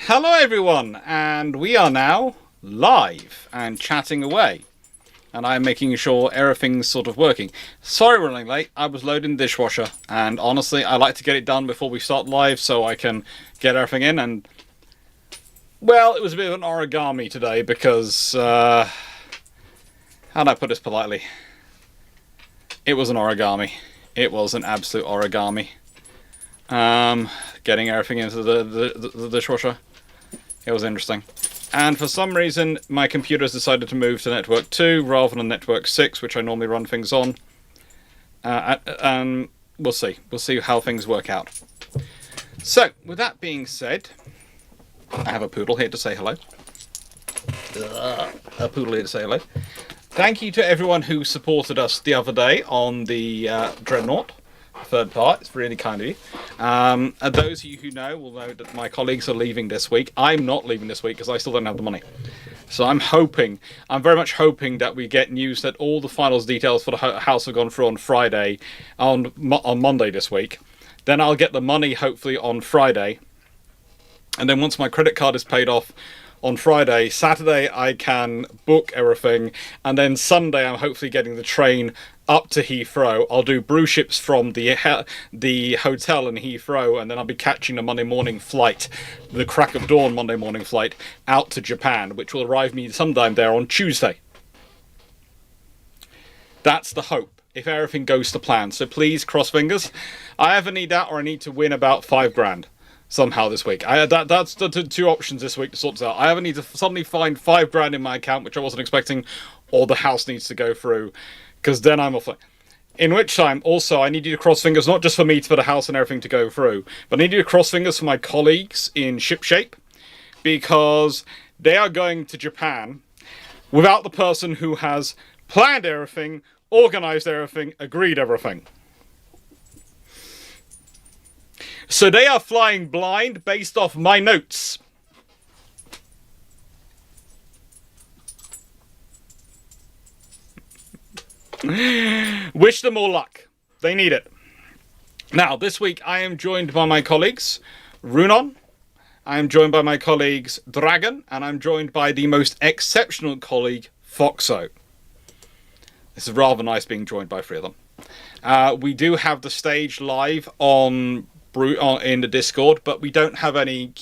Hello everyone, and we are now live and chatting away. And I'm making sure everything's sort of working. Sorry we're running late, I was loading the dishwasher, and honestly I like to get it done before we start live so I can get everything in, and well, it was a bit of an origami today because, how do I put this politely? It was an origami. It was an absolute origami. Getting everything into the dishwasher. It was interesting. And for some reason, my computer has decided to move to network 2 rather than network 6, which I normally run things on. And we'll see. We'll see how things work out. So, with that being said, I have a poodle here to say hello. A poodle here to say hello. Thank you to everyone who supported us the other day on the Dreadnought. Third part. It's really kind of you. And those of you who know will know that my colleagues are leaving this week. I'm not leaving this week because I still don't have the money. So I'm very much hoping that we get news that all the finals details for the house have gone through on Friday, on Monday this week. Then I'll get the money hopefully on Friday. And then once my credit card is paid off on Friday, Saturday I can book everything. And then Sunday I'm hopefully getting the train up to Heathrow. I'll do Bruships from the hotel in Heathrow, and then I'll be catching the Monday morning flight, the crack of dawn Monday morning flight, out to Japan, which will arrive me sometime there on Tuesday. That's the hope, if everything goes to plan. So please, cross fingers. I either need that or I need to win about $5,000 somehow this week. That's the two options this week to sort this out. I either need to suddenly find $5,000 in my account, which I wasn't expecting, or the house needs to go through, because then I'm off. In which time, also, I need you to cross fingers, not just for me, for the house and everything to go through, but I need you to cross fingers for my colleagues in Shipshape, because they are going to Japan without the person who has planned everything, organised everything, agreed everything. So they are flying blind based off my notes. Wish them all luck. They need it. Now, this week I am joined by my colleagues, Runon. I am joined by my colleagues, Dragon. And I'm joined by the most exceptional colleague, Foxo. This is rather nice being joined by three of them. We do have the stage live in the Discord, but we don't have any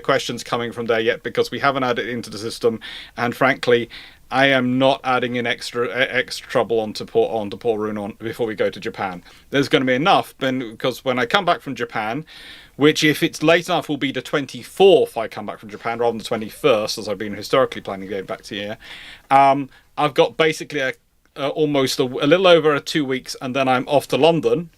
questions coming from there yet because we haven't added it into the system. And frankly, I am not adding in extra trouble onto poor Runon before we go to Japan. There's going to be enough, because when I come back from Japan, which if it's late enough will be the 24th I come back from Japan rather than the 21st, as I've been historically planning to go back to here, I've got basically almost a little over 2 weeks, and then I'm off to London.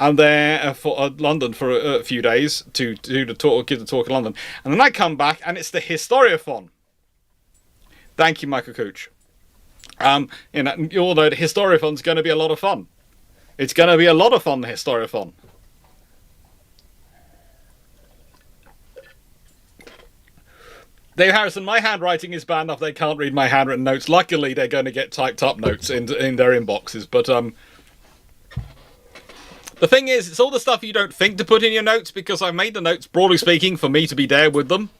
I'm there for London for a few days to give the talk in London. And then I come back and it's the Historiathon. Thank you, Michael Cooch. You all know the Historiathon's going to be a lot of fun. It's going to be a lot of fun, the Historiathon. Dave Harrison, my handwriting is bad enough they can't read my handwritten notes. Luckily, they're going to get typed up notes in their inboxes. But the thing is, it's all the stuff you don't think to put in your notes, because I made the notes, broadly speaking, for me to be there with them.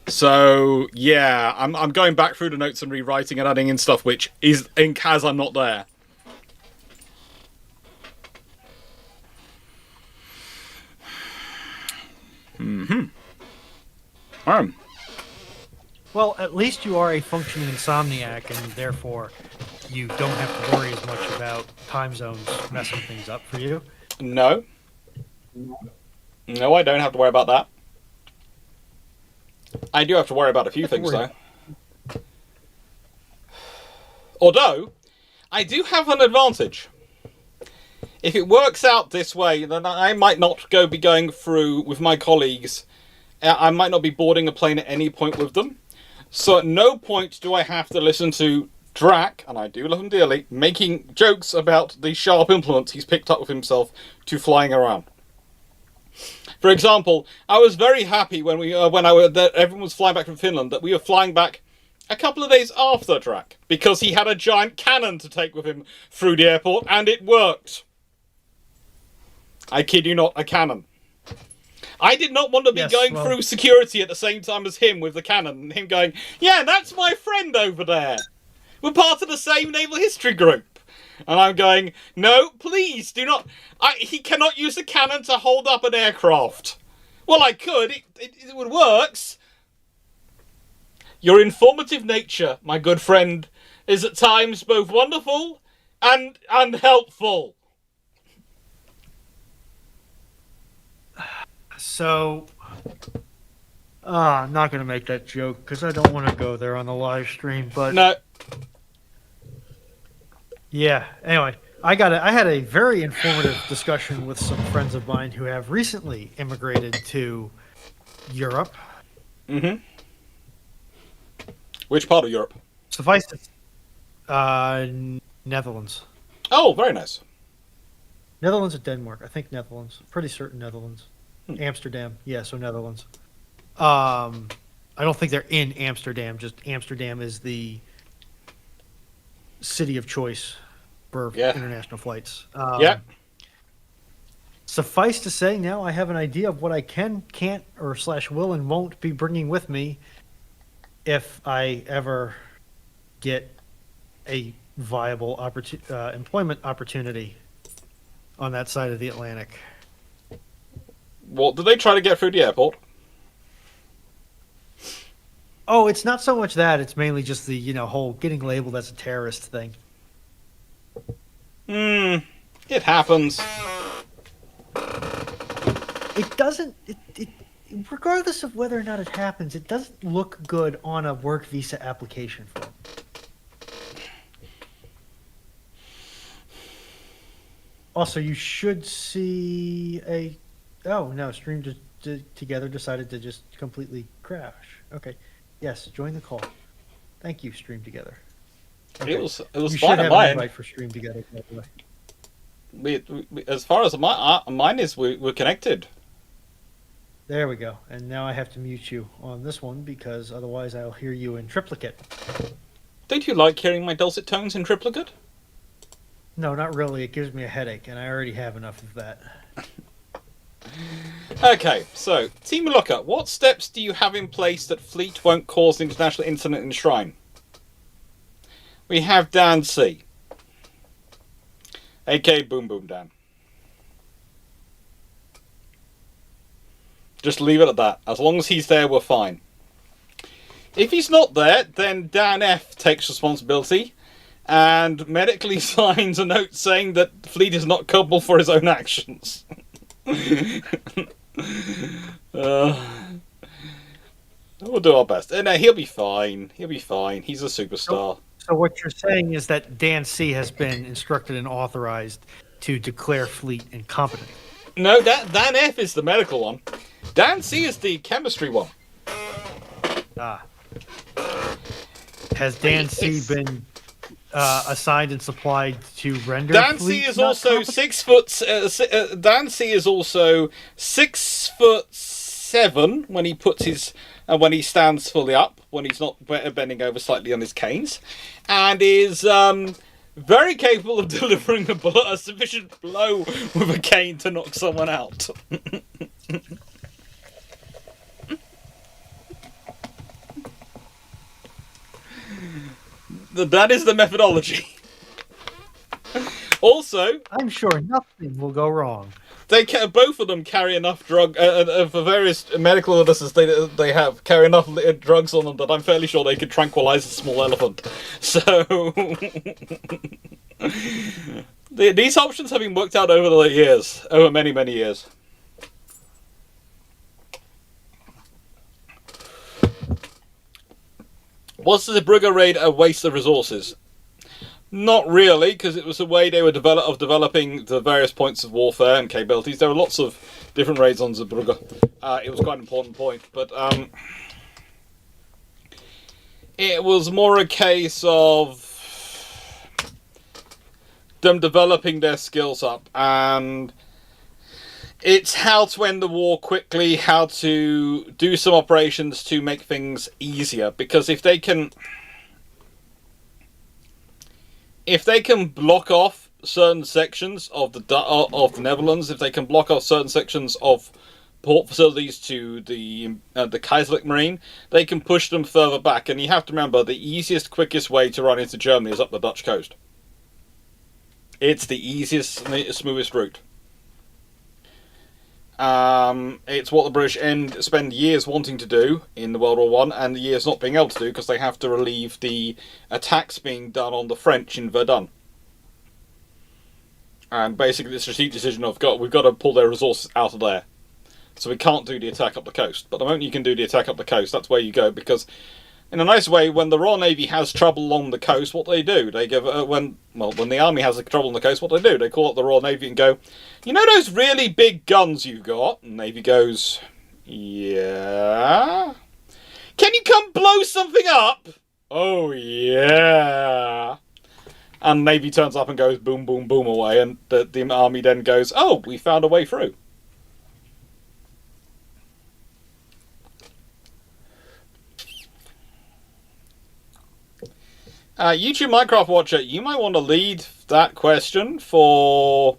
So, yeah, I'm going back through the notes and rewriting and adding in stuff which is ink as I'm not there. Well, at least you are a functioning insomniac, and therefore you don't have to worry as much about time zones messing things up for you. No. No, I don't have to worry about that. I do have to worry about a few things, though. Although, I do have an advantage. If it works out this way, then I might not be going through with my colleagues. I might not be boarding a plane at any point with them. So at no point do I have to listen to Drac, and I do love him dearly, making jokes about the sharp implements he's picked up with himself to flying around. For example, I was very happy when everyone was flying back from Finland that we were flying back a couple of days after Drac, because he had a giant cannon to take with him through the airport, and it worked. I kid you not, a cannon. I did not want to be Yes, going well- through security at the same time as him with the cannon, and him going, yeah, that's my friend over there. We're part of the same naval history group. And I'm going, no, please do not. He cannot use a cannon to hold up an aircraft. Well, I could. It would works. Your informative nature, my good friend, is at times both wonderful and unhelpful. So, I'm not going to make that joke because I don't want to go there on the live stream. But No. yeah. Anyway, I had a very informative discussion with some friends of mine who have recently immigrated to Europe. Mm-hmm. Which part of Europe? Suffice to Netherlands. Oh, very nice. Netherlands or Denmark? I think Netherlands. Pretty certain Netherlands. Amsterdam. Yeah, so Netherlands. I don't think they're in Amsterdam. Just Amsterdam is the city of choice for international flights. Yeah. Suffice to say, now I have an idea of what I can, can't, or / will and won't be bringing with me if I ever get a viable employment opportunity on that side of the Atlantic. What, did they try to get through the airport? Oh, it's not so much that. It's mainly just the, whole getting labeled as a terrorist thing. It happens. It doesn't... regardless of whether or not it happens, it doesn't look good on a work visa application form. Also, you should see a... Oh, no, Stream Together decided to just completely crash. Okay. Yes, join the call. Thank you, Stream Together. Okay. It was you fine should at have an mine. invite for Stream Together, by the way. As far as mine is, we're connected. There we go. And now I have to mute you on this one because otherwise I'll hear you in triplicate. Don't you like hearing my dulcet tones in triplicate? No, not really. It gives me a headache, and I already have enough of that. Okay, so, Team Locker, what steps do you have in place that Fleet won't cause an international incident in Shrine? We have Dan C. A.K.A. Boom Boom Dan. Just leave it at that. As long as he's there, we're fine. If he's not there, then Dan F takes responsibility and medically signs a note saying that Fleet is not culpable for his own actions. We'll do our best. No, he'll be fine. He'll be fine. He's a superstar. So what you're saying is that Dan C has been instructed and authorized to declare Fleet incompetent. No, Dan F is the medical one. Dan C is the chemistry one. Has Dan C been assigned and supplied to render Dan Fleet C is not also competent? 6 foot. Dan C is also 6'7" when he puts his when he stands fully up, when he's not bending over slightly on his canes, and is very capable of delivering a sufficient blow with a cane to knock someone out. That is the methodology. Also, I'm sure nothing will go wrong. both of them carry enough for various medical illnesses they have carry enough drugs on them that I'm fairly sure they could tranquilize a small elephant. So these options have been worked out over the years, over many years. Was the Brugge raid a waste of resources? Not really, because it was a way they were developing the various points of warfare and capabilities. There were lots of different raids on Zeebrugge. It was quite an important point, but it was more a case of them developing their skills up, and it's how to end the war quickly, how to do some operations to make things easier, because if they can block off certain sections of the Netherlands, if they can block off certain sections of port facilities to the Kaiserlich Marine, they can push them further back. And you have to remember, the easiest, quickest way to run into Germany is up the Dutch coast. It's the easiest and the smoothest route. It's what the British spend years wanting to do in the World War One, and years not being able to do because they have to relieve the attacks being done on the French in Verdun. And basically, the strategic decision of we've got to pull their resources out of there, so we can't do the attack up the coast. But the moment you can do the attack up the coast, that's where you go, because in a nice way, when the Royal Navy has trouble along the coast, what do? They give when the army has trouble on the coast, what do? They call up the Royal Navy and go, you know those really big guns you've got? And Navy goes, yeah. Can you come blow something up? Oh yeah. And Navy turns up and goes boom, boom, boom away, and the army then goes, oh, we found a way through. YouTube Minecraft Watcher, you might want to lead that question for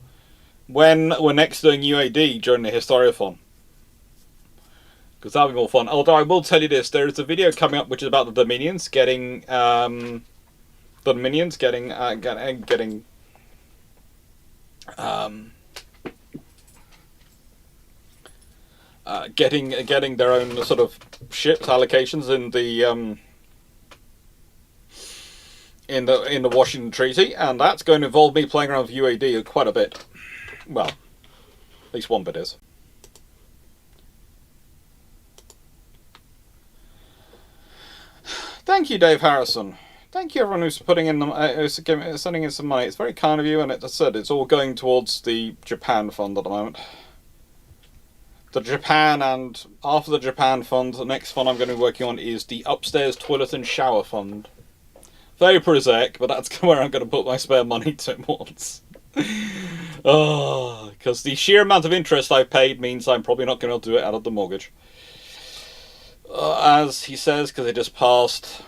when we're next doing UAD during the Historiathon. Because that'll be more fun. Although I will tell you this, there is a video coming up which is about the Dominions getting getting their own sort of ships allocations in the Washington Treaty, and that's going to involve me playing around with UAD quite a bit. Well, at least one bit is. Thank you, Dave Harrison. Thank you, everyone who's putting in sending in some money. It's very kind of you, and as I said, it's all going towards the Japan fund at the moment. The Japan, and after the Japan fund, the next fund I'm going to be working on is the upstairs toilet and shower fund. Very prosaic, but that's where I'm going to put my spare money towards. Oh, because the sheer amount of interest I've paid means I'm probably not going to do it out of the mortgage. As he says, because it just passed.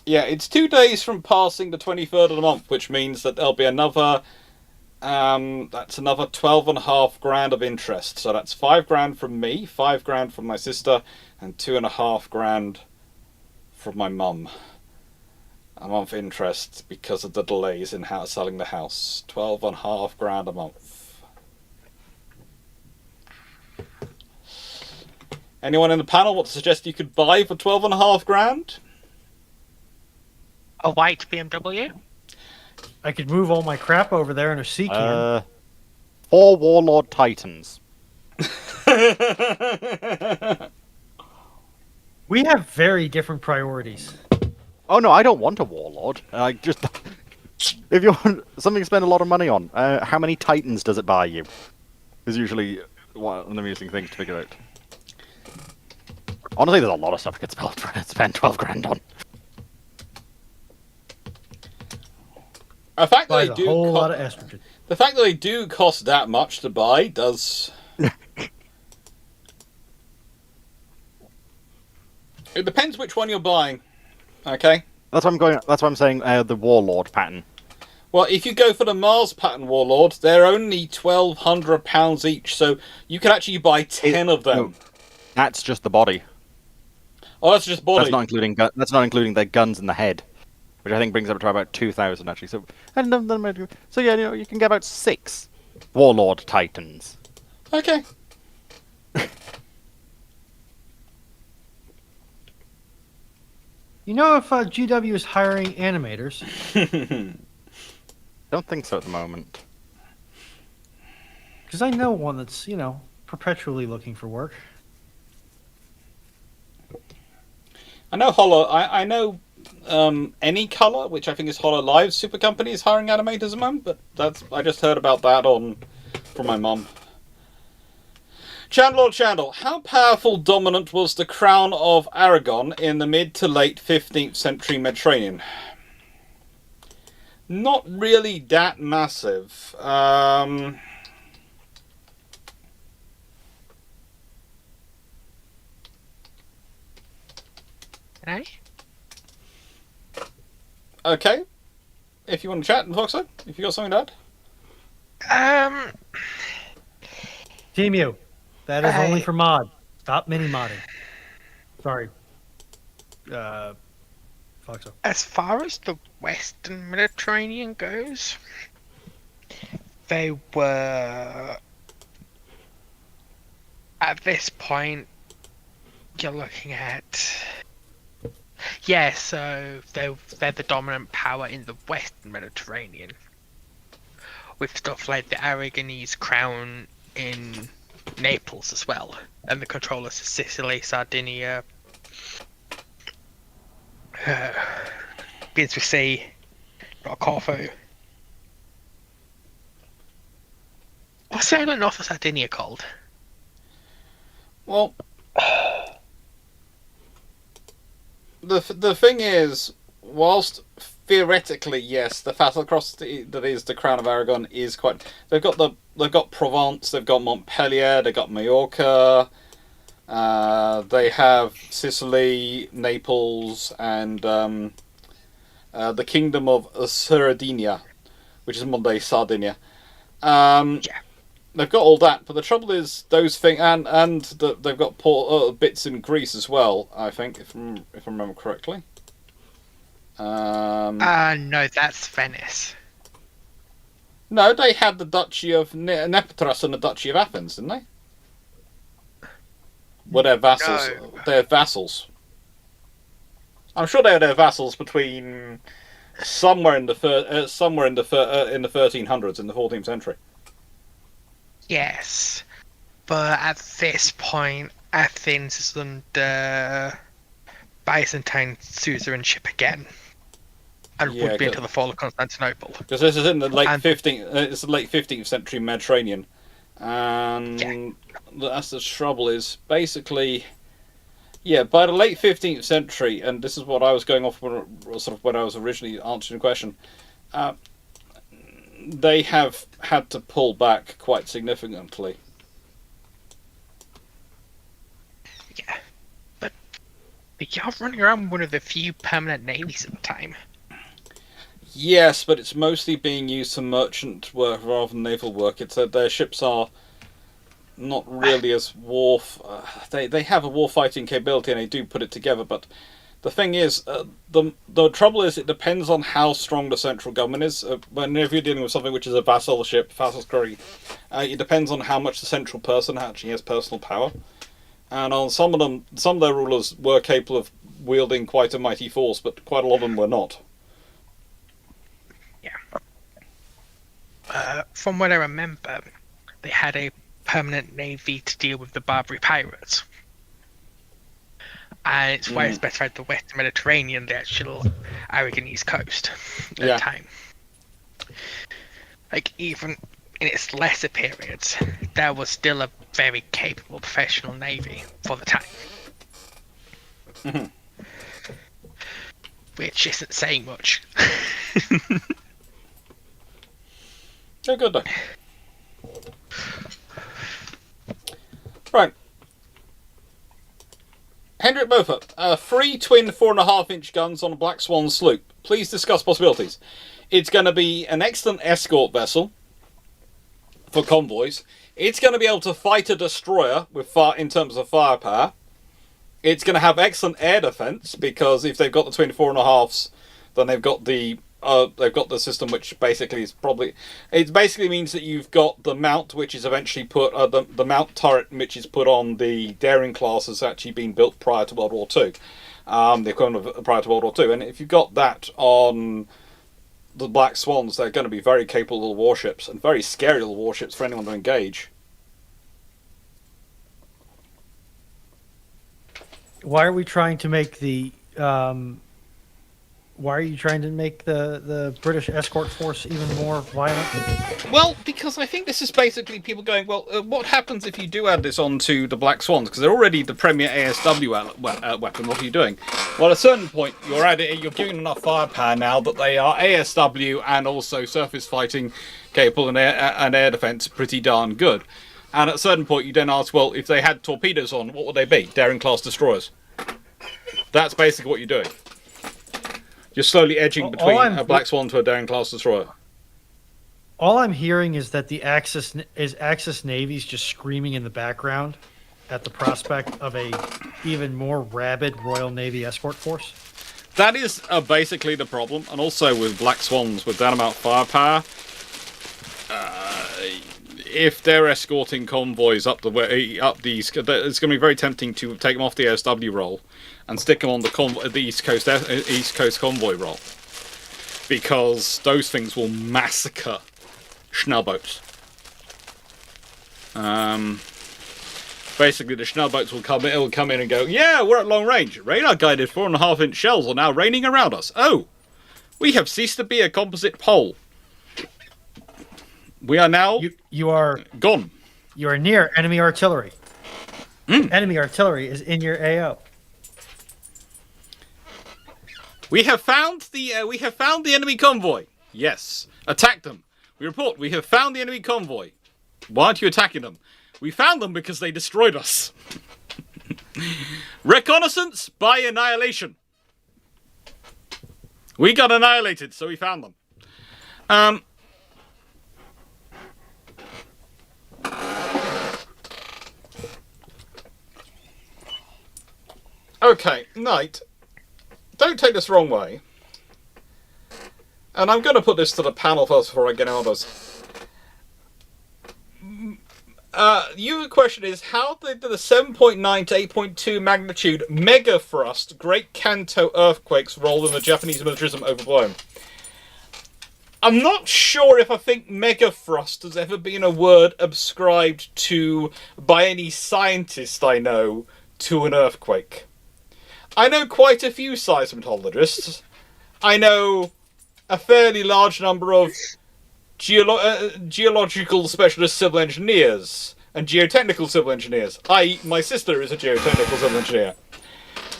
Yeah, it's 2 days from passing the 23rd of the month, which means that there'll be another. That's another 12.5 grand of interest. So that's 5 grand from me, 5 grand from my sister, and 2.5 grand from my mum. A month interest because of the delays in selling the house. 12.5 grand a month. Anyone in the panel want to suggest you could buy for 12.5 grand? A white BMW? I could move all my crap over there in a sea can. 4 Warlord Titans. We have very different priorities. Oh no, I don't want a Warlord. I just... If you want something to spend a lot of money on, how many Titans does it buy you? Is usually one of the amusing things to figure out. Honestly, there's a lot of stuff I could spend 12 grand on. The fact that Buys they a do whole lot of estrogen. The fact that they do cost that much to buy does. It depends which one you're buying. Okay. That's what I'm going. That's what I'm saying. The Warlord pattern. Well, if you go for the Mars pattern Warlord, they're only £1,200 each, so you can actually buy 10 of them. No, that's just the body. Oh, that's just body. That's not including that's not including their guns in the head, which I think brings up to about 2,000 actually. So yeah, you can get about 6 Warlord Titans. Okay. You know if GW is hiring animators? Don't think so at the moment. Because I know one that's, perpetually looking for work. I know I know Any Color, which I think is HoloLive's super company, is hiring animators at the moment. But I just heard about that from my mum. Chandler, how powerful dominant was the Crown of Aragon in the mid to late 15th century Mediterranean? Not really that massive. Can I? Okay. If you want to chat, Foxo, if you got something to add. Team U. That is only for mod. Stop mini modding. Sorry. Foxo. As far as the Western Mediterranean goes, they were at this point. You're looking at so they're the dominant power in the Western Mediterranean, with stuff like the Aragonese crown in Naples as well, and the control of Sicily, Sardinia, begins with C, not Corfu. What's the island north of Sardinia called? Well, the thing is, whilst theoretically, yes, the Fatal Cross that is the Crown of Aragon is quite. They've got Provence, they've got Montpellier, they've got Majorca, they have Sicily, Naples, and the Kingdom of Sardinia, which is modern day Sardinia. They've got all that, but the trouble is those things, and they've got bits in Greece as well. I think, if I remember correctly. No, that's Venice. No, they had the Duchy of Nepotras and the Duchy of Athens, didn't they? Were their vassals? No. Their vassals. I'm sure they were their vassals between somewhere in the 1300s in the 14th century. Yes, but at this point, Athens is under Byzantine suzerainship again, and would be until the fall of Constantinople. Because this is in the late 15th, it's the late 15th century Mediterranean, and that's the trouble. Is basically, by the late 15th century, and this is what I was going off when I was originally answering the question. They have had to pull back quite significantly. Yeah, but you're running around one of the few permanent navies at the time. Yes, but it's mostly being used for merchant work rather than naval work. It's their ships are not really as they have a war fighting capability and they do put it together, but the thing is, the trouble is it depends on how strong the central government is. Whenever you're dealing with something which is a vassal ship, vassal scurry, it depends on how much the central person actually has personal power. And on some of their rulers were capable of wielding quite a mighty force, but quite a lot of them were not. Yeah. From what I remember, they had a permanent navy to deal with the Barbary pirates. And it's why it's specified the Western Mediterranean, the actual Aragonese coast at the time. Like, even in its lesser periods, there was still a very capable professional navy for the time. Mm-hmm. Which isn't saying much. They're good though. Right. Hendrik Beaufort, 3 twin 4.5-inch guns on a Black Swan sloop. Please discuss possibilities. It's going to be an excellent escort vessel for convoys. It's going to be able to fight a destroyer in terms of firepower. It's going to have excellent air defense because if they've got the twin 4.5s, then they've got the system which basically is it basically means that you've got the mount which is eventually put the mount turret which is put on the Daring class has actually been built prior to World War II, the equivalent of prior to World War II, and if you've got that on the Black Swans, they're going to be very capable little warships and very scary little warships for anyone to engage. Why are we trying to make the why are you trying to make the British escort force even more violent? Well, because I think this is basically people going, well, what happens if you do add this onto the Black Swans? Because they're already the premier ASW weapon. What are you doing? Well, at a certain point, you're giving enough firepower now that they are ASW and also surface fighting capable and air defense pretty darn good. And at a certain point, you then ask, well, if they had torpedoes on, what would they be? Daring class destroyers. That's basically what you're doing. You're slowly edging between a Black Swan to a Daring class destroyer. All I'm hearing is that the Axis Navy's just screaming in the background at the prospect of a even more rabid Royal Navy escort force. That is basically the problem, and also with Black Swans, with that amount of firepower, if they're escorting convoys up the East, it's going to be very tempting to take them off the ASW roll and stick them on the East Coast convoy roll, because those things will massacre Schnellboats. Basically, the Schnellboats will come in and go, yeah, we're at long range. Radar-guided 4.5-inch shells are now raining around us. Oh, we have ceased to be a composite pole. We are now You are gone. You are near enemy artillery. Enemy artillery is in your AO. We have found the enemy convoy. Yes, attack them. We report we have found the enemy convoy. Why aren't you attacking them? We found them because they destroyed us. Reconnaissance by annihilation. We got annihilated, so we found them. Okay, Knight. Don't take this the wrong way. And I'm going to put this to the panel first before I get on this. Your question is, how did the 7.9 to 8.2 magnitude mega thrust Great Kanto earthquakes roll in the Japanese militarism overblown? I'm not sure if I think mega thrust has ever been a word ascribed to by any scientist I know to an earthquake. I know quite a few seismologists. I know a fairly large number of geological specialist civil engineers and geotechnical civil engineers. My sister is a geotechnical civil engineer.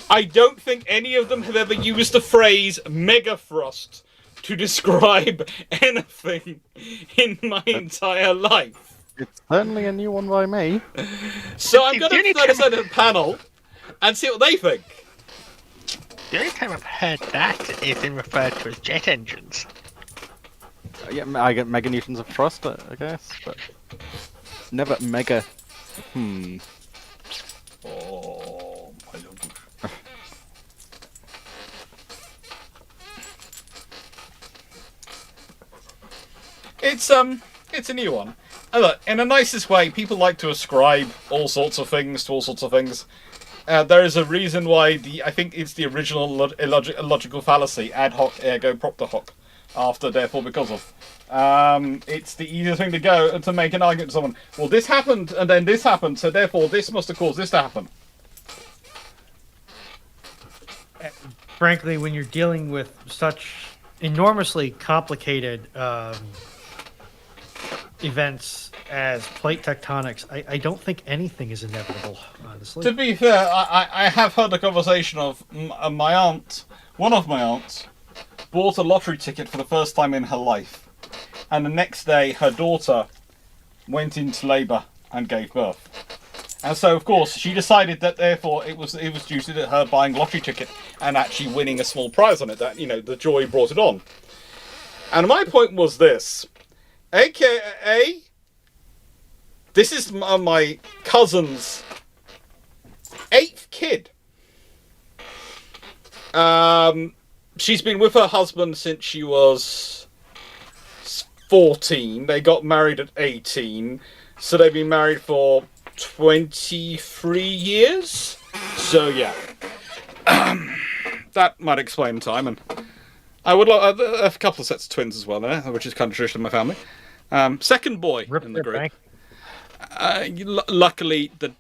I don't think any of them have ever used the phrase megathrust to describe anything in my entire life. It's certainly a new one by me. So I'm going to throw this out to the panel and see what they think. The only time I've heard that is in referred to as jet engines. Yeah, I get meganewtons of thrust, I guess, but never mega. Oh, my lord. It's a new one. And look, in the nicest way, people like to ascribe all sorts of things to all sorts of things. There is a reason why I think it's the original illogical fallacy, ad hoc ergo propter hoc, after therefore because of. It's the easiest thing to go to make an argument to someone. Well, this happened and then this happened, so therefore this must have caused this to happen. Frankly, when you're dealing with such enormously complicated events as plate tectonics, I don't think anything is inevitable, honestly. To be fair, I have heard a conversation of my aunt, one of my aunts, bought a lottery ticket for the first time in her life. And the next day, her daughter went into labour and gave birth. And so, of course, she decided that therefore it was due to her buying a lottery ticket and actually winning a small prize on it, that, you know, the joy brought it on. And my point was this. AKA, this is my cousin's 8th kid. She's been with her husband since she was 14. They got married at 18. So they've been married for 23 years. So, yeah. That might explain time. And I would like a couple of sets of twins as well there, which is kind of tradition in my family. Second boy in the group. Luckily, the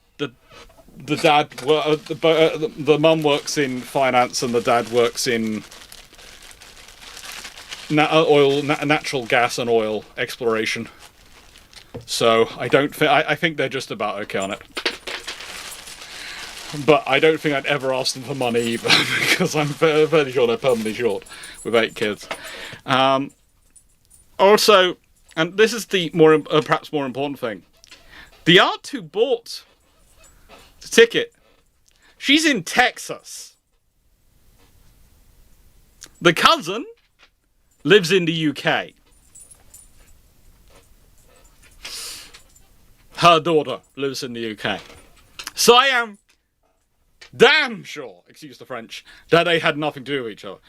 dad, the mum works in finance and the dad works in natural gas and oil exploration. So I think they're just about okay on it. But I don't think I'd ever ask them for money either, because I'm fairly sure they're permanently short with 8 kids. Also, and this is the perhaps more important thing, the aunt who bought the ticket, she's in Texas. The cousin lives in the UK. Her daughter lives in the UK. So I am damn sure, excuse the French, that they had nothing to do with each other.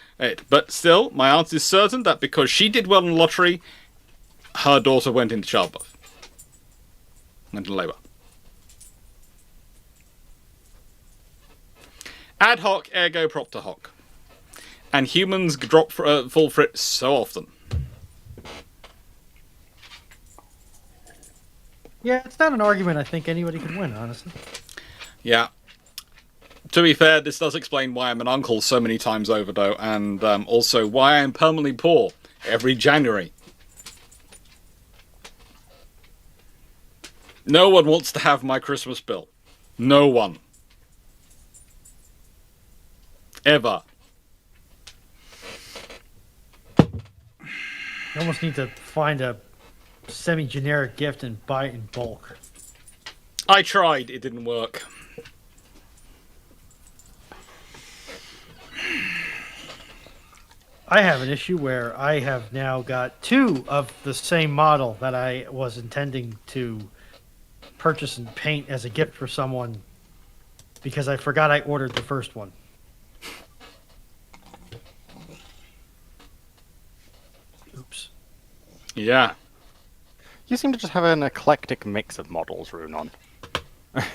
But still, my aunt is certain that because she did well in the lottery, her daughter went into childbirth. Went into labour. Ad hoc, ergo propter hoc. And humans fall for it so often. Yeah, it's not an argument I think anybody could win, honestly. Yeah. To be fair, this does explain why I'm an uncle so many times over, though, and also why I'm permanently poor every January. No one wants to have my Christmas bill. No one. Ever. You almost need to find a semi-generic gift and buy it in bulk. I tried, it didn't work. I have an issue where I have now got 2 of the same model that I was intending to purchase and paint as a gift for someone because I forgot I ordered the first one. Oops. Yeah. You seem to just have an eclectic mix of models, Runon.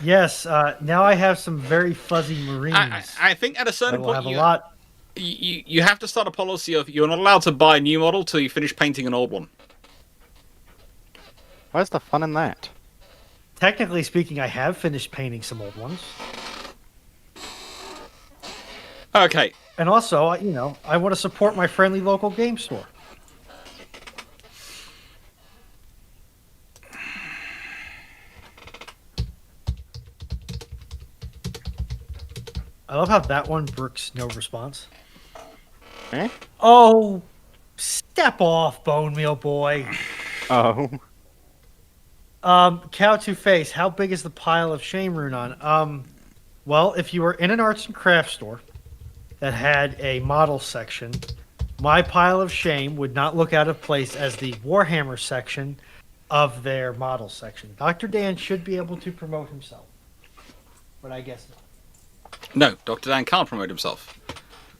Yes, now I have some very fuzzy Marines. I think at a certain will point have a lot. you have to start a policy of you're not allowed to buy a new model till you finish painting an old one. Where's the fun in that? Technically speaking, I have finished painting some old ones. Okay. And also, I want to support my friendly local game store. I love how that one brooks no response. Eh? Oh, step off, bone meal boy. Oh. Cow to face. How big is the pile of shame, Runon? Well, if you were in an arts and crafts store that had a model section, my pile of shame would not look out of place as the Warhammer section of their model section. Dr. Dan should be able to promote himself, but I guess not. No, Dr. Dan can't promote himself.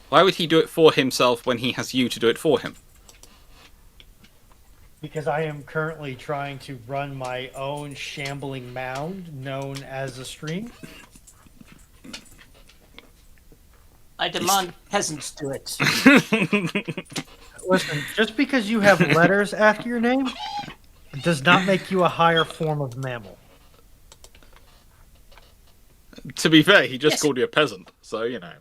Why would he do it for himself when he has you to do it for him? Because I am currently trying to run my own shambling mound known as a stream. I demand peasants do it. Listen, just because you have letters after your name does not make you a higher form of mammal. To be fair, he just Yes. called you a peasant, so, you know.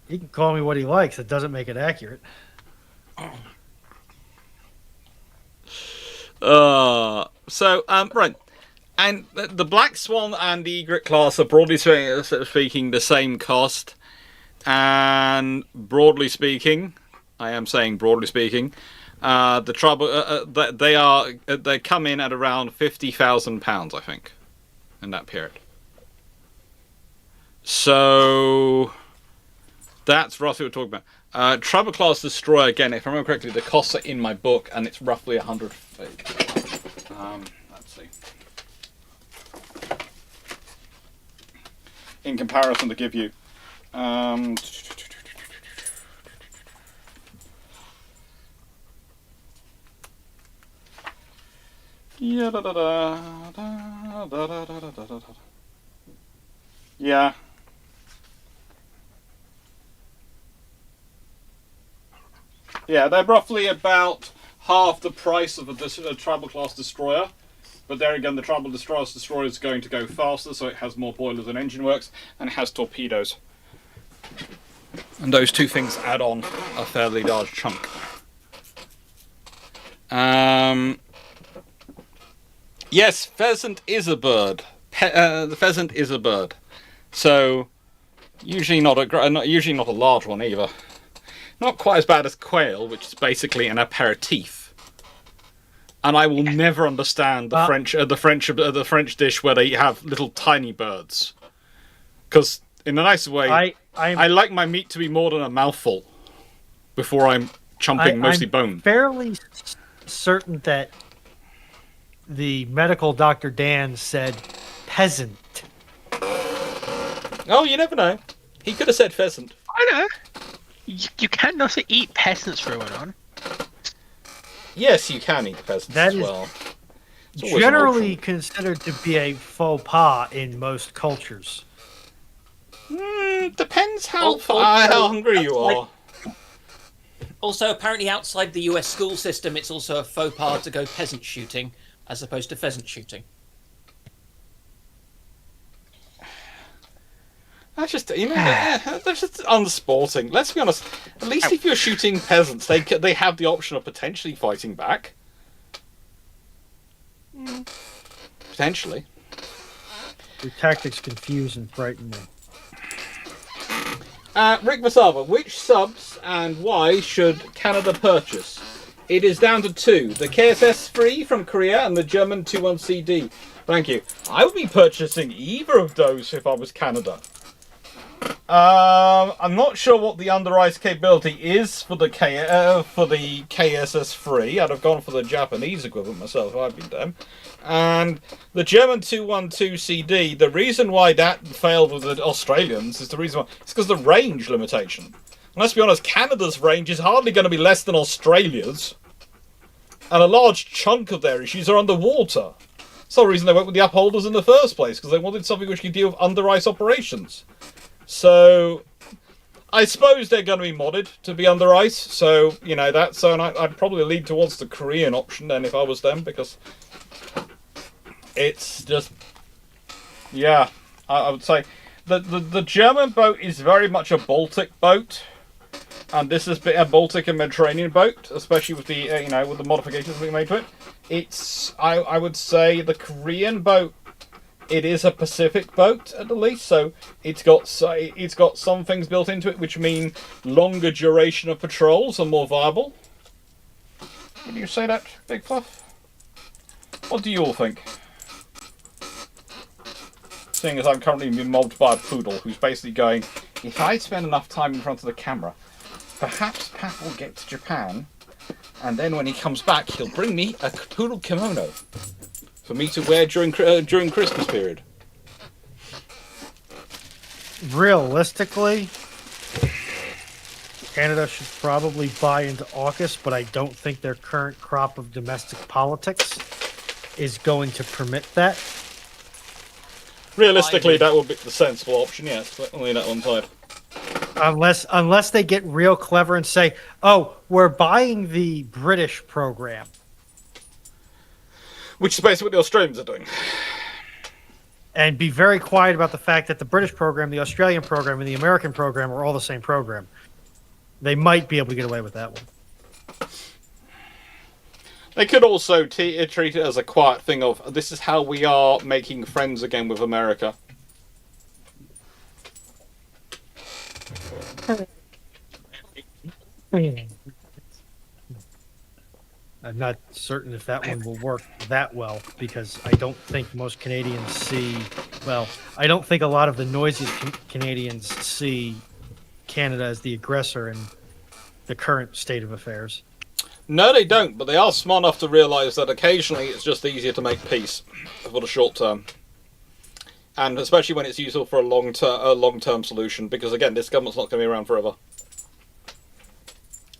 He can call me what he likes. It doesn't make it accurate. Right. And the Black Swan and the Egret class are broadly speaking the same cost. And broadly speaking, I am saying broadly speaking, the trouble they come in at around £50,000, I think, in that period. So that's roughly what we're talking about. Trouble class destroyer, again, if I remember correctly, the costs are in my book, and it's roughly 100. Let's see. In comparison, to give you. Yeah. Yeah, they're roughly about half the price of a Tribal Class Destroyer. But there again, the Tribal Destroyer is going to go faster, so it has more boilers and engine works, and it has torpedoes. And those two things add on a fairly large chunk. Yes, pheasant is a bird. The pheasant is a bird. So, usually not a large one either. Not quite as bad as quail, which is basically an aperitif. And I will never understand the French dish where they have little tiny birds. Because in a nice way, I like my meat to be more than a mouthful before I'm chomping mostly bone. Fairly certain that the medical Dr. Dan said peasant. Oh, you never know. He could have said pheasant. I know. You can also eat peasants, Ruinon. Yes, you can eat pheasants That as is well. It's always an generally option. considered to be a faux pas in most cultures. Depends how Also, how hungry you outside- are. Also, apparently outside the US school system, it's also a faux pas to go peasant shooting as opposed to pheasant shooting. That's just, that's just unsporting. Let's be honest. At least if you're shooting peasants, they have the option of potentially fighting back. Potentially. Your tactics confuse and frighten me. Rick Vasava, which subs and why should Canada purchase? It is down to two. The KSS free from Korea and the German 21CD. Thank you. I would be purchasing either of those if I was Canada. I'm not sure what the under ice capability is for the KSS free. I'd have gone for the Japanese equivalent myself if I'd been them. And the German 212 CD, the reason why that failed with the Australians is it's because of the range limitation. And let's be honest, Canada's range is hardly going to be less than Australia's. And a large chunk of their issues are underwater. That's the reason they went with the upholders in the first place, because they wanted something which could deal with under ice operations. So, I suppose they're going to be modded to be under ice. So, I'd probably lean towards the Korean option then if I was them, because it's just, yeah, I would say the German boat is very much a Baltic boat, and this has been a Baltic and Mediterranean boat, especially with the with the modifications we made to it. It's I would say the Korean boat. It is a Pacific boat at the least, so it's got some things built into it which mean longer duration of patrols are more viable. Would you say that, Big Fluff? What do you all think? Seeing as I'm currently being mobbed by a poodle who's basically going, if I spend enough time in front of the camera, perhaps Pat will get to Japan, and then when he comes back, he'll bring me a poodle kimono for me to wear during Christmas period. Realistically, Canada should probably buy into AUKUS, but I don't think their current crop of domestic politics is going to permit that. Realistically, that would be the sensible option, yes, but only that one side. Unless they get real clever and say, oh, we're buying the British program. Which is basically what the Australians are doing. And be very quiet about the fact that the British program, the Australian program, and the American program are all the same program. They might be able to get away with that one. They could also treat it as a quiet thing of, this is how we are making friends again with America. I'm not certain if that one will work that well, because I don't think most Canadians see... Well, I don't think a lot of the noisiest Canadians see Canada as the aggressor in the current state of affairs. No, they don't, but they are smart enough to realise that occasionally it's just easier to make peace for the short term. And especially when it's useful for a long-term solution, because again, this government's not going to be around forever.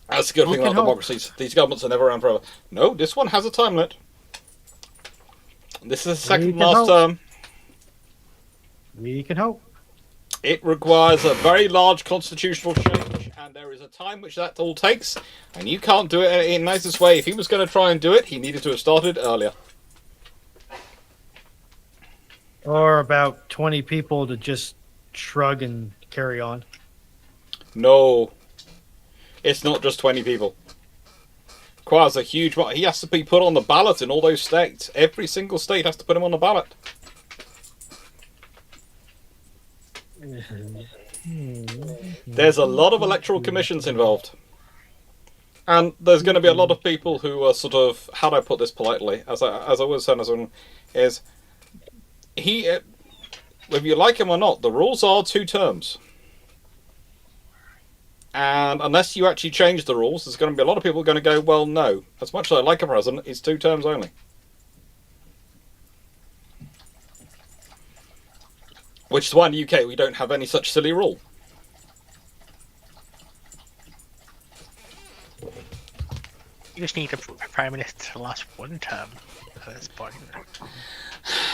That's the good thing about democracies. These governments are never around forever. No, this one has a time limit. This is the second last term. We can hope. It requires a very large constitutional change, and there is a time which that all takes, and you can't do it in the nicest way. If he was going to try and do it, he needed to have started earlier. Or about 20 people to just shrug and carry on. No. It's not just 20 people. Requires a huge... He has to be put on the ballot in all those states. Every single state has to put him on the ballot. There's a lot of electoral commissions involved. And there's going to be a lot of people who are sort of... How do I put this politely? As I was saying, is... Whether you like him or not, the rules are 2 terms. And unless you actually change the rules, there's going to be a lot of people going to go, well, no. As much as I like a president, it's 2 terms only. Which is why in the UK we don't have any such silly rule. You just need a prime minister to last one term at this point.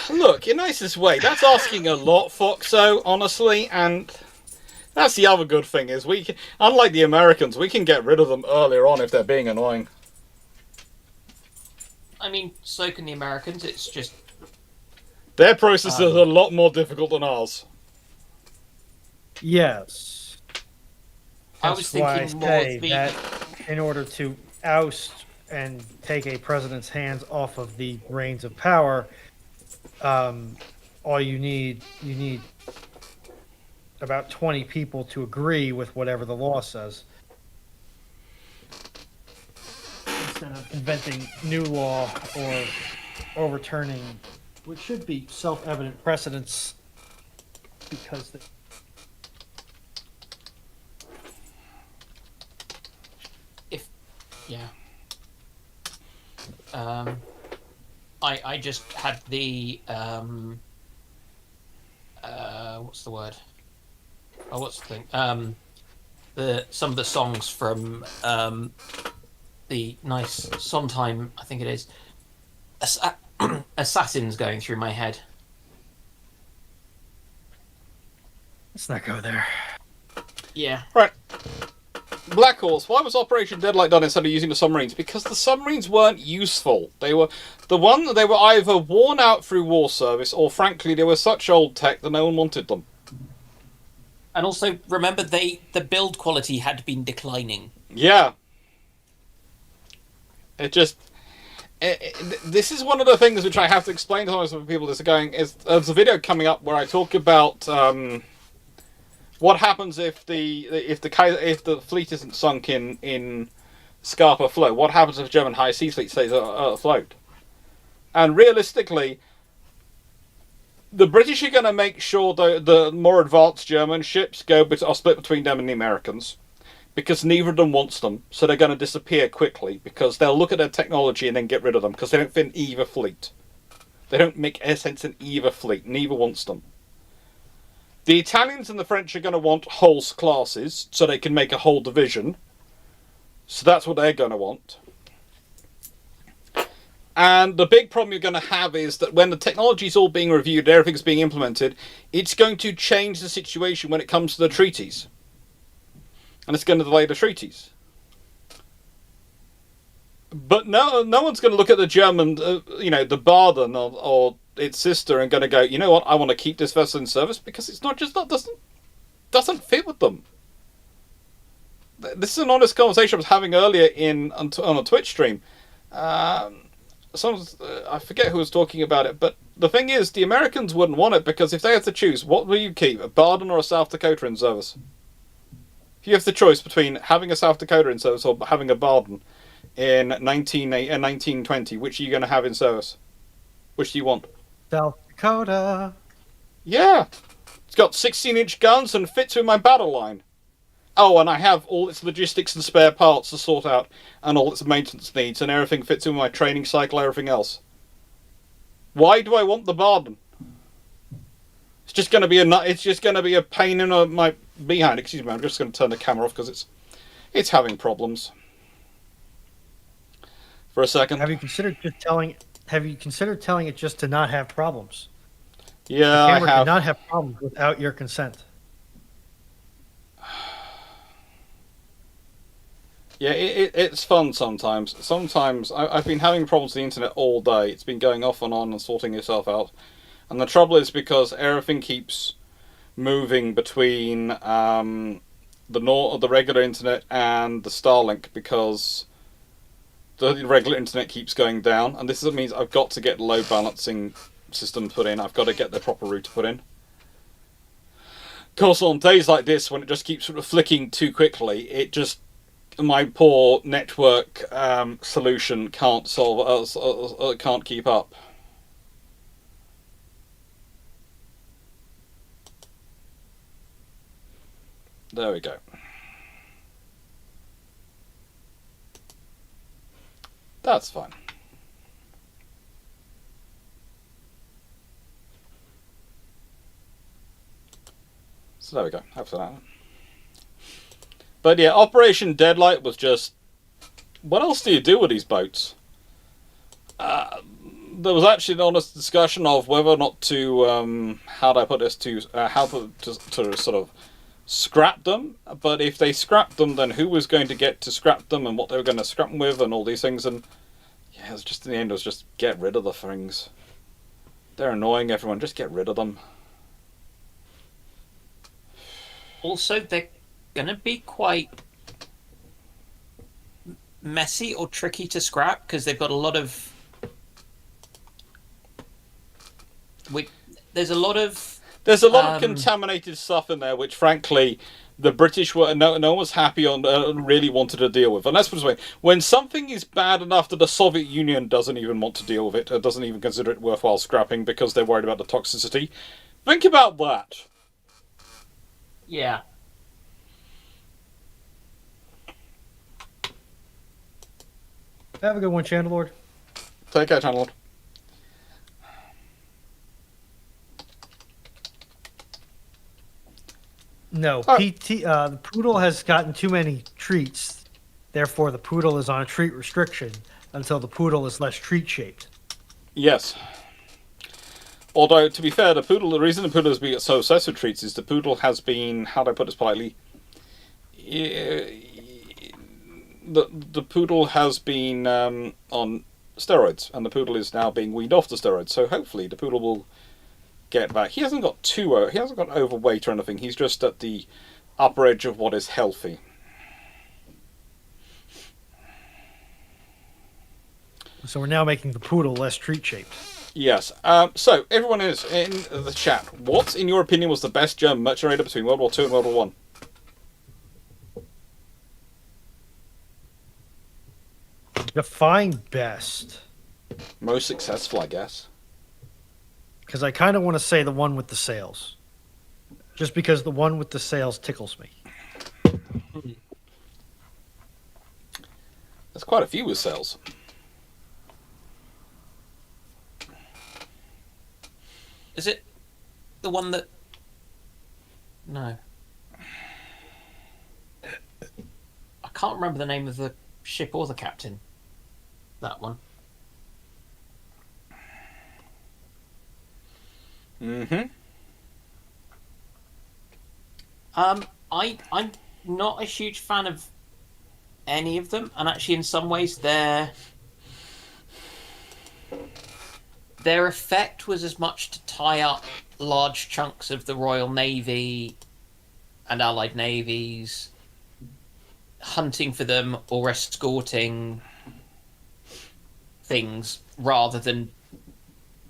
Look, in nicest way, that's asking a lot, Foxo, honestly, and that's the other good thing is unlike the Americans, we can get rid of them earlier on if they're being annoying. I mean, so can the Americans. It's just Their process is a lot more difficult than ours. Yes. I was That's why I thinking more say of the. that in order to oust and take a president's hands off of the reins of power, all you need about 20 people to agree with whatever the law says. Instead of inventing new law or overturning, which should be self-evident precedents, because they... Yeah. I just had the what's the word? Oh, what's the thing? Some of the songs from the nice Sondheim, I think it is, Assassins going through my head. Let's not go there. Yeah. Right. Black Horse, why was Operation Deadlight done instead of using the submarines? Because the submarines weren't useful. They were either worn out through war service, or frankly, they were such old tech that no one wanted them. And also, remember, the build quality had been declining. Yeah. This is one of the things which I have to explain to some people. There's a video coming up where I talk about what happens if the fleet isn't sunk in Scarpa Flow. What happens if the German High Seas Fleet stays afloat? And realistically, the British are going to make sure the more advanced German ships are split between them and the Americans, because neither of them wants them. So they're going to disappear quickly, because they'll look at their technology and then get rid of them, because they don't fit in either fleet. They don't make sense in either fleet. Neither wants them. The Italians and the French are going to want whole classes, so they can make a whole division. So that's what they're going to want. And the big problem you're going to have is that when the technology is all being reviewed, everything's being implemented, it's going to change the situation when it comes to the treaties. And it's going to delay the treaties. But no one's going to look at the German, the Baden or its sister and going to go, you know what, I want to keep this vessel in service, because it's not just that doesn't fit with them. This is an honest conversation I was having earlier on a Twitch stream. I forget who was talking about it, but the thing is, the Americans wouldn't want it, because if they had to choose, what will you keep, a Baden or a South Dakota in service? If you have the choice between having a South Dakota in service or having a Baden in 1920, which are you going to have in service? Which do you want? South Dakota. Yeah. It's got 16-inch guns and fits with my battle line. Oh, and I have all its logistics and spare parts to sort out, and all its maintenance needs, and everything fits in my training cycle, everything else. Why do I want the Baden? It's just going to be a pain in my behind. Excuse me, I'm just going to turn the camera off because it's having problems. For a second. Have you considered telling it just to not have problems? Yeah, the I camera have. cannot have problems without your consent. Yeah, it's fun sometimes. Sometimes I've been having problems with the internet all day. It's been going off and on and sorting itself out. And the trouble is because everything keeps moving between the regular internet and the Starlink, because the regular internet keeps going down. And this means I've got to get load balancing systems put in. I've got to get the proper router put in. Of course, on days like this, when it just keeps sort of flicking too quickly, my poor network solution can't can't keep up. There we go. That's fine. So there we go. After that. But yeah, Operation Deadlight was just... What else do you do with these boats? There was actually an honest discussion of whether or not to... how do I put this? How to sort of scrap them. But if they scrapped them, then who was going to get to scrap them and what they were going to scrap them with and all these things. And yeah, it was just in the end, it was just get rid of the things. They're annoying everyone. Just get rid of them. Also, they're gonna be quite messy or tricky to scrap because they've got a lot of. There's a lot of contaminated stuff in there, which frankly, the British were no one was happy on, really wanted to deal with. And let's put it this way: when something is bad enough that the Soviet Union doesn't even want to deal with it, or doesn't even consider it worthwhile scrapping because they're worried about the toxicity, think about that. Yeah. Have a good one, Channelord. Take care, Channel. No, Oh. the poodle has gotten too many treats. Therefore, the poodle is on a treat restriction until the poodle is less treat-shaped. Yes. Although, to be fair, the reason the poodle has been so obsessed with treats is the poodle has been, how do I put this politely? The poodle has been on steroids, and the poodle is now being weaned off the steroids. So hopefully, the poodle will get back. He hasn't got he hasn't got overweight or anything. He's just at the upper edge of what is healthy. So we're now making the poodle less treat-shaped. Yes. So everyone is in the chat. What, in your opinion, was the best German merchant raider between World War II and World War One? Define best. Most successful, I guess. Because I kind of want to say the one with the sails. Just because the one with the sails tickles me. There's quite a few with sails. Is it the one that? No. I can't remember the name of the ship or the captain. That one. Mm-hmm. I'm not a huge fan of any of them, and actually, in some ways, their effect was as much to tie up large chunks of the Royal Navy and Allied navies, hunting for them or escorting things, rather than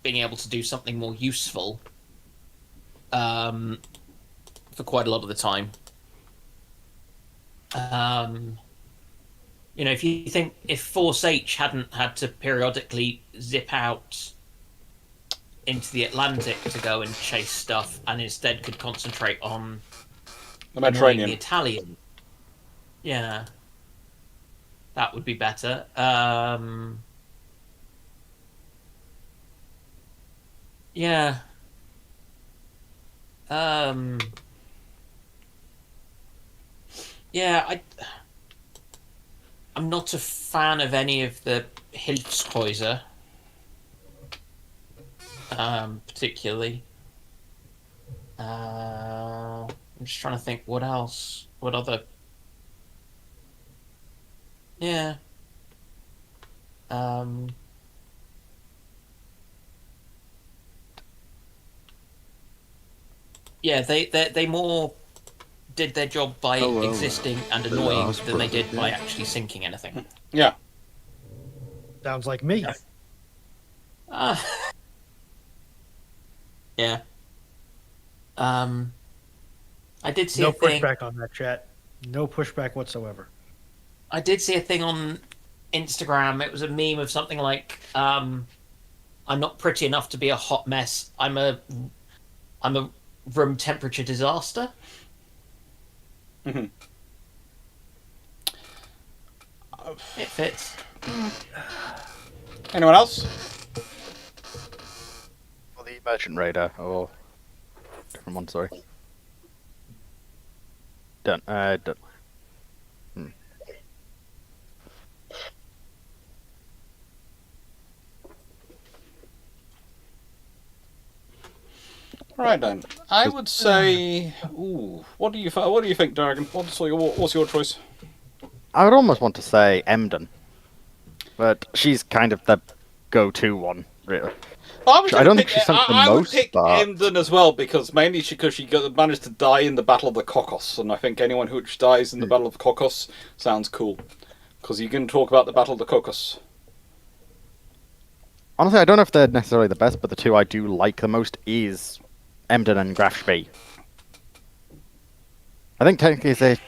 being able to do something more useful for quite a lot of the time. If you think if Force H hadn't had to periodically zip out into the Atlantic to go and chase stuff, and instead could concentrate on The Mediterranean. the Italian, yeah, that would be better. Yeah. Yeah, I'm not a fan of any of the Hilfskreuzer, particularly. I'm just trying to think what else, what other. Yeah. Yeah, they more did their job by existing and annoying than they did by actually sinking anything. Yeah. Sounds like me. Yeah. I did see No a thing. pushback on that, chat. No pushback whatsoever. I did see a thing on Instagram. It was a meme of something like, "I'm not pretty enough to be a hot mess. I'm a room temperature disaster." Mm-hmm. It fits. Anyone else? For the merchant raider, or different one, sorry. Done. Done. Right then, I would say. Ooh, what do you think, Dragon? What's your choice? I would almost want to say Emden, but she's kind of the go-to one, really. Well, I was I gonna don't pick, think she's sunk the I would most, pick but- Emden as well because mainly because she managed to die in the Battle of the Cocos, and I think anyone who dies in the Battle of the Cocos sounds cool because you can talk about the Battle of the Cocos. Honestly, I don't know if they're necessarily the best, but the two I do like the most is Emden and Graf Spee. I think technically is it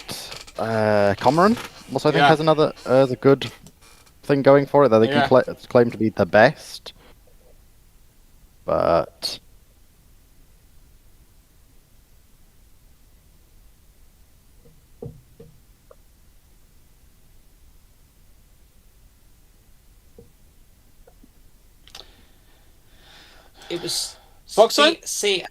Cormoran also I think Yeah. has another the good thing going for it that they Yeah. can claim to be the best. But It was Foxo? C,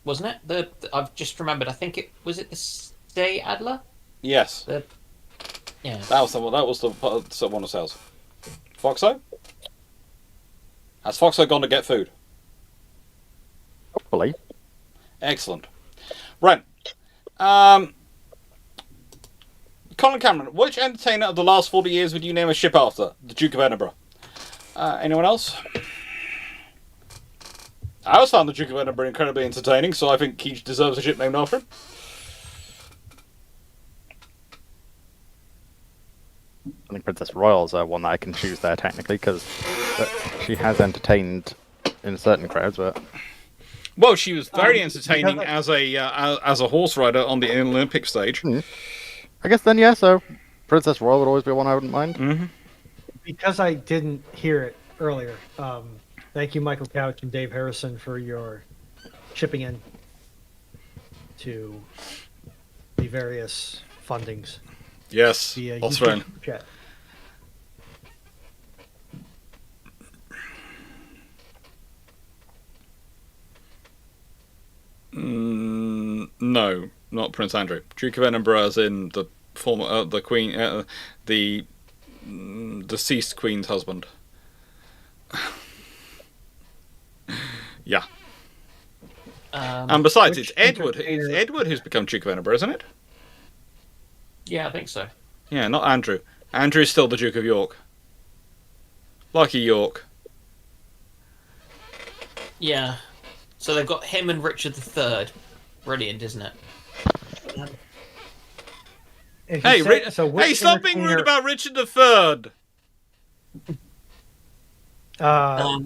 wasn't it? I've just remembered. I think it was it the Stay Adler. Yes, Yeah. that was the one of sales. Foxo? Has Foxo gone to get food? hopefully, Excellent. Right. Colin Cameron, which entertainer of the last 40 years would you name a ship after? The Duke of Edinburgh. Anyone else? I always found the Duke of Edinburgh incredibly entertaining, so I think he deserves a ship named after him. I think Princess Royal's one that I can choose there technically because she has entertained in certain crowds, but Well, she was very entertaining because as a horse rider on the Olympic stage. I guess then yeah. So Princess Royal would always be one I wouldn't mind. Because I didn't hear it earlier, thank you, Michael Couch and Dave Harrison, for your chipping in to the various fundings Yes, via Australian. YouTube chat. No, not Prince Andrew. Duke of Edinburgh, as in the former, the Queen, the deceased Queen's husband. Yeah, and besides, Which it's Edward. It's entertainer- Edward who's become Duke of Edinburgh, isn't it? Yeah, I think so. Yeah, not Andrew. Andrew's still the Duke of York. Lucky York. Yeah. So they've got him and Richard III. Brilliant, isn't it? If you Hey, say- so which hey! Stop being rude entertainer- about Richard III. Uh,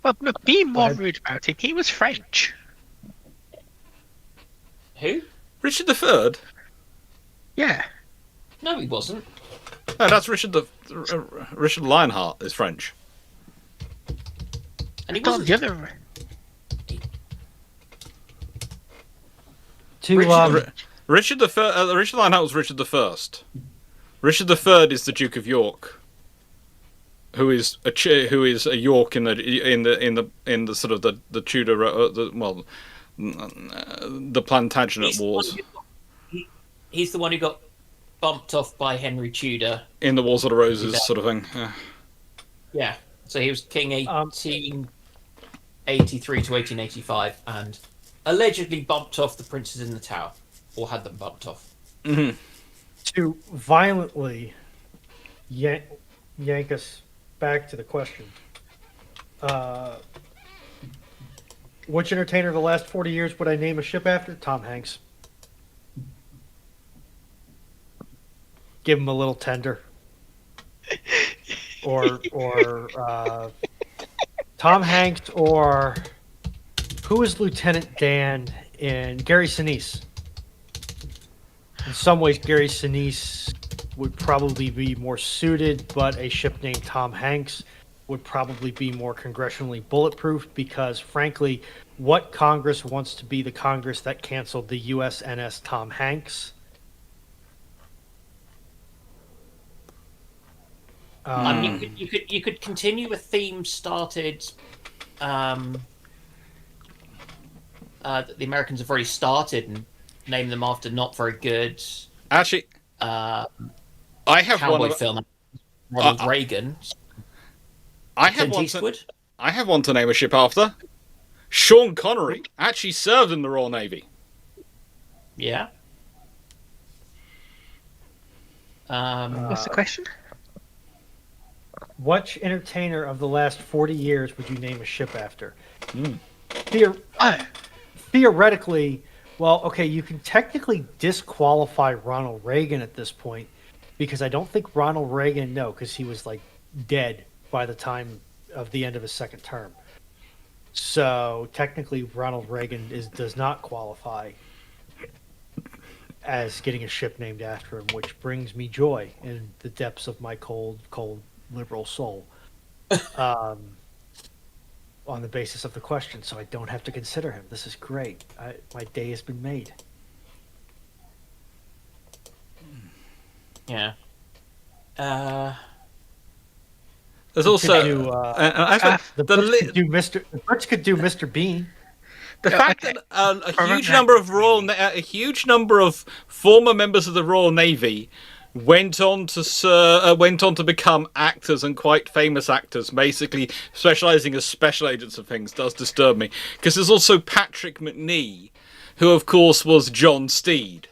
Well, look, be more ahead. rude about it. He was French. Who? Richard III. Yeah. No, he wasn't. No, that's Richard Lionheart is French. And he God, wasn't. the other. to Richard Lionheart was Richard I. Richard III is the Duke of York, who is a York in the sort of the Tudor the Plantagenet He's the Wars, one he's the one who got bumped off by Henry Tudor. in the Wars of the Roses Yeah. sort of thing. Yeah. Yeah. So he was king 1883 to 1885 and allegedly bumped off the princes in the Tower. Or had them bumped off. to violently yank us back to the question. Which entertainer of the last 40 years would I name a ship after? Tom Hanks. Give him a little tender. Or Tom Hanks, or who is Lieutenant Dan in Gary Sinise? In some ways, Gary Sinise would probably be more suited, but a ship named Tom Hanks would probably be more congressionally bulletproof because, frankly, what Congress wants to be the Congress that canceled the USNS Tom Hanks? I mean, you could continue a theme started that the Americans have already started and name them after not very good Actually, uh, I have cowboy one. film. Ronald Reagan. I have Clint one. Eastwood. I have one to name a ship after. Sean Connery actually served in the Royal Navy. Yeah. What's the question? Which entertainer of the last 40 years would you name a ship after? Mm. Theoretically, well, okay, you can technically disqualify Ronald Reagan at this point because I don't think Ronald Reagan, no, because he was like dead by the time of the end of his second term. So technically, Ronald Reagan does not qualify as getting a ship named after him, which brings me joy in the depths of my cold, cold liberal soul. On the basis of the question, so I don't have to consider him. This is great. My day has been made. Yeah. There's We also could do, the the Brits could do Mr. Bean. The Yeah, fact okay. that I a huge remember number of a huge number of former members of the Royal Navy went on to become actors and quite famous actors, basically specializing as special agents of things, does disturb me. Because there's also Patrick McNee, who of course was John Steed.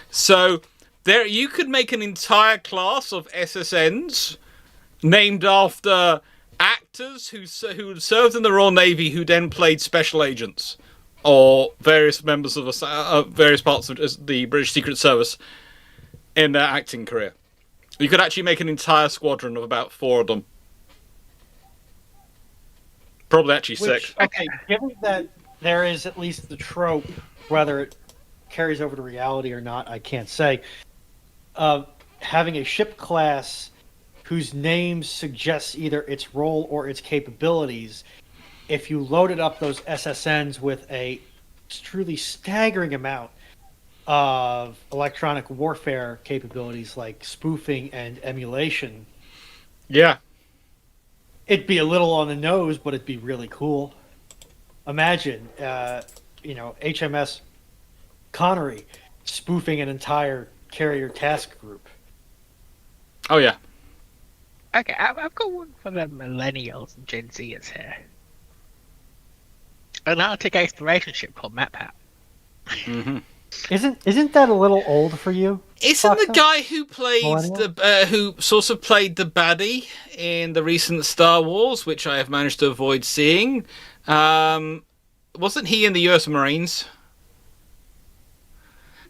So there, you could make an entire class of SSNs named after actors who served in the Royal Navy who then played special agents or various members of various parts of the British Secret Service in their acting career. You could actually make an entire squadron of about 4 of them. Probably actually 6. Okay, given that there is at least the trope, whether it carries over to reality or not, I can't say, of having a ship class whose name suggests either its role or its capabilities. If you loaded up those SSNs with a truly staggering amount of electronic warfare capabilities like spoofing and emulation, Yeah. it'd be a little on the nose, but it'd be really cool. Imagine, HMS Connery spoofing an entire carrier task group. Oh yeah. Okay, I've got one for the millennials and Gen Zers here. An Arctic exploration ship called MatPat. Mm-hmm. Isn't that a little old for you? Isn't the Foxa? guy who plays Millennial? who sort of played the baddie in the recent Star Wars, which I have managed to avoid seeing? Wasn't he in the U.S. Marines?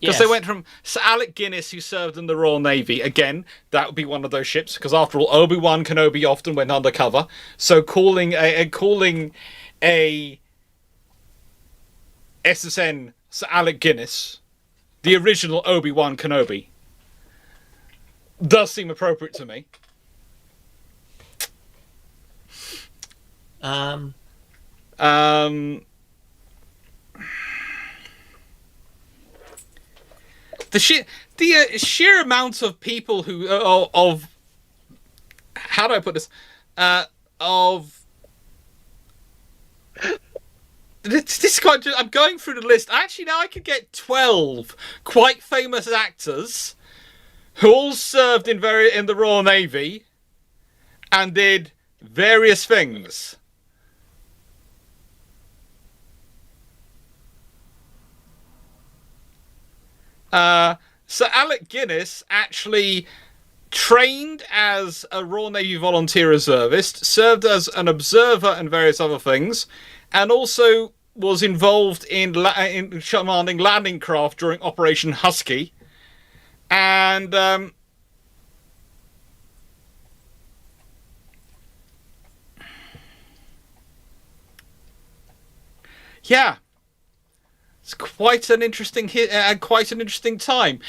Because they went from Sir Alec Guinness, who served in the Royal Navy. Again, that would be one of those ships, because after all, Obi-Wan Kenobi often went undercover. So calling a SSN Sir Alec Guinness, the original Obi-Wan Kenobi, does seem appropriate to me. The sheer amount of people who of how do I put this this quite. I'm going through the list. Actually, now I could get 12 quite famous actors who all served in the Royal Navy and did various things. So Alec Guinness actually trained as a Royal Navy volunteer reservist, served as an observer and various other things, and also was involved in commanding landing craft during Operation Husky. And yeah, it's quite an interesting quite an interesting time.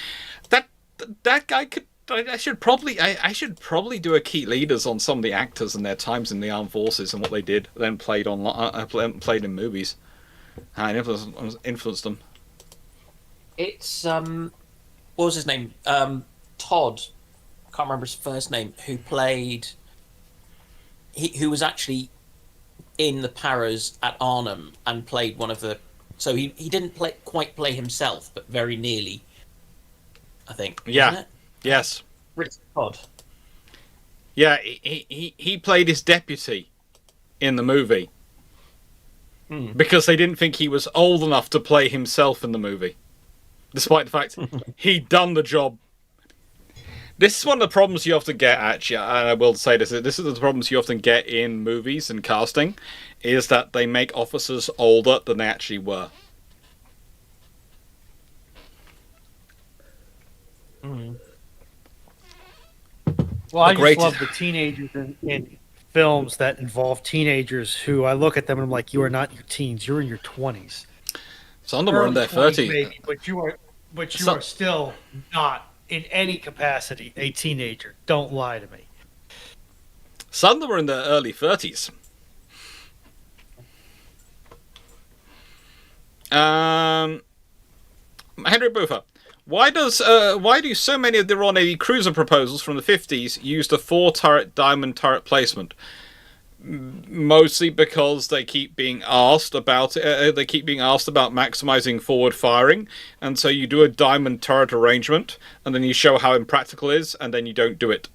That guy could. I should probably do a key leaders on some of the actors and their times in the armed forces and what they did, then played played in movies, and influenced them. It's what was his name? Todd. I can't remember his first name. Who played? Who was actually in the Paras at Arnhem and played one of the So he didn't quite play himself, but very nearly, I think. Yeah. Wasn't it? Yes. Richard Todd. Yeah, he played his deputy in the movie because they didn't think he was old enough to play himself in the movie, despite the fact he'd done the job. This is one of the problems you often get, actually, and I will say this is the problems you often get in movies and casting, is that they make officers older than they actually were. Well, I great- just love the teenagers in films that involve teenagers who I look at them and I'm like, you are not in your teens, you're in your 20s. Some of them are in their 20s 30s. maybe, but you Some- are still not in any capacity a teenager. Don't lie to me. Some of them are in their early 30s. Henry Buffer. Why do so many of the Royal Navy cruiser proposals from the 50s use the 4-turret diamond turret placement? Mostly because they keep being asked about they keep being asked about maximizing forward firing, and so you do a diamond turret arrangement, and then you show how impractical it is, and then you don't do it.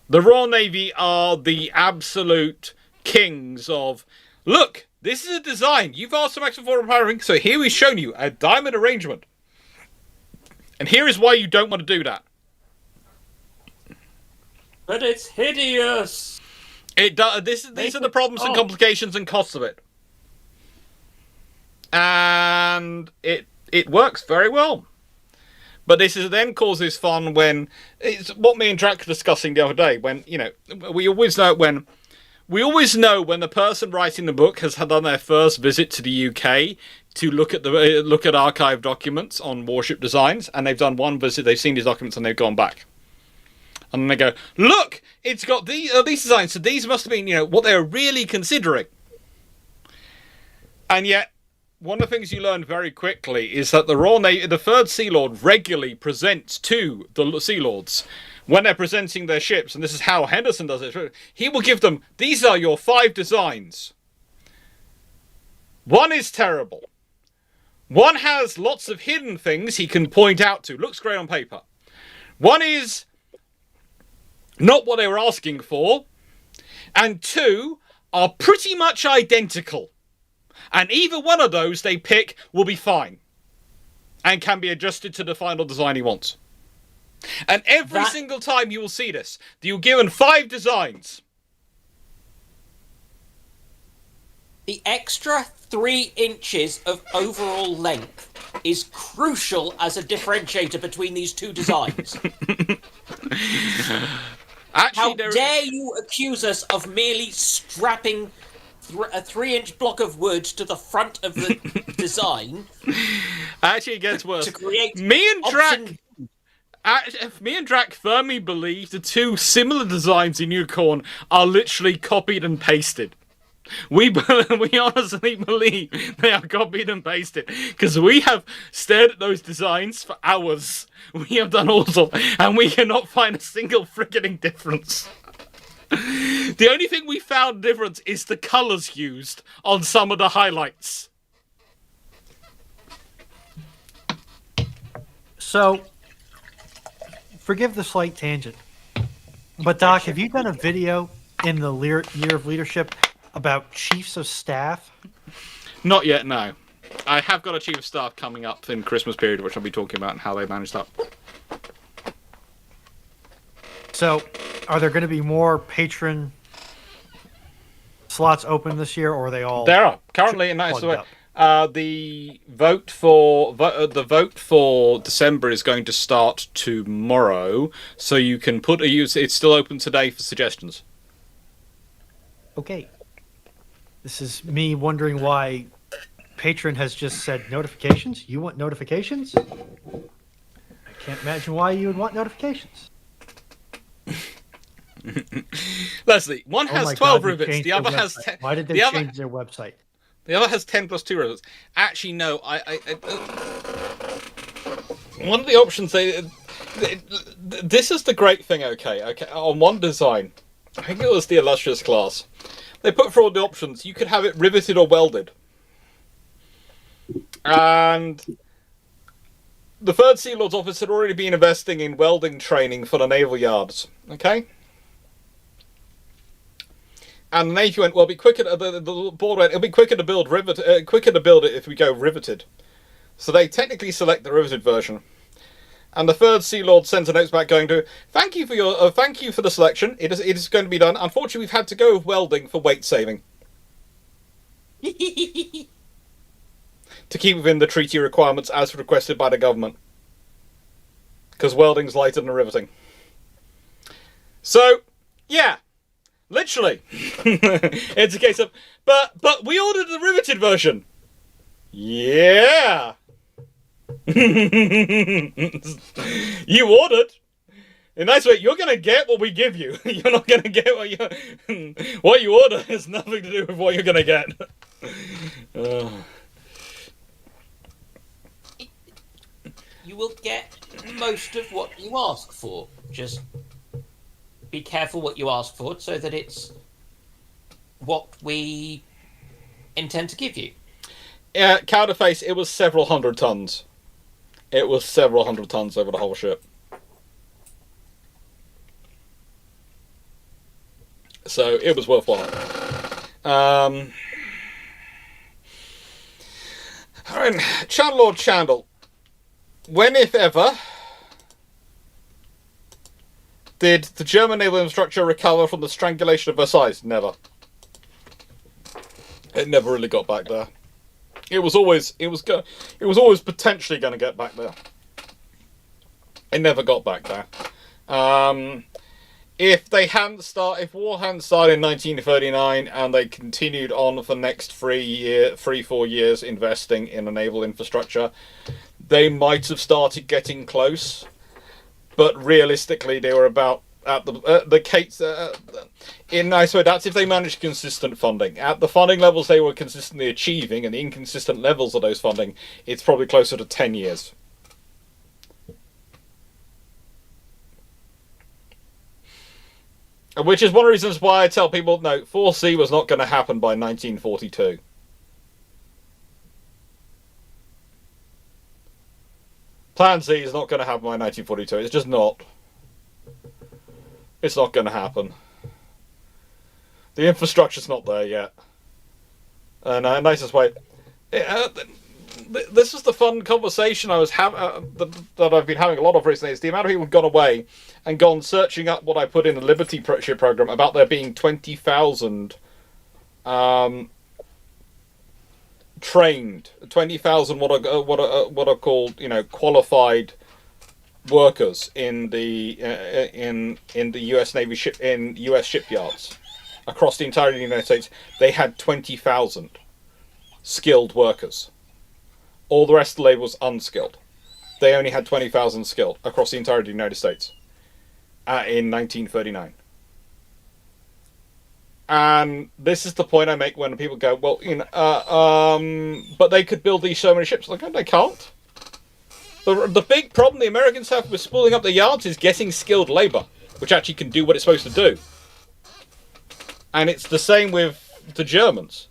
The Royal Navy are the absolute kings of, look, this is a design. You've asked for maximum forward firing, so here we've shown you a diamond arrangement. And here is why you don't want to do that. But it's hideous. It does. These are the problems and complications and costs of it. And it works very well. But this is then causes fun when it's what me and Drac were discussing the other day. When we always know when the person writing the book has done their first visit to the UK to look at archive documents on warship designs, and they've done one visit, they've seen these documents, and they've gone back, and then they go, "Look, it's got these designs. So these must have been what they were really considering." And yet, one of the things you learn very quickly is that the Royal Navy, the Third Sea Lord, regularly presents to the Sea Lords when they're presenting their ships, and this is how Henderson does it. He will give them, these are your 5 designs. One is terrible. One has lots of hidden things he can point out to. Looks great on paper. One is not what they were asking for. And 2 are pretty much identical. And either one of those they pick will be fine. And can be adjusted to the final design he wants. And every single time you will see this, you're given 5 designs. The extra 3 inches of overall length is crucial as a differentiator between these 2 designs. How dare you accuse us of merely strapping a 3-inch block of wood to the front of the design? Actually, it gets worse. To create Me and Drac firmly believe the 2 similar designs in Unicorn are literally copied and pasted. We honestly believe they are copied and pasted because we have stared at those designs for hours. We have done all sorts, and we cannot find a single frigging difference. The only thing we found difference is the colours used on some of the highlights. So, forgive the slight tangent, but Doc, have you done a video in the Year of Leadership about chiefs of staff? Not yet, no. I have got a chief of staff coming up in Christmas period, which I'll be talking about and how they managed that. So, are there going to be more patron slots open this year, or are they all? There are currently, and that's the way. up? The vote for December is going to start tomorrow, so you can it's still open today for suggestions. Okay. This is me wondering why patron has just said notifications. You want notifications? I can't imagine why you would want notifications. Leslie, one Oh has my 12 God, they rivets, changed the other their has website. 10. Why did they change their website? The other has 10 plus 2 rivets. Actually, no. One of the options this is the great thing. Okay. On one design, I think it was the illustrious class. they put forward the options. You could have it riveted or welded. And the Third Sea Lord's office had already been investing in welding training for the naval yards. Okay? And the Navy went, well, it'll be quicker. The board went, it'll be quicker to build quicker to build it if we go riveted. So they technically select the riveted version. And the Third Sea Lord sends a note back going to, thank you for the selection. It is going to be done. Unfortunately, we've had to go with welding for weight saving. To keep within the treaty requirements as requested by the government. Because welding's lighter than riveting. So, yeah. Literally. It's a case of, but we ordered the riveted version. Yeah. You ordered. In a nice way, you're going to get what we give you. You're not going to get what you order has nothing to do with what you're going to get. You will get most of what you ask for. Just be careful what you ask for so that it's what we intend to give you. Yeah, counterface, it was several hundred tons. It was several hundred tons over the whole ship. So it was worthwhile. Alright, Lord Chandel. When, if ever, did the German naval infrastructure recover from the strangulation of Versailles? Never. It never really got back there. It was always potentially going to get back there. It never got back there. If war hadn't started in 1939 and they continued on for the next 4 years investing in the naval infrastructure, they might have started getting close. But realistically, they were about at the case. In nice way, that's if they managed consistent funding. At the funding levels they were consistently achieving, and the inconsistent levels of those funding, it's probably closer to 10 years. Which is one of the reasons why I tell people, no, 4C was not going to happen by 1942. Plan Z is not going to happen by 1942. It's just not. It's not going to happen. The infrastructure's not there yet. And nicest way. This was the fun conversation I was that I've been having a lot of recently. It's the amount of people who've gone away and gone searching up what I put in the Liberty ship program about there being 20,000 trained, 20,000 what are called, qualified workers in the U.S. Navy in U.S. shipyards across the entirety of the United States. They had 20,000 skilled workers. All the rest of the labor was unskilled. They only had 20,000 skilled across the entirety of the United States in 1939. And this is the point I make when people go, well, but they could build these so many ships. Like, no, they can't. The big problem the Americans have with spooling up the yards is getting skilled labor, which actually can do what it's supposed to do. And it's the same with the Germans.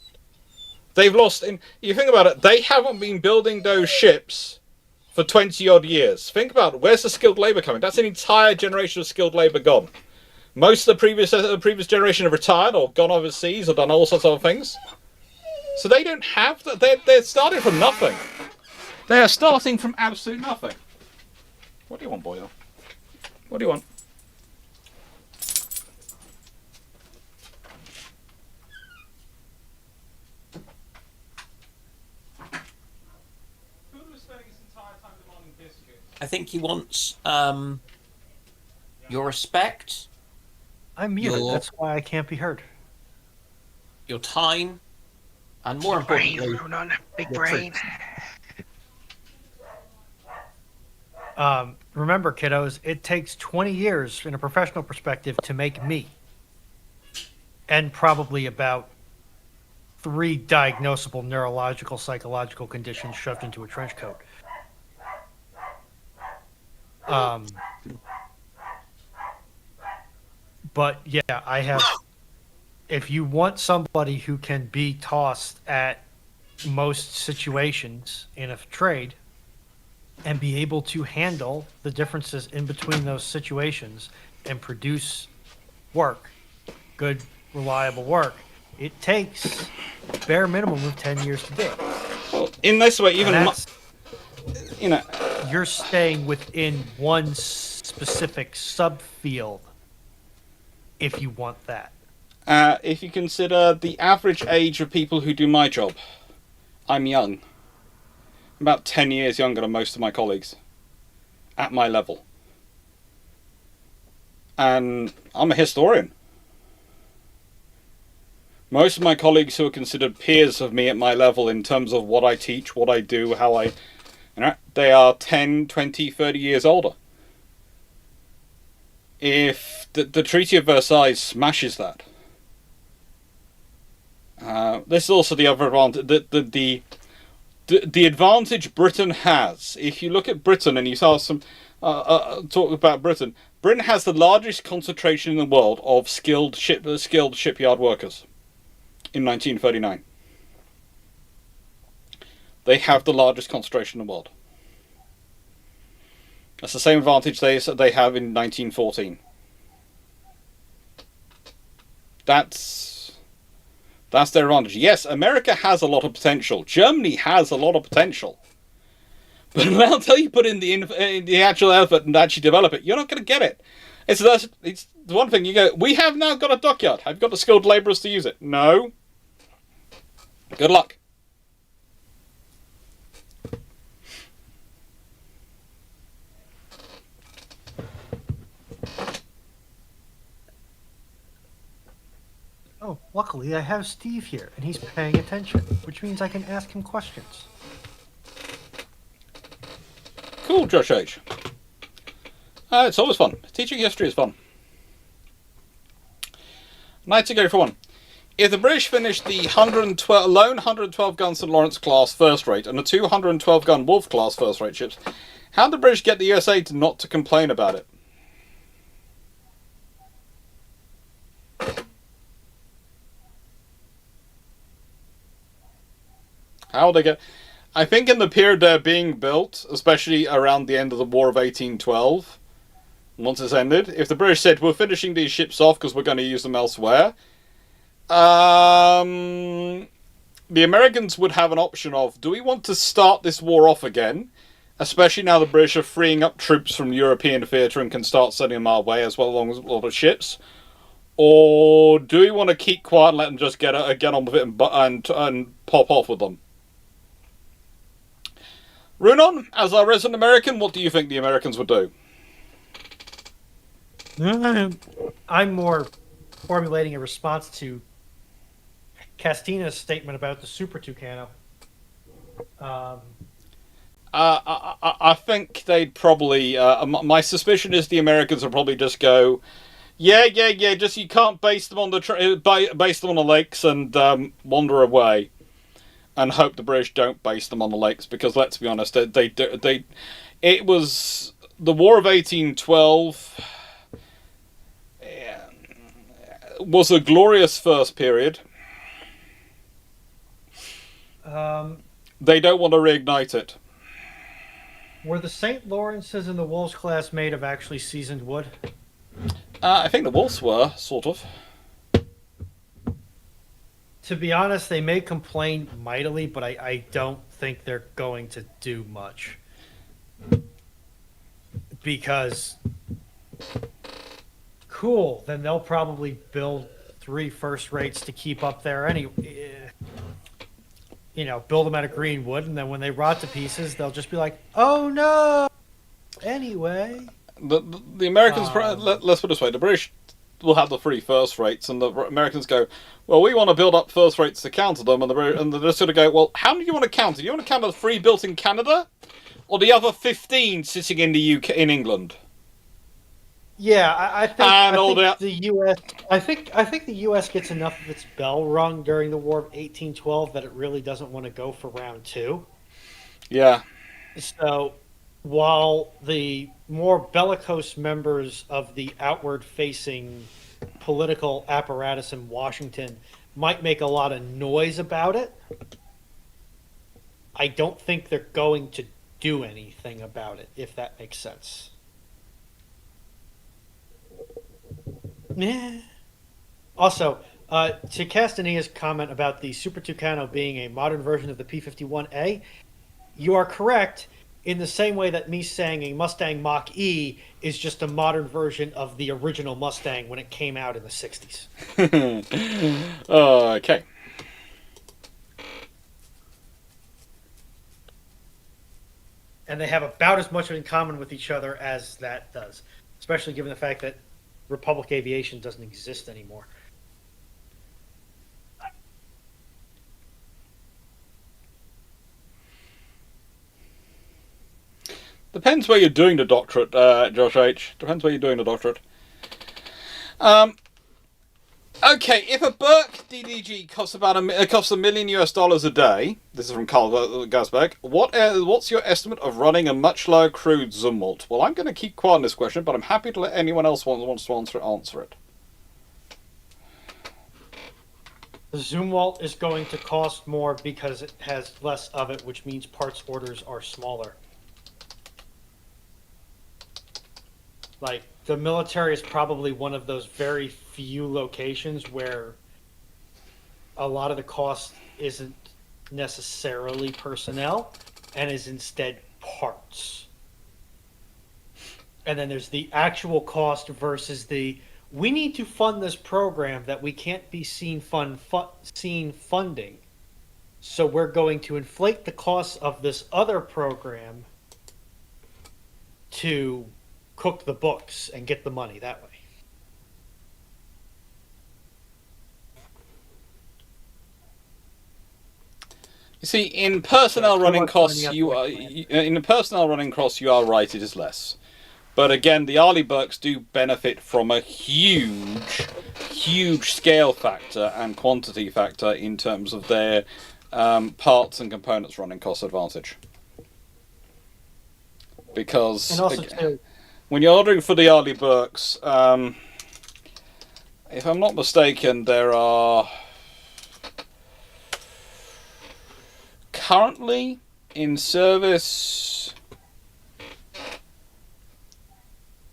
They've lost, you think about it, they haven't been building those ships for 20 odd years. Think about it, where's the skilled labor coming? That's an entire generation of skilled labor gone. Most of the previous generation have retired or gone overseas or done all sorts of other things. So they don't have that. They're starting from nothing. They are starting from absolute nothing. What do you want, Boyle? What do you want? I think he wants your respect. I'm muted. That's why I can't be heard. Your time, and more importantly, big brain. Remember, kiddos, it takes 20 years in a professional perspective to make me. And probably about 3 diagnosable neurological, psychological conditions shoved into a trench coat. But yeah, I have if you want somebody who can be tossed at most situations in a trade and be able to handle the differences in between those situations and produce work, good, reliable work, it takes bare minimum of 10 years to do it. Well, in this way, even And that's, you know, you're staying within one specific subfield if you want that. if you consider the average age of people who do my job, I'm young. I'm about 10 years younger than most of my colleagues at my level. And I'm a historian. Most of my colleagues who are considered peers of me at my level in terms of what I teach, what I do, how I... they are 10, 20, 30 years older. If the Treaty of Versailles smashes that... this is also the other advantage. The advantage Britain has, if you look at Britain and you saw some talk about Britain, Britain has the largest concentration in the world of skilled shipyard workers in 1939. They have the largest concentration in the world. That's the same advantage they have in 1914. That's their advantage. Yes, America has a lot of potential. Germany has a lot of potential. But until you put in the actual effort and actually develop it, you're not going to get it. It's the one thing you go, we have now got a dockyard. Have you got the skilled labourers to use it? No. Good luck. Oh, luckily I have Steve here, and he's paying attention, which means I can ask him questions. Cool, Josh H. It's always fun. Teaching history is fun. Night to go for one. If the British finished the lone 112-gun St. Lawrence class first rate and the 212-gun Wolf class first rate ships, how did the British get the USA not to complain about it? How would they get... I think in the period they're being built, especially around the end of the War of 1812, once it's ended, if the British said, we're finishing these ships off because we're going to use them elsewhere, the Americans would have an option of, do we want to start this war off again, especially now the British are freeing up troops from the European theatre and can start sending them our way as well along with a lot of ships, or do we want to keep quiet and let them just get on with it and pop off with them? Runon, as our resident American, what do you think the Americans would do? I'm more formulating a response to Castina's statement about the Super Tucano. I think they'd probably... my suspicion is the Americans will probably just go, yeah, just you can't base them on base them on the lakes and wander away. And hope the British don't base them on the lakes, because let's be honest, it was the War of 1812 was a glorious first period. They don't want to reignite it. Were the St. Lawrences and the Wolves class made of actually seasoned wood? I think the Wolves were, sort of. To be honest, they may complain mightily, but I don't think they're going to do much. Because, cool, then they'll probably build 3 first rates to keep up there anyway. Build them out of green wood, and then when they rot to pieces, they'll just be like, oh no! Anyway. The Americans, let's put it this way, the British will have the 3 first rates, and the Americans go, well, we want to build up first rates to counter them, and they're just going to go, well, how do you want to counter? Do you want to counter the 3 built in Canada, or the other 15 sitting in the UK, in England? Yeah, I think the U.S. I think the U.S. gets enough of its bell rung during the War of 1812 that it really doesn't want to go for round 2. Yeah. So, while the more bellicose members of the outward-facing political apparatus in Washington might make a lot of noise about it, I don't think they're going to do anything about it, if that makes sense. Yeah. Also, to Castania's comment about the Super Tucano being a modern version of the P-51A, you are correct in the same way that me saying a Mustang Mach-E is just a modern version of the original Mustang when it came out in the 60s. Okay. And they have about as much in common with each other as that does, especially given the fact that Republic Aviation doesn't exist anymore. Depends where you're doing the doctorate, Josh H. Depends where you're doing the doctorate. Okay, if a Burke DDG costs about $1 million a day, this is from Carl Gasberg, what's your estimate of running a much lower crewed Zumwalt? Well, I'm going to keep quiet on this question, but I'm happy to let anyone else who wants to answer it. The Zumwalt is going to cost more because it has less of it, which means parts orders are smaller. Like, the military is probably one of those very few locations where a lot of the cost isn't necessarily personnel and is instead parts. And then there's the actual cost versus the, we need to fund this program that we can't be seen funding. So we're going to inflate the costs of this other program to cook the books and get the money that way. You see, in personnel Yeah, running costs, money up you the are plan. in the personnel running costs. You are right; it is less. But again, the Arleigh Burkes do benefit from a huge scale factor and quantity factor in terms of their parts and components running cost advantage. Because And also, too, when you're ordering for the Arleigh Burkes, if I'm not mistaken, there are currently in service.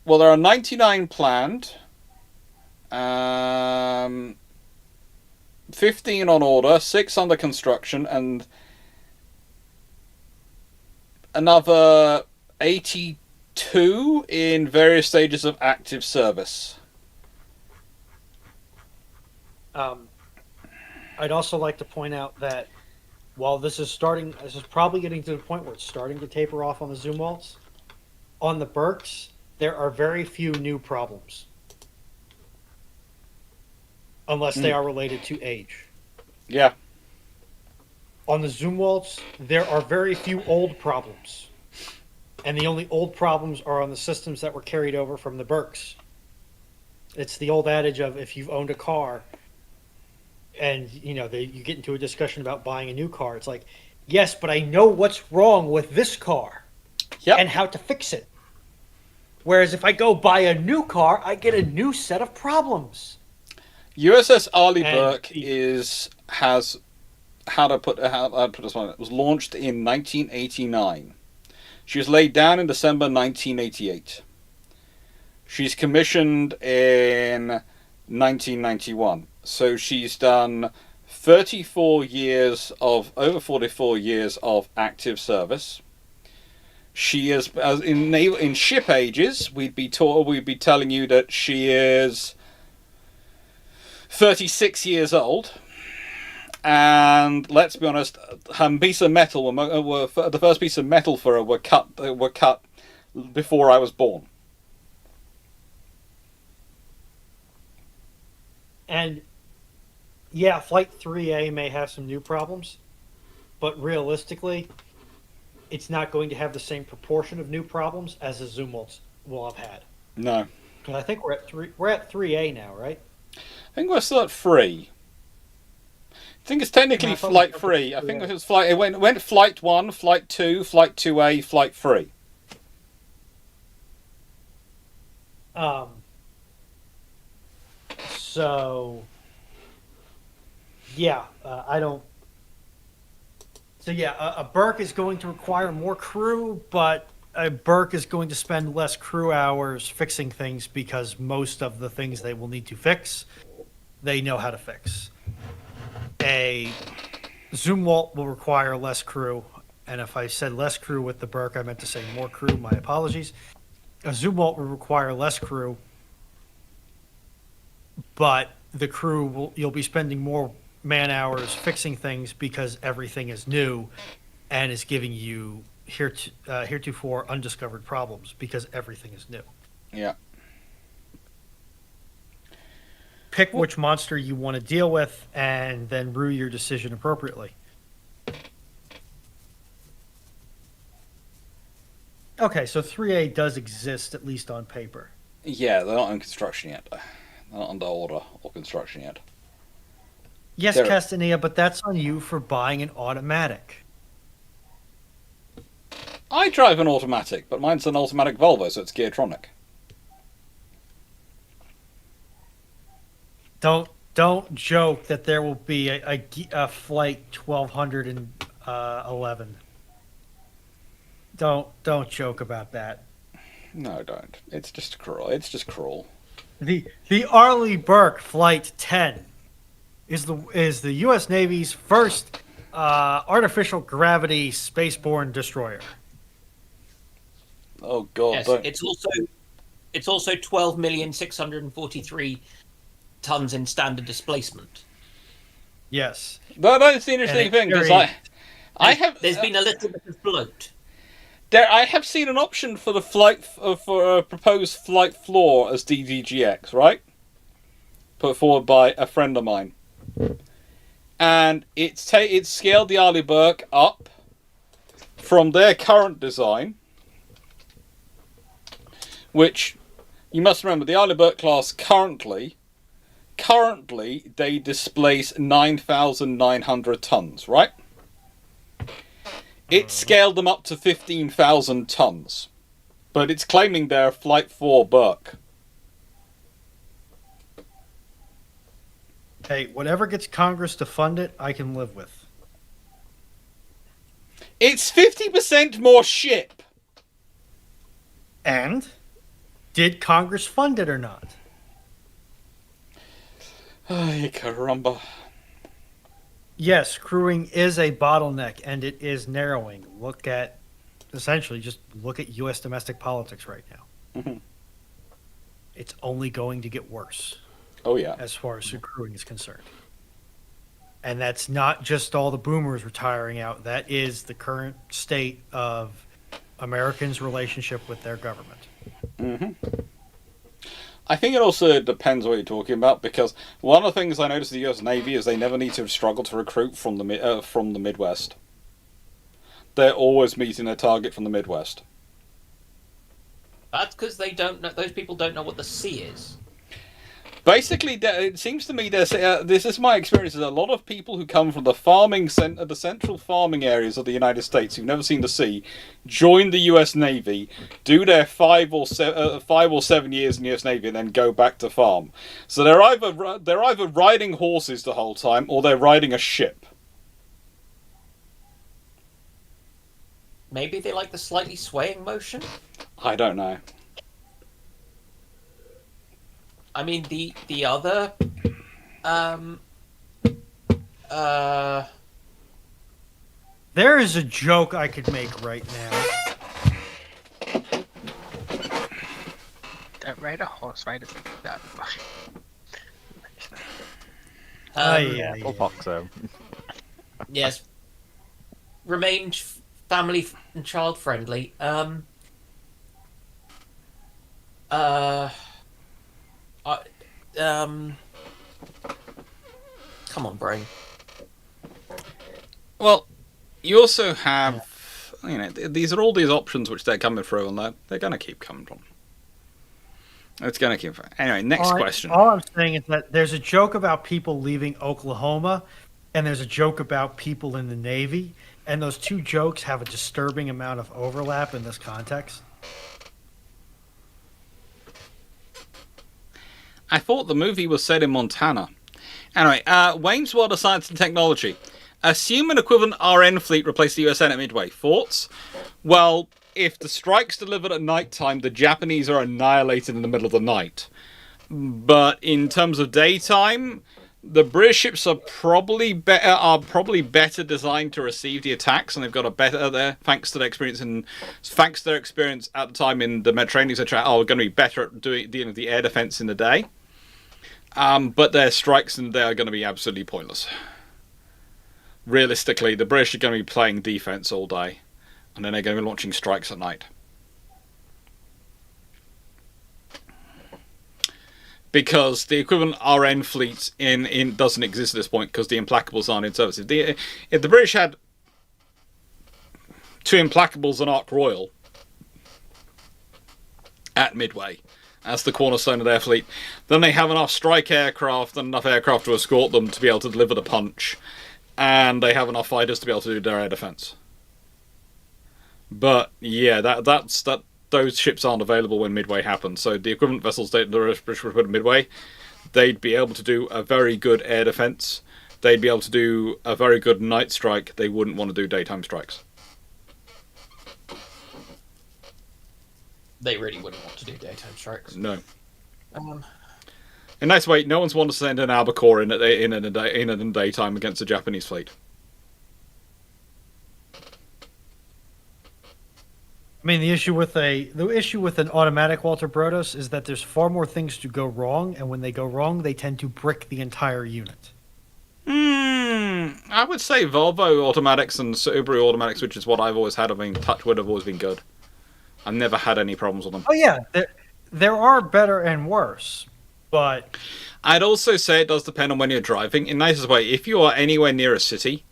Well, there are 99 planned, 15 on order, 6 under construction, and another 82 in various stages of active service. I'd also like to point out that while this is probably getting to the point where it's starting to taper off on the Zumwalts, on the Burkes, there are very few new problems. Unless they are related to age. Yeah. On the Zumwalts, there are very few old problems. And the only old problems are on the systems that were carried over from the Burkes. It's the old adage of if you've owned a car and you get into a discussion about buying a new car, it's like, yes, but I know what's wrong with this car and how to fix it. Whereas if I go buy a new car, I get a new set of problems. USS Arleigh And Burke has how to put this one. It was launched in 1989. She was laid down in December 1988. She's commissioned in 1991. So she's done over 44 years of active service. She is, as in ship ages, we'd be telling you that she is 36 years old. And let's be honest, her piece of metal the first piece of metal for her were cut before I was born. And yeah, Flight 3A may have some new problems, but realistically, it's not going to have the same proportion of new problems as the Zumwalts will have had. No. Because I think we're at 3A now, right? I think we're still at 3. I think it's technically Flight 3. I think it went Flight 1, Flight 2, Flight 2A, Flight 3. So, yeah, I don't. So yeah, a Burke is going to require more crew, but a Burke is going to spend less crew hours fixing things because most of the things they will need to fix, they know how to fix. A Zumwalt will require less crew, and if I said less crew with the Burke, I meant to say more crew. My apologies. A Zumwalt will require less crew, but the crew will you'll be spending more man hours fixing things because everything is new and is giving you heretofore undiscovered problems because everything is new. Yeah. Pick which monster you want to deal with and then rue your decision appropriately. Okay, so 3A does exist, at least on paper. Yeah, they're not in construction yet. They're not under order or construction yet. Yes, They're- Castanea, but that's on you for buying an automatic. I drive an automatic, but mine's an automatic Volvo, so it's Geartronic. Don't joke that there will be a flight 1211. Don't joke about that. No, don't. It's just cruel. It's just cruel. The Arleigh Burke Flight 10 is the U.S. Navy's first artificial gravity spaceborne destroyer. Oh God! Yes, Don't. it's also 12,643 tons in standard displacement. Yes. That's the interesting And thing because very- I have There's been a little bit of bloat. I have seen an option for the flight for a proposed flight floor as DDGX, right? Put forward by a friend of mine, and it's scaled the Arleigh Burke up from their current design, which you must remember the Arleigh Burke class currently they displace 9,900 tons, right? It scaled them up to 15,000 tons, but it's claiming they're Flight 4 Burke. Hey, whatever gets Congress to fund it, I can live with. It's 50% more ship. And did Congress fund it or not? Ay, caramba. Yes, crewing is a bottleneck and it is narrowing. Look at U.S. domestic politics right now. Mhm. It's only going to get worse Oh yeah. as far as crewing is concerned. And that's not just all the boomers retiring out. That is the current state of Americans' relationship with their government. hmm I think it also depends what you're talking about, because one of the things I noticed in the U.S. Navy is they never need to struggle to recruit from the Midwest. They're always meeting their target from the Midwest. That's because they don't know. Those people don't know what the sea is. Basically, it seems to me this is my experience. Is a lot of people who come from the the central farming areas of the United States who've never seen the sea, join the U.S. Navy, do their 5 or 7 years in the U.S. Navy, and then go back to farm. So they're either riding horses the whole time, or they're riding a ship. Maybe they like the slightly swaying motion. I don't know. I mean, the other, There is a joke I could make right now. Don't ride a horse, ride a that. Yeah. Full Foxo. Yes. Remain family and child friendly. Come on, brain. Well, you also have, these are all these options which they're coming through, and they're going to keep coming from. It's going to keep. Anyway, next question. All I'm saying is that there's a joke about people leaving Oklahoma, and there's a joke about people in the Navy, and those two jokes have a disturbing amount of overlap in this context. I thought the movie was set in Montana. Anyway, Wayne's World of Science and Technology. Assume an equivalent RN fleet replaced the USN at Midway. Thoughts? Well, if the strike's delivered at night time, the Japanese are annihilated in the middle of the night. But in terms of daytime, the Bruships are probably better designed to receive the attacks, and they've got a better there thanks to their experience at the time in the Mediterranean. Are going to be better at dealing with the air defense in the day. But their strikes in the day are going to be absolutely pointless. Realistically, the British are going to be playing defense all day, and then they're going to be launching strikes at night. Because the equivalent RN fleet in doesn't exist at this point because the Implacables aren't in service. If the British had 2 Implacables and Ark Royal at Midway as the cornerstone of their fleet, then they have enough strike aircraft and enough aircraft to escort them to be able to deliver the punch, and they have enough fighters to be able to do their air defense. But yeah, that's those ships aren't available when Midway happens. So the equivalent vessels the British would put at Midway, they'd be able to do a very good air defense. They'd be able to do a very good night strike. They wouldn't want to do daytime strikes. They really wouldn't want to do daytime strikes. No. In nice way, no one's wanted to send an albacore in the daytime against a Japanese fleet. I mean, the issue with an automatic Walter Brodos is that there's far more things to go wrong, and when they go wrong, they tend to brick the entire unit. I would say Volvo automatics and Subaru automatics, which is what I've always had. I mean, Touchwood have always been good. I've never had any problems with them. Oh yeah, there are better and worse, but I'd also say it does depend on when you're driving. In nicest way, if you are anywhere near a city,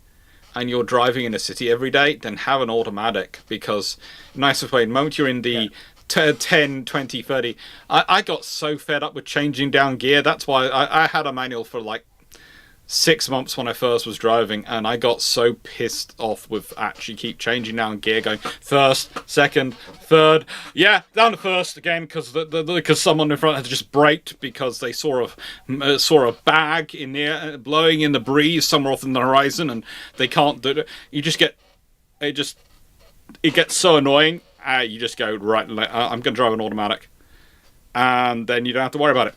and you're driving in a city every day, then have an automatic, because nicest way, the moment you're in the 10, 20, 30, I got so fed up with changing down gear. That's why I had a manual for like 6 months when I first was driving, and I got so pissed off with actually keep changing down gear, going first, second, third, yeah, down to first again, because someone in front had just braked because they saw a bag in there blowing in the breeze somewhere off in the horizon, and they can't do it. It gets so annoying. You just go, right, I'm going to drive an automatic, and then you don't have to worry about it.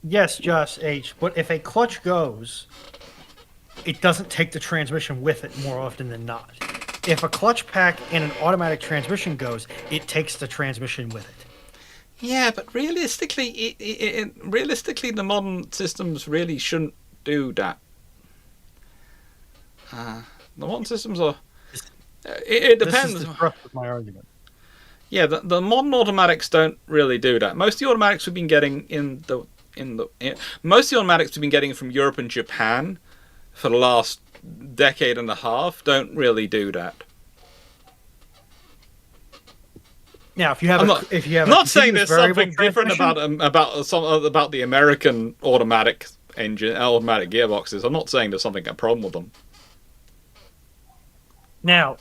yes, Josh H. But if a clutch goes, it doesn't take the transmission with it more often than not. If a clutch pack and an automatic transmission goes, it takes the transmission with it. Yeah, but realistically, the modern systems really shouldn't do that. The modern systems are. It depends. This is the thrust of my argument. Yeah, the modern automatics don't really do that. Most of the automatics we've been getting most of the automatics we've been getting from Europe and Japan for the last decade and a half don't really do that. Now, if you have I'm not saying there's something different about the American automatic gearboxes. I'm not saying there's a problem with them. Now,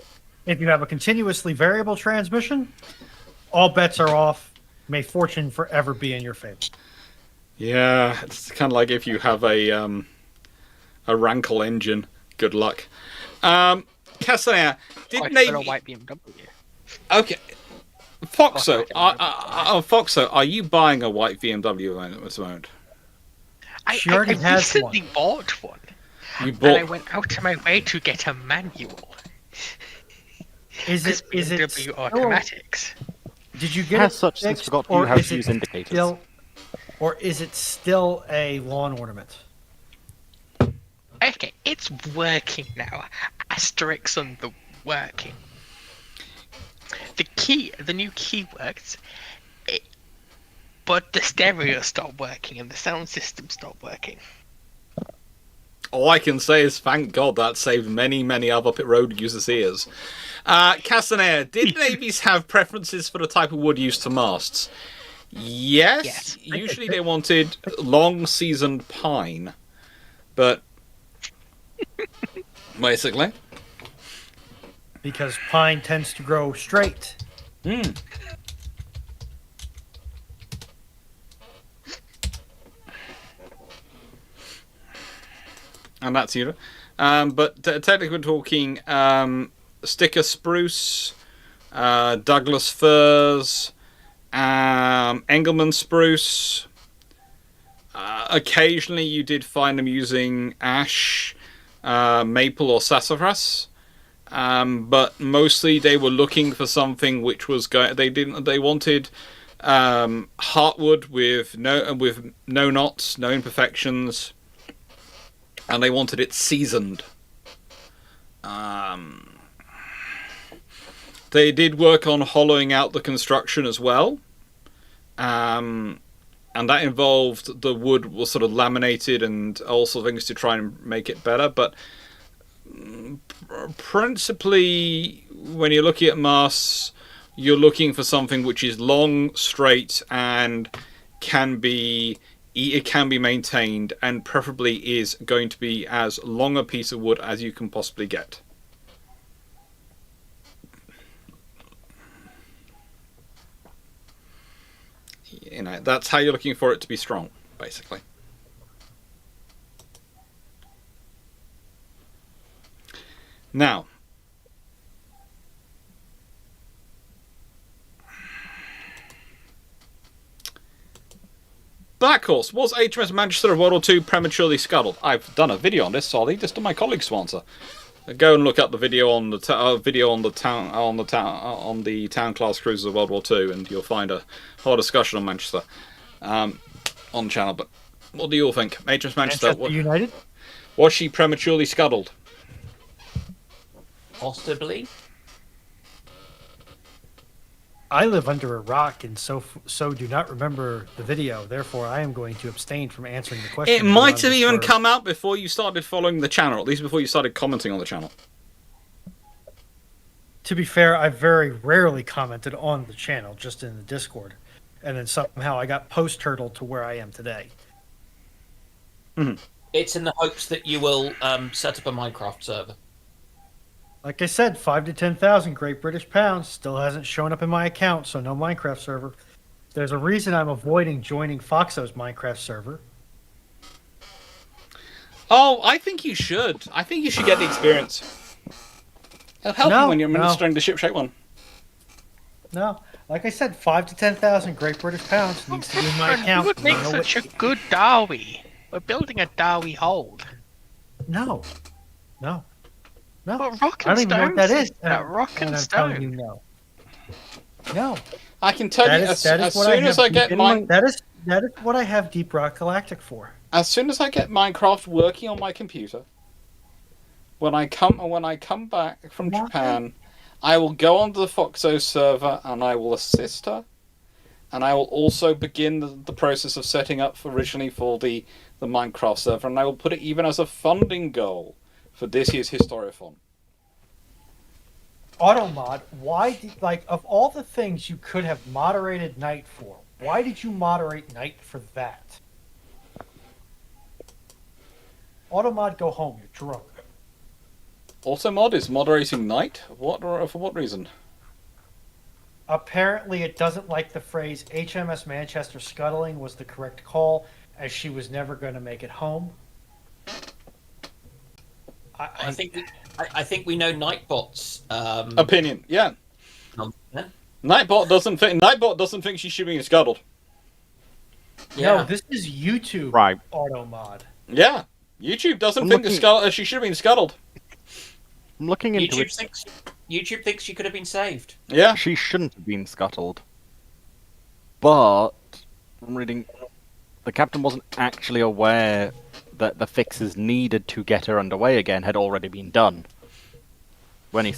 if you have a continuously variable transmission, all bets are off. May fortune forever be in your favor. Yeah, it's kind of like if you have a Rankle engine. Good luck. Castanea, did Navy... a white BMW. Okay. Foxo, Foxo, are you buying a white BMW at this moment? She already has recently bought one. You And bought... I went out of my way to get a manual. Is it BMW automatics? Did you get As it such, since fixed, forgot or you have is to it use indicators. or is it still a lawn ornament? Okay, it's working now. Asterisk on the working. The new key works, but the stereo stopped working and the sound system stopped working. All I can say is thank God that saved many, many other pit road users' ears. Castanea, did navies have preferences for the type of wood used to masts? Yes. Usually they wanted long seasoned pine. But basically. Because pine tends to grow straight. and that's you. But technically, we're talking sticker spruce, Douglas firs, Engelmann spruce. Occasionally, you did find them using ash, maple, or sassafras. But mostly they were looking for something which was They wanted heartwood with no knots, no imperfections, and they wanted it seasoned. They did work on hollowing out the construction as well, and that involved the wood was sort of laminated and all sorts of things to try and make it better, but. Principally, when you're looking at masts, you're looking for something which is long, straight, and it can be maintained, and preferably is going to be as long a piece of wood as you can possibly get. You know, that's how you're looking for it to be strong, basically. Now, Black Horse, was HMS Manchester of World War II prematurely scuttled? I've done a video on this, so I'll leave this to my colleagues to answer. Go and look up the video on the town class cruisers of World War II, and you'll find a whole discussion on Manchester on the channel. But what do you all think, HMS Manchester? United? Was she prematurely scuttled? Possibly. I live under a rock and so do not remember the video. Therefore, I am going to abstain from answering the question. It might have even come out before you started following the channel, at least before you started commenting on the channel. To be fair, I very rarely commented on the channel, just in the Discord. And then somehow I got post-turtled to where I am today. Mm-hmm. It's in the hopes that you will set up a Minecraft server. Like I said, 5 to 10,000 Great British Pounds still hasn't shown up in my account, so no Minecraft server. There's a reason I'm avoiding joining Foxo's Minecraft server. Oh, I think you should. I think you should get the experience. It'll help you when you're administering the shipshape one. No, like I said, 5 to 10,000 Great British Pounds needs to be in my account. You would make such a good Darwy. We're building a Darwy hold. No. But rock I and don't even know what that is. Rock and I'm stone. telling you no. No. I can tell you as soon as I get that is what I have Deep Rock Galactic for. As soon as I get Minecraft working on my computer, when I come back from Japan, I will go onto the Foxo server and I will assist her, and I will also begin the process of setting up originally for the Minecraft server, and I will put it even as a funding goal for this year's Historiathon. Automod, of all the things you could have moderated Night for, why did you moderate Night for that? Automod, go home. You're drunk. Automod is moderating Night? For what reason? Apparently, it doesn't like the phrase HMS Manchester scuttling was the correct call, as she was never going to make it home. I think we know Nightbot's opinion. Yeah. Nightbot doesn't think she should be scuttled. Yeah. No, this is YouTube Right. Automod. Yeah. YouTube doesn't think she should have been scuttled. I'm looking into it. YouTube thinks she could have been saved. Yeah. She shouldn't have been scuttled. But I'm reading, the captain wasn't actually aware that the fixes needed to get her underway again had already been done when he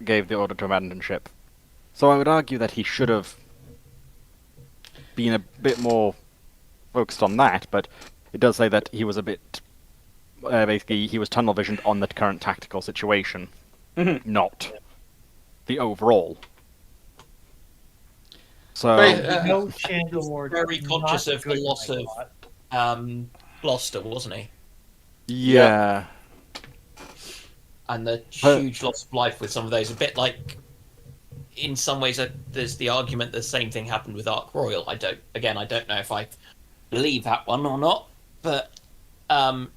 gave the order to abandon ship. So I would argue that he should have been a bit more focused on that, but it does say that he was a bit... basically, he was tunnel visioned on the current tactical situation, not the overall. So... no Chandler very conscious of the loss of Gloucester, wasn't he? Yeah. And the huge loss of life with some of those. A bit like, in some ways, there's the argument the same thing happened with Ark Royal. I don't know if I believe that one or not, but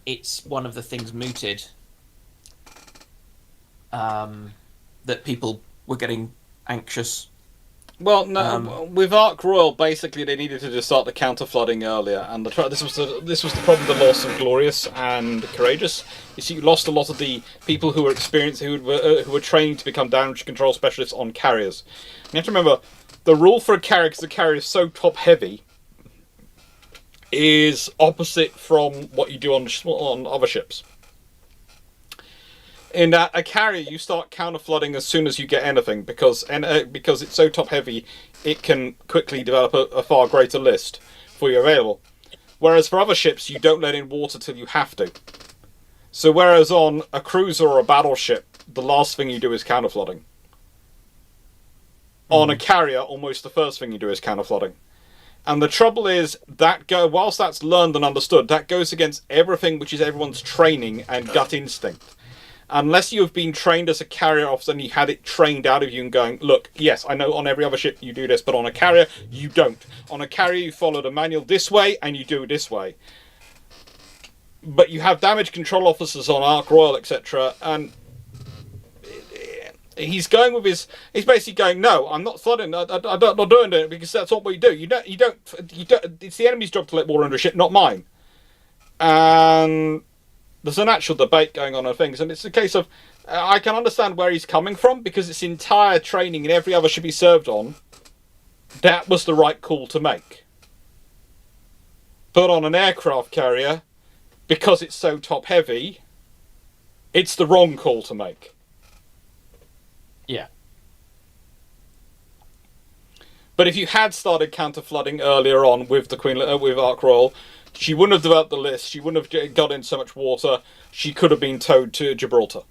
it's one of the things mooted. That people were getting anxious. Well, no, with Ark Royal, basically they needed to just start the counter flooding earlier, and this was the problem. The loss of Glorious and Courageous. You see, you lost a lot of the people who were experienced, who were trained to become damage control specialists on carriers. You have to remember the rule for a carrier, because the carrier is so top heavy, is opposite from what you do on other ships. In a carrier, you start counter flooding as soon as you get anything, because it's so top heavy, it can quickly develop a far greater list for you available. Whereas for other ships, you don't let in water till you have to. So whereas on a cruiser or a battleship, the last thing you do is counter flooding. On a carrier, almost the first thing you do is counter flooding. And the trouble is that whilst that's learned and understood, that goes against everything which is everyone's training and gut instinct. Unless you have been trained as a carrier officer and you had it trained out of you and going, look, yes, I know on every other ship you do this, but on a carrier, you don't. On a carrier, you follow the manual this way and you do it this way. But you have damage control officers on Ark Royal, etc., and he's going with he's basically going, no, I'm not flooding, I'm not doing it, because that's not what you do. You don't, it's the enemy's job to let water into a ship, not mine. And there's an actual debate going on things, and it's a case of I can understand where he's coming from, because its entire training in every other ship he served on, that was the right call to make. But on an aircraft carrier, because it's so top heavy, it's the wrong call to make. Yeah. But if you had started counter flooding earlier on with with Ark Royal, she wouldn't have developed the list. She wouldn't have got in so much water. She could have been towed to Gibraltar.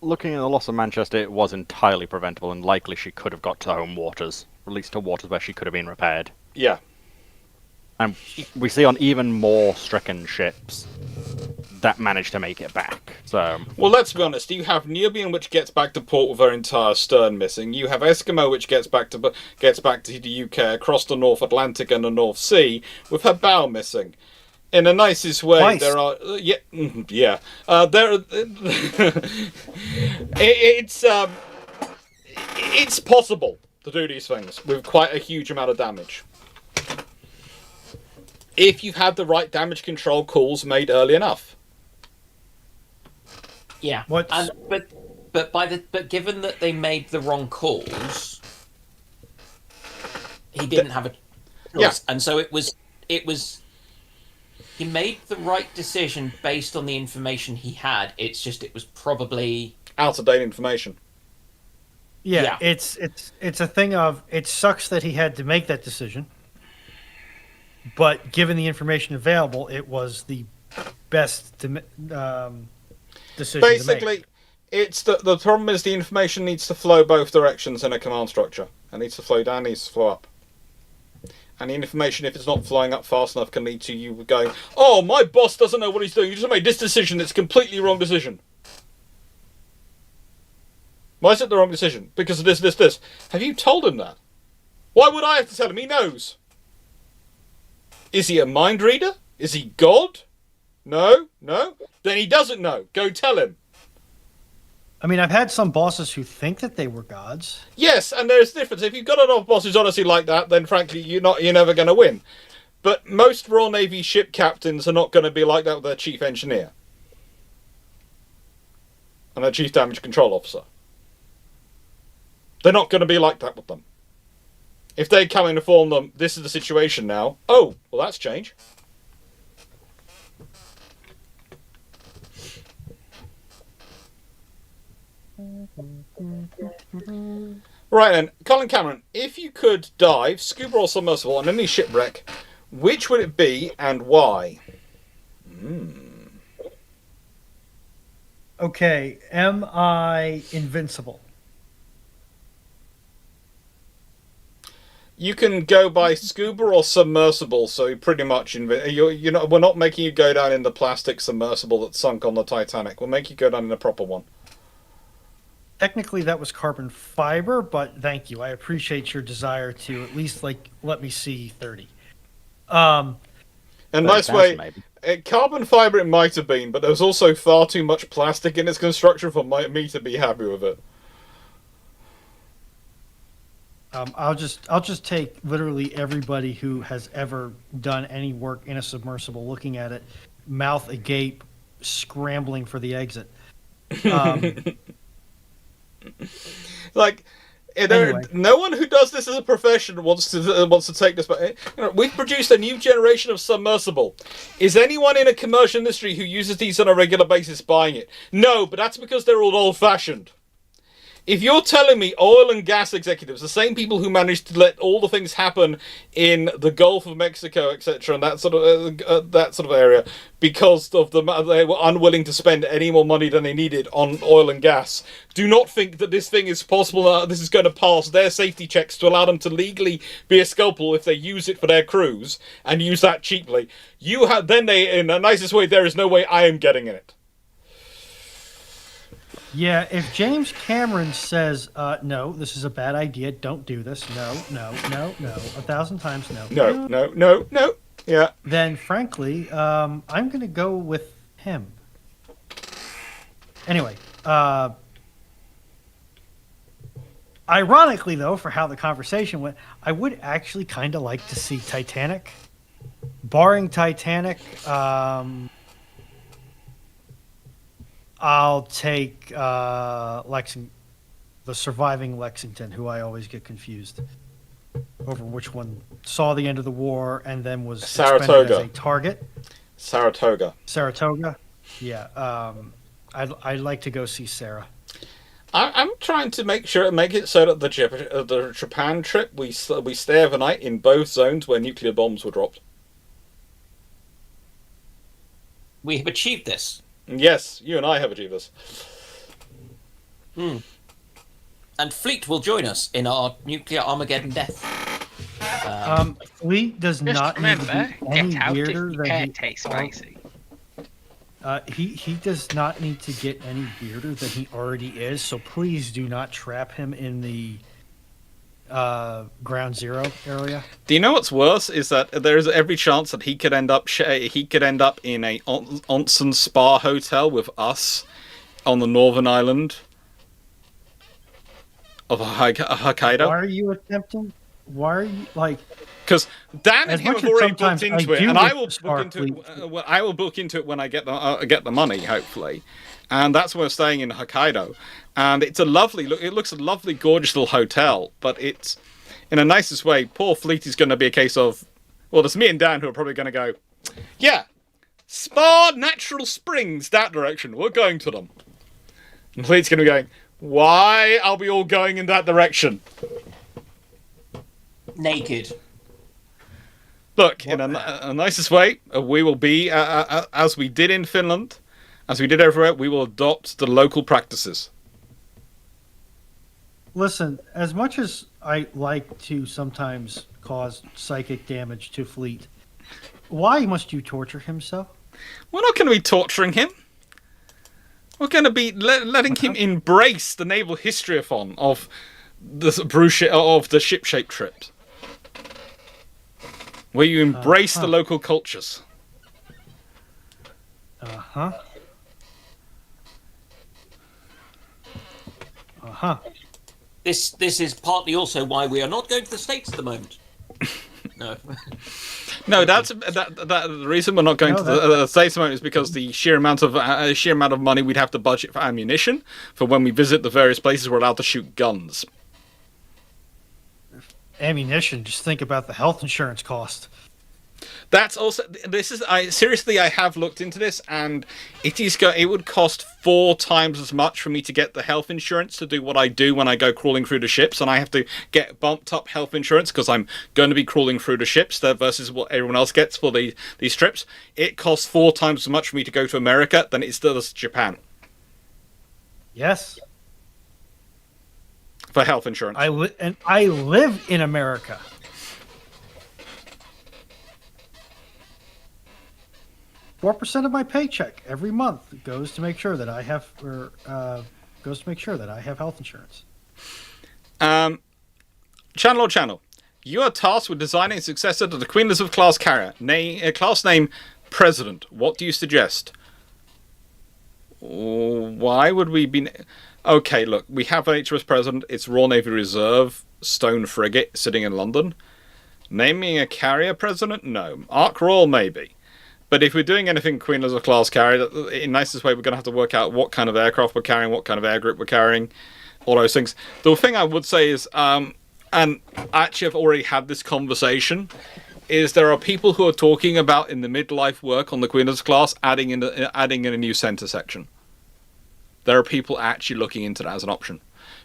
Looking at the loss of Manchester, it was entirely preventable, and likely she could have got to home waters, or at least to waters where she could have been repaired. Yeah. And we see on even more stricken ships that managed to make it back. So, well, let's be honest. You have Nubian, which gets back to port with her entire stern missing. You have Eskimo, which gets back to the UK across the North Atlantic and the North Sea with her bow missing. In the nicest way, Twice. there are it's possible to do these things with quite a huge amount of damage. If you've had the right damage control calls made early enough. Yeah. What's- And, but given that they made the wrong calls, he didn't have a choice. Yeah. And so it was he made the right decision based on the information he had. It's just it was probably Out of date information. Yeah, Yeah. it's a thing of it sucks that he had to make that decision, but given the information available, it was the best decision to Basically, make. it's the problem is the information needs to flow both directions in a command structure. It needs to flow down, it needs to flow up. And the information, if it's not flowing up fast enough, can lead to you going, oh, my boss doesn't know what he's doing. You just made this decision. It's a completely wrong decision. Why is it the wrong decision? Because of this. Have you told him that? Why would I have to tell him? He knows. Is he a mind reader? Is he God? No? Then he doesn't know. Go tell him. I mean, I've had some bosses who think that they were gods. Yes, and there's a difference. If you've got enough bosses honestly like that, then frankly you're never going to win. But most Royal Navy ship captains are not going to be like that with their chief engineer and their chief damage control officer. They're not going to be like that with them. If they come in and inform them, this is the situation now. Oh, well, that's change. Right then, Colin Cameron, if you could dive, scuba or submersible on any shipwreck, which would it be and why? Okay, am I invincible? You can go by scuba or submersible, so you're pretty much we're not making you go down in the plastic submersible that sunk on the Titanic. We'll make you go down in a proper one. technically that was carbon fiber, but thank you. I appreciate your desire to at least let me see 30. A nice 30,000 way. maybe. Carbon fiber it might have been, but there was also far too much plastic in its construction for me to be happy with it. I'll just take literally everybody who has ever done any work in a submersible, looking at it, mouth agape, scrambling for the exit. Like, Anyway. no one who does this as a profession wants to take this. But we've produced a new generation of submersible. Is anyone in a commercial industry who uses these on a regular basis buying it? No, but that's because they're all old-fashioned. If you're telling me oil and gas executives, the same people who managed to let all the things happen in the Gulf of Mexico, etc., and that sort of area, because of they were unwilling to spend any more money than they needed on oil and gas, do not think that this thing is possible. This is going to pass their safety checks to allow them to legally be a scalpel if they use it for their crews and use that cheaply. In the nicest way, there is no way I am getting in it. Yeah, if James Cameron says, no, this is a bad idea, don't do this, no, 1,000 times no. Yeah. Then, frankly, I'm going to go with him. Anyway, ironically, though, for how the conversation went, I would actually kind of like to see Titanic. Barring Titanic, I'll take the surviving Lexington, who I always get confused over which one saw the end of the war and then was expended as a target. Saratoga. Yeah. I'd like to go see Sarah. I'm trying to make it so that the Japan trip we stay overnight in both zones where nuclear bombs were dropped. We have achieved this. Yes, you and I have achieved this. And Fleet will join us in our nuclear Armageddon death. Fleet does not need to be any weirder than spicy. He does not need to get any weirder than he already is. So please do not trap him in the ground zero area. Do you know what's worse is that there is every chance that he could end up in a onsen spa hotel with us on the northern island of Hokkaido. Why are you attempting? Why are you Because Dan and him have already booked into it, and I will book into it when I get the money, hopefully. And that's where we're staying in Hokkaido. And it's it looks a lovely, gorgeous little hotel, but it's, in the nicest way, poor Fleet is going to be a case of, well, there's me and Dan who are probably going to go, yeah, Spa, Natural Springs, that direction, we're going to them. And Fleet's going to be going, why are we all going in that direction? Naked. Look, in a nicest way, we will be, as we did in Finland, as we did everywhere, we will adopt the local practices. Listen, as much as I like to sometimes cause psychic damage to Fleet, why must you torture him so? We're not going to be torturing him. We're going to be letting him embrace the naval history-a-thon of the ship-shaped trips, where you embrace the local cultures. This is partly also why we are not going to the States at the moment. No. No, the reason we're not going to the States at the moment is because the sheer amount of money we'd have to budget for ammunition for when we visit the various places we're allowed to shoot guns. Ammunition, just think about the health insurance cost. That's also I have looked into this, and it would cost 4 times as much for me to get the health insurance to do what I do when I go crawling through the ships, and I have to get bumped up health insurance because I'm going to be crawling through the ships there versus what everyone else gets for these trips. It costs 4 times as much for me to go to America than it does Japan. Yes. For health insurance. I live in America. $4% of my paycheck every month goes to make sure that I have goes to make sure that I have health insurance. Channel or channel. You are tasked with designing a successor to the Queen Elizabeth class carrier. Class name President. What do you suggest? Why would we be... Okay, look, we have an HMS President. It's Royal Navy Reserve Stone frigate sitting in London. Naming a carrier president? No. Ark Royal, maybe. But if we're doing anything Queen Elizabeth class carrier, in nicest way, we're going to have to work out what kind of aircraft we're carrying, what kind of air group we're carrying, all those things. The thing I would say is, and actually I've already had this conversation, is there are people who are talking about in the midlife work on the Queen Elizabeth class adding in a new centre section. There are people actually looking into that as an option.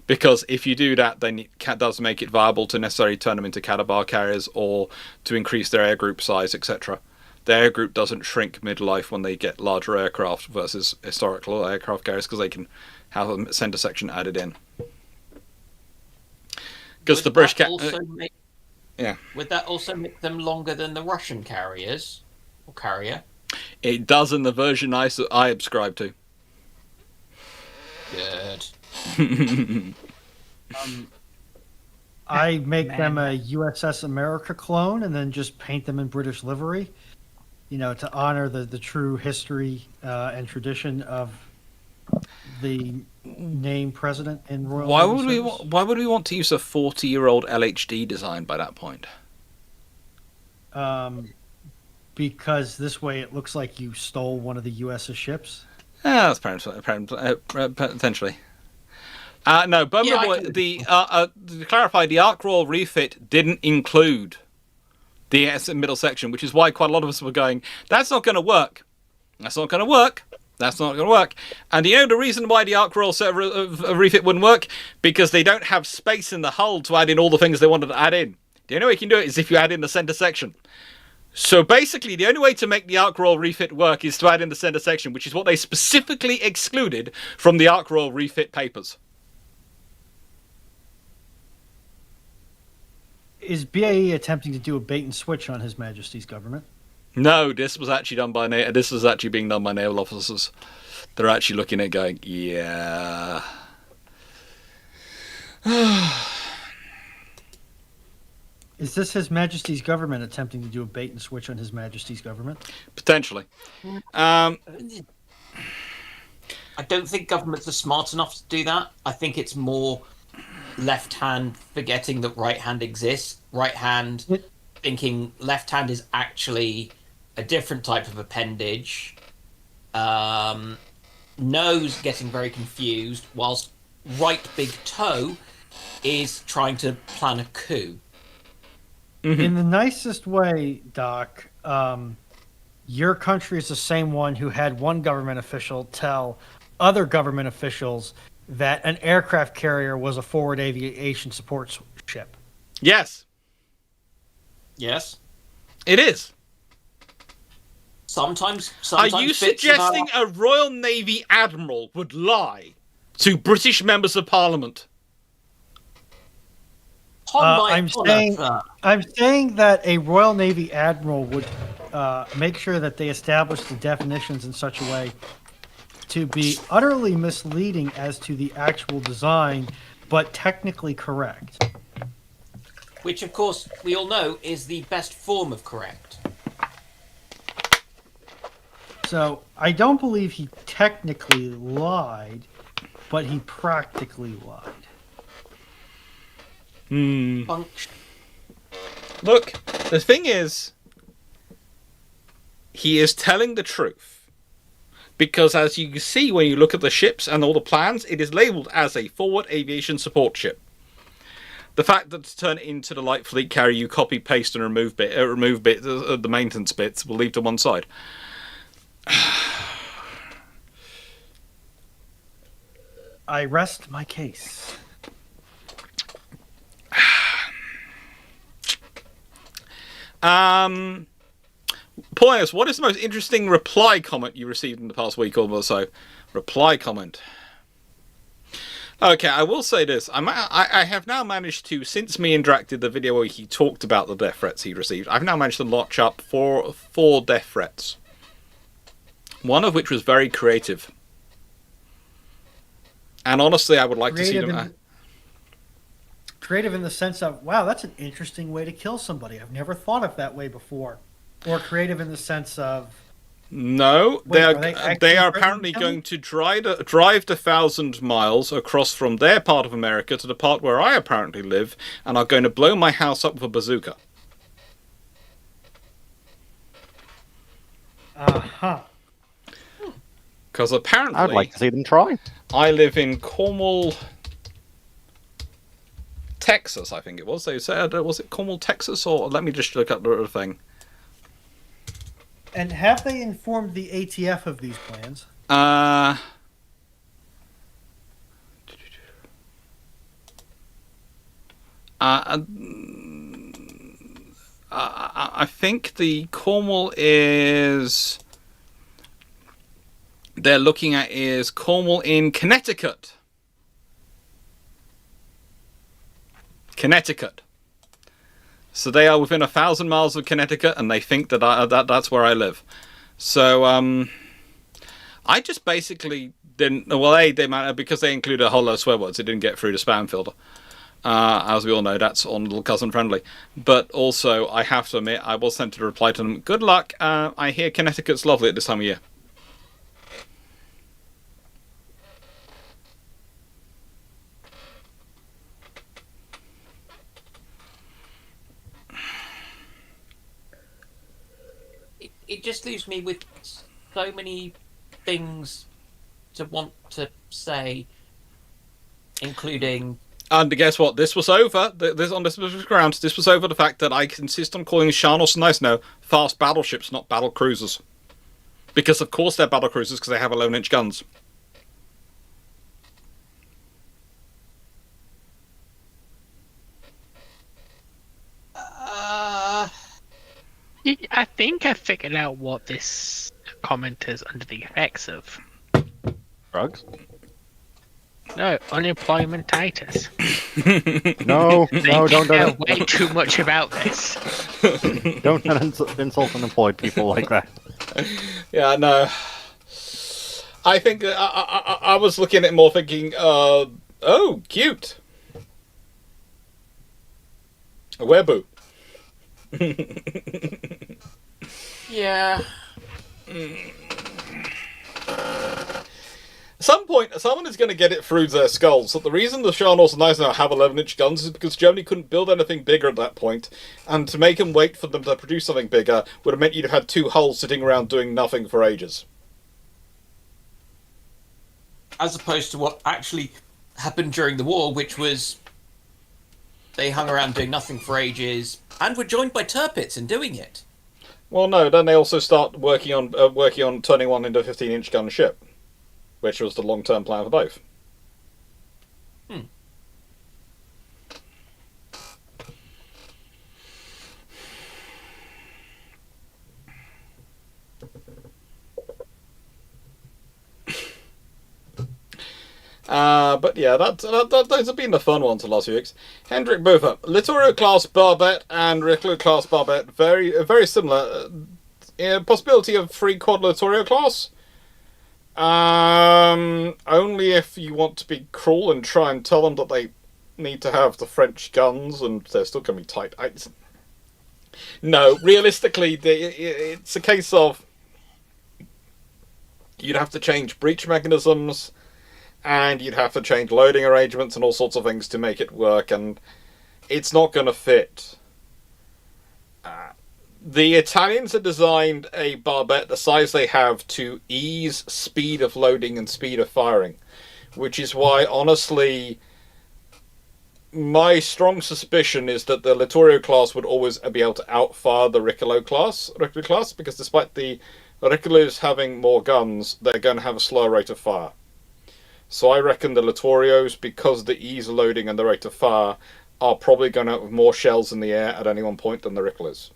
Because if you do that, then it does make it viable to necessarily turn them into Calabar carriers or to increase their air group size, etc. The air group doesn't shrink midlife when they get larger aircraft versus historical aircraft carriers because they can have a centre section added in. Because the British Would that also make them longer than the Russian carriers or carrier? It does in the version I subscribe to. Good. I make them a USS America clone and then just paint them in British livery, to honor the true history and tradition of the name president in Royal Navy service. Why would we want to use a 40-year-old LHD design by that point? Because this way it looks like you stole one of the US's ships. Yeah, that's potentially. No, to clarify, the Ark Royal refit didn't include the middle section, which is why quite a lot of us were going, that's not going to work. That's not going to work. That's not going to work. And the reason why the Ark Royal refit wouldn't work? Because they don't have space in the hull to add in all the things they wanted to add in. The only way you can do it is if you add in the centre section. So basically, the only way to make the Ark Royal refit work is to add in the centre section, which is what they specifically excluded from the Ark Royal refit papers. Is BAE attempting to do a bait and switch on His Majesty's government? No, this was actually being done by naval officers. They're actually looking at it going, yeah. Is this His Majesty's government attempting to do a bait and switch on His Majesty's government? Potentially. I don't think governments are smart enough to do that. I think it's more left hand forgetting that right hand exists. Right hand thinking left hand is actually a different type of appendage. Nose getting very confused, whilst right big toe is trying to plan a coup. Mm-hmm. In the nicest way, Doc, your country is the same one who had one government official tell other government officials that an aircraft carrier was a forward aviation support ship. Yes. Yes. It is. Sometimes Are you suggesting a Royal Navy admiral would lie to British members of Parliament? I'm saying that a Royal Navy admiral would make sure that they establish the definitions in such a way to be utterly misleading as to the actual design, but technically correct. Which, of course, we all know is the best form of correct. So I don't believe he technically lied, but he practically lied. Look, the thing is, he is telling the truth. Because as you see when you look at the ships and all the plans, it is labelled as a forward aviation support ship. The fact that to turn it into the light fleet carrier, you copy, paste, and remove the maintenance bits, we'll leave to one side. I rest my case. Paulinus, what is the most interesting reply comment you received in the past week or so? Reply comment. Okay, I will say this. I have now managed to, since me and Drac did the video where he talked about the death threats he received, I've now managed to notch up four death threats. One of which was very creative. And honestly, I would like to see Creative them. in, creative in the sense of, wow, that's an interesting way to kill somebody. I've never thought of that way before. Or creative in the sense of, No, Wait, are they they are actually apparently threatening going to drive the 1,000 miles across from their part of America to the part where I apparently live, and are going to blow my house up with a bazooka. Because apparently, I'd like to see them try. I live in Cornwall, Texas. I think it was. They said, was it Cornwall, Texas, or let me just look up the thing. And have they informed the ATF of these plans? I think the Cornwall is. They're looking at is Cornwall in Connecticut. Connecticut. So they are within 1,000 miles of Connecticut, and they think that that's where I live. So I just basically didn't. Well, they might because they included a whole lot of swear words. It didn't get through the spam filter. As we all know, that's on Little Cousin Friendly. But also, I have to admit, I was sent to reply to them. Good luck. I hear Connecticut's lovely at this time of year. It just leaves me with so many things to want to say, including. And guess what? This was over. On this grounds, this was over the fact that I insist on calling Sharnos and Nice now fast battleships, not battle cruisers. Because of course they're battle cruisers because they have 11-inch guns. I think I figured out what this comment is under the effects of. Drugs? No, unemploymentitis. No, don't care way too much about this. Don't insult unemployed people like that. Yeah, no. I think I was looking at it more thinking, oh, cute. A wereaboo. Yeah. At some point, someone is going to get it through their skulls that the reason the Sharnos and Nice now have 11-inch guns is because Germany couldn't build anything bigger at that point, and to make them wait for them to produce something bigger would have meant you'd have had two hulls sitting around doing nothing for ages. As opposed to what actually happened during the war, which was they hung around doing nothing for ages and were joined by Tirpitz in doing it. Well, no, then they also start working on turning one into a 15-inch gun ship, which was the long-term plan for both. But yeah, those have been the fun ones the last few weeks. Hendrik Buffer, Littorio class Barbette and Recluse class Barbette, very similar. Possibility of free quad Littorio class. Only if you want to be cruel and try and tell them that they need to have the French guns, and they're still going to be tight. No, realistically, it's a case of you'd have to change breach mechanisms, and you'd have to change loading arrangements and all sorts of things to make it work, and it's not going to fit. The Italians have designed a barbette the size they have to ease speed of loading and speed of firing, which is why, honestly, my strong suspicion is that the Littorio class would always be able to outfire the Riccolo class, because despite the Riccolos having more guns, they're going to have a slower rate of fire. So I reckon the Littorios, because of the ease of loading and the rate of fire, are probably going to have more shells in the air at any one point than the Riccolos.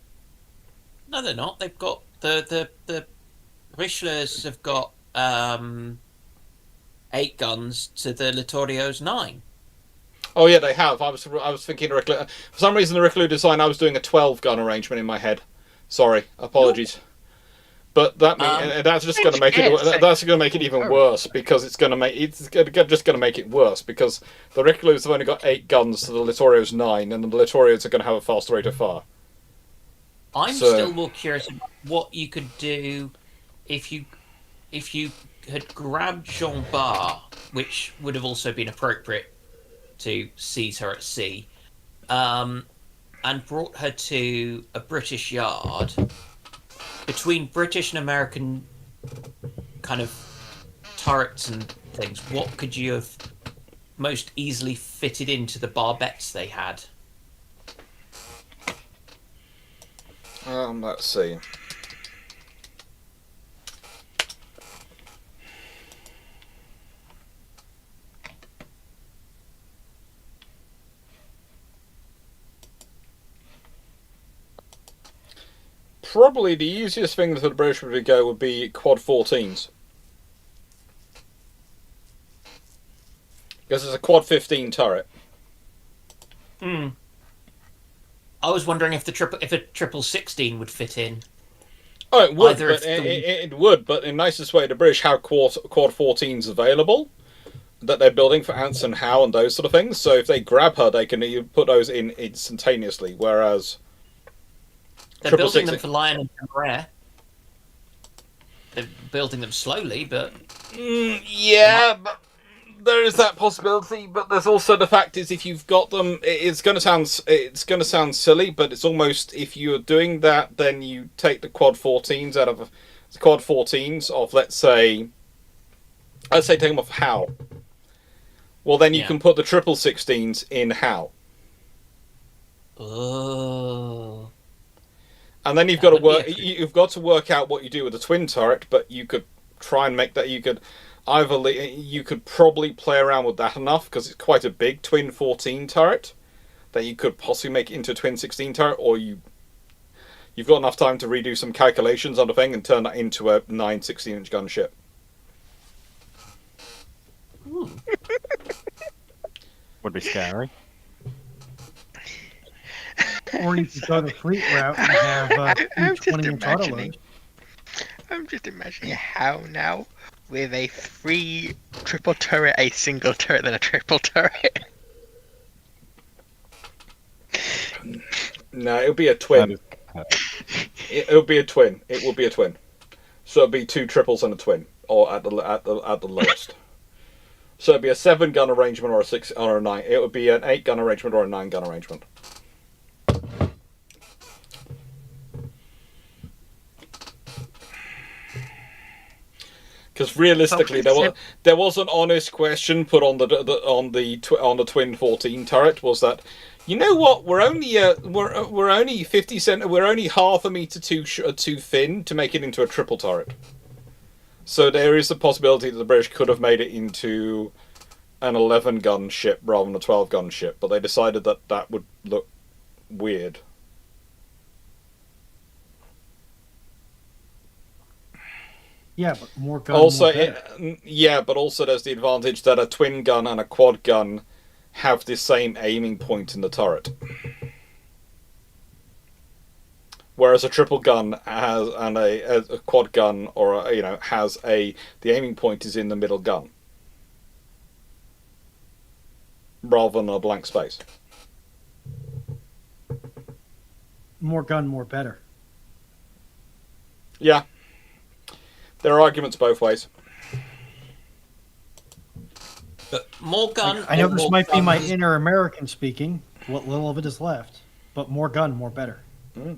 No, they're not. They've got the Richelieu's have got 8 guns to the Littorio's 9. Oh yeah, they have. I was thinking for some reason the Riccolo design. I was doing a 12-gun arrangement in my head. Sorry, apologies. But that's just going to make it. That's going to make it even worse because just going to make it worse because the Riculus have only got 8 guns to the Littorio's 9, and the Littorios are going to have a faster rate of fire. I'm still more curious about what you could do if you had grabbed Jean Bar, which would have also been appropriate to seize her at sea, and brought her to a British yard. Between British and American kind of turrets and things, what could you have most easily fitted into the barbettes they had? Let's see. Probably the easiest thing for the British would go would be quad 14s. Because it's a quad 15 turret. I was wondering if a triple 16 would fit in. Oh, it would, it would, but in the nicest way, the British have quad 14s available that they're building for Ants and How and those sort of things. So if they grab her, they can put those in instantaneously, whereas... They're building them for Lion and Rare. They're building them slowly, but... yeah, but there is that possibility. But there's also the fact is, if you've got them, it's going to sound silly, but it's almost if you're doing that, then you take the quad 14s out of the quad 14s of let's say take them off How. Well, then you can put the triple 16s in How. Oh. And then you've got to work out what you do with the twin turret, but you could try and make that you could probably play around with that enough because it's quite a big twin 14 turret that you could possibly make it into a twin 16 turret, or you've got enough time to redo some calculations on the thing and turn that into a 9 16-inch gunship. Would be scary. Or you could go the fleet route and have 20-inch autoloads. I'm just imagining how now, with a 3 triple turret, a single turret, then a triple turret. No, it'll be a twin. It'll be a twin. It will be a twin. So it'll be 2 triples and a twin, or at the lowest. So it'll be a 7-gun arrangement or a 6 or a 9. It would be an 8-gun arrangement or a 9-gun arrangement. Because realistically, there was an honest question put on the twin 14 turret. Was that, you know what? We're only 50 cent. We're only half a meter too thin to make it into a triple turret. So there is a possibility that the British could have made it into an 11-gun ship rather than a 12-gun ship, but they decided that would look weird. Yeah, but more guns. Also, but also there's the advantage that a twin gun and a quad gun have the same aiming point in the turret, whereas a triple gun has a quad gun has the aiming point is in the middle gun rather than a blank space. More gun, more better. Yeah. There are arguments both ways. But more gun. I know this might be my inner American speaking. What little of it is left, but more gun, more better. Mm.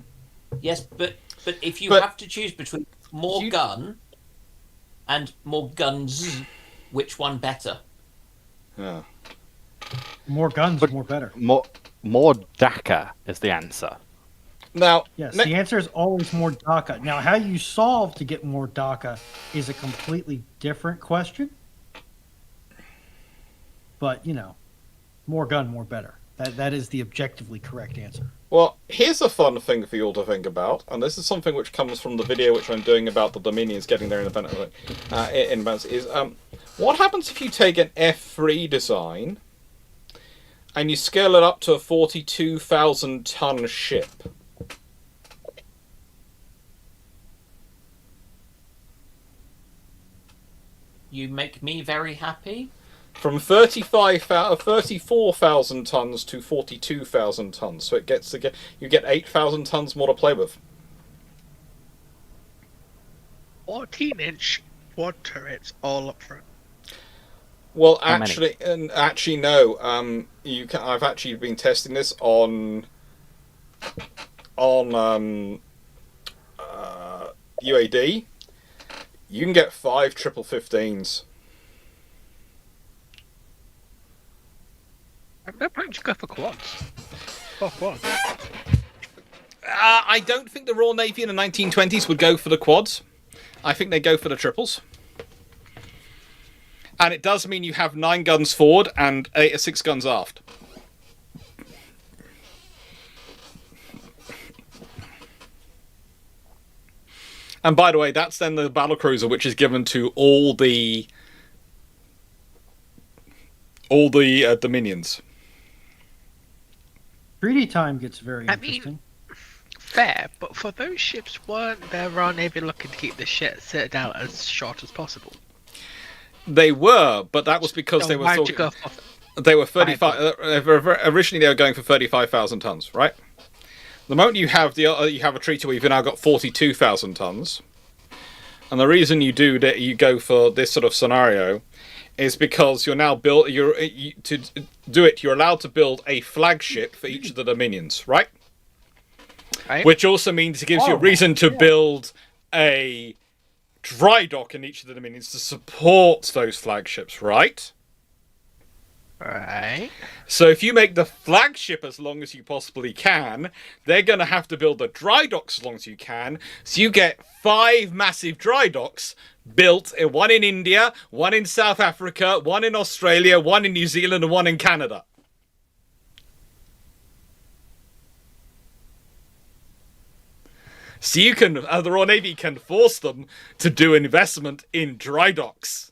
Yes, but if you have to choose between more gun and more guns, which one better? Yeah. More guns, more better. More DACA is the answer. Now, yes, the answer is always more DACA. Now, how you solve to get more DACA is a completely different question. But, more gun, more better. That is the objectively correct answer. Well, here's a fun thing for you all to think about, and this is something which comes from the video which I'm doing about the Dominions getting their independence. What happens if you take an F3 design and you scale it up to a 42,000-ton ship? You make me very happy. From 34,000 tons to 42,000 tons. So you get 8,000 tons more to play with. 14-inch quad turrets all up front. Well, How many? actually, no. I've actually been testing this on UAD. You can get 5 triple-15s. No point to go for quads. Oh, quads. I don't think the Royal Navy in the 1920s would go for the quads. I think they go for the triples. And it does mean you have 9 guns forward and 6 guns aft. And by the way, that's then the battlecruiser, which is given to all the Dominions. Treaty time gets very I mean- interesting. Fair, but for those ships, weren't their Royal Navy looking to keep the shit citadel as short as possible? They were, but that was because So they were why'd you talking, go for they were 35. Originally, they were going for 35,000 tons, right? The moment you have you have a treaty where you've now got 42,000 tons, and the reason you go for this sort of scenario is because you're now to do it. You're allowed to build a flagship for each of the dominions, right? right? Which also means it gives you a reason to build a dry dock in each of the dominions to support those flagships, right? Right. So if you make the flagship as long as you possibly can, they're going to have to build the dry docks as long as you can. So you get 5 massive dry docks built, one in India, one in South Africa, one in Australia, one in New Zealand, and one in Canada. So you can, the Royal Navy can force them to do investment in dry docks.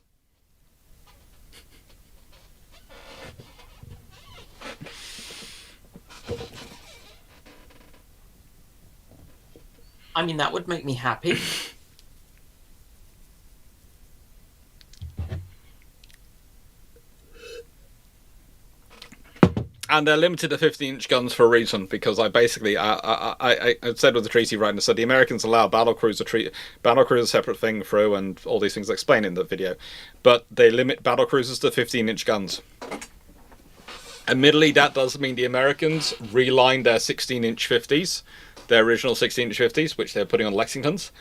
I mean, that would make me happy. And they're limited to 15-inch guns for a reason, because I basically I said with the treaty right, and I said the Americans allow battlecruiser separate thing through, and all these things I explained in the video, but they limit battlecruisers to 15-inch guns. Admittedly, that does mean the Americans relined their 16-inch 50s, their original 16-inch 50s, which they're putting on Lexingtons,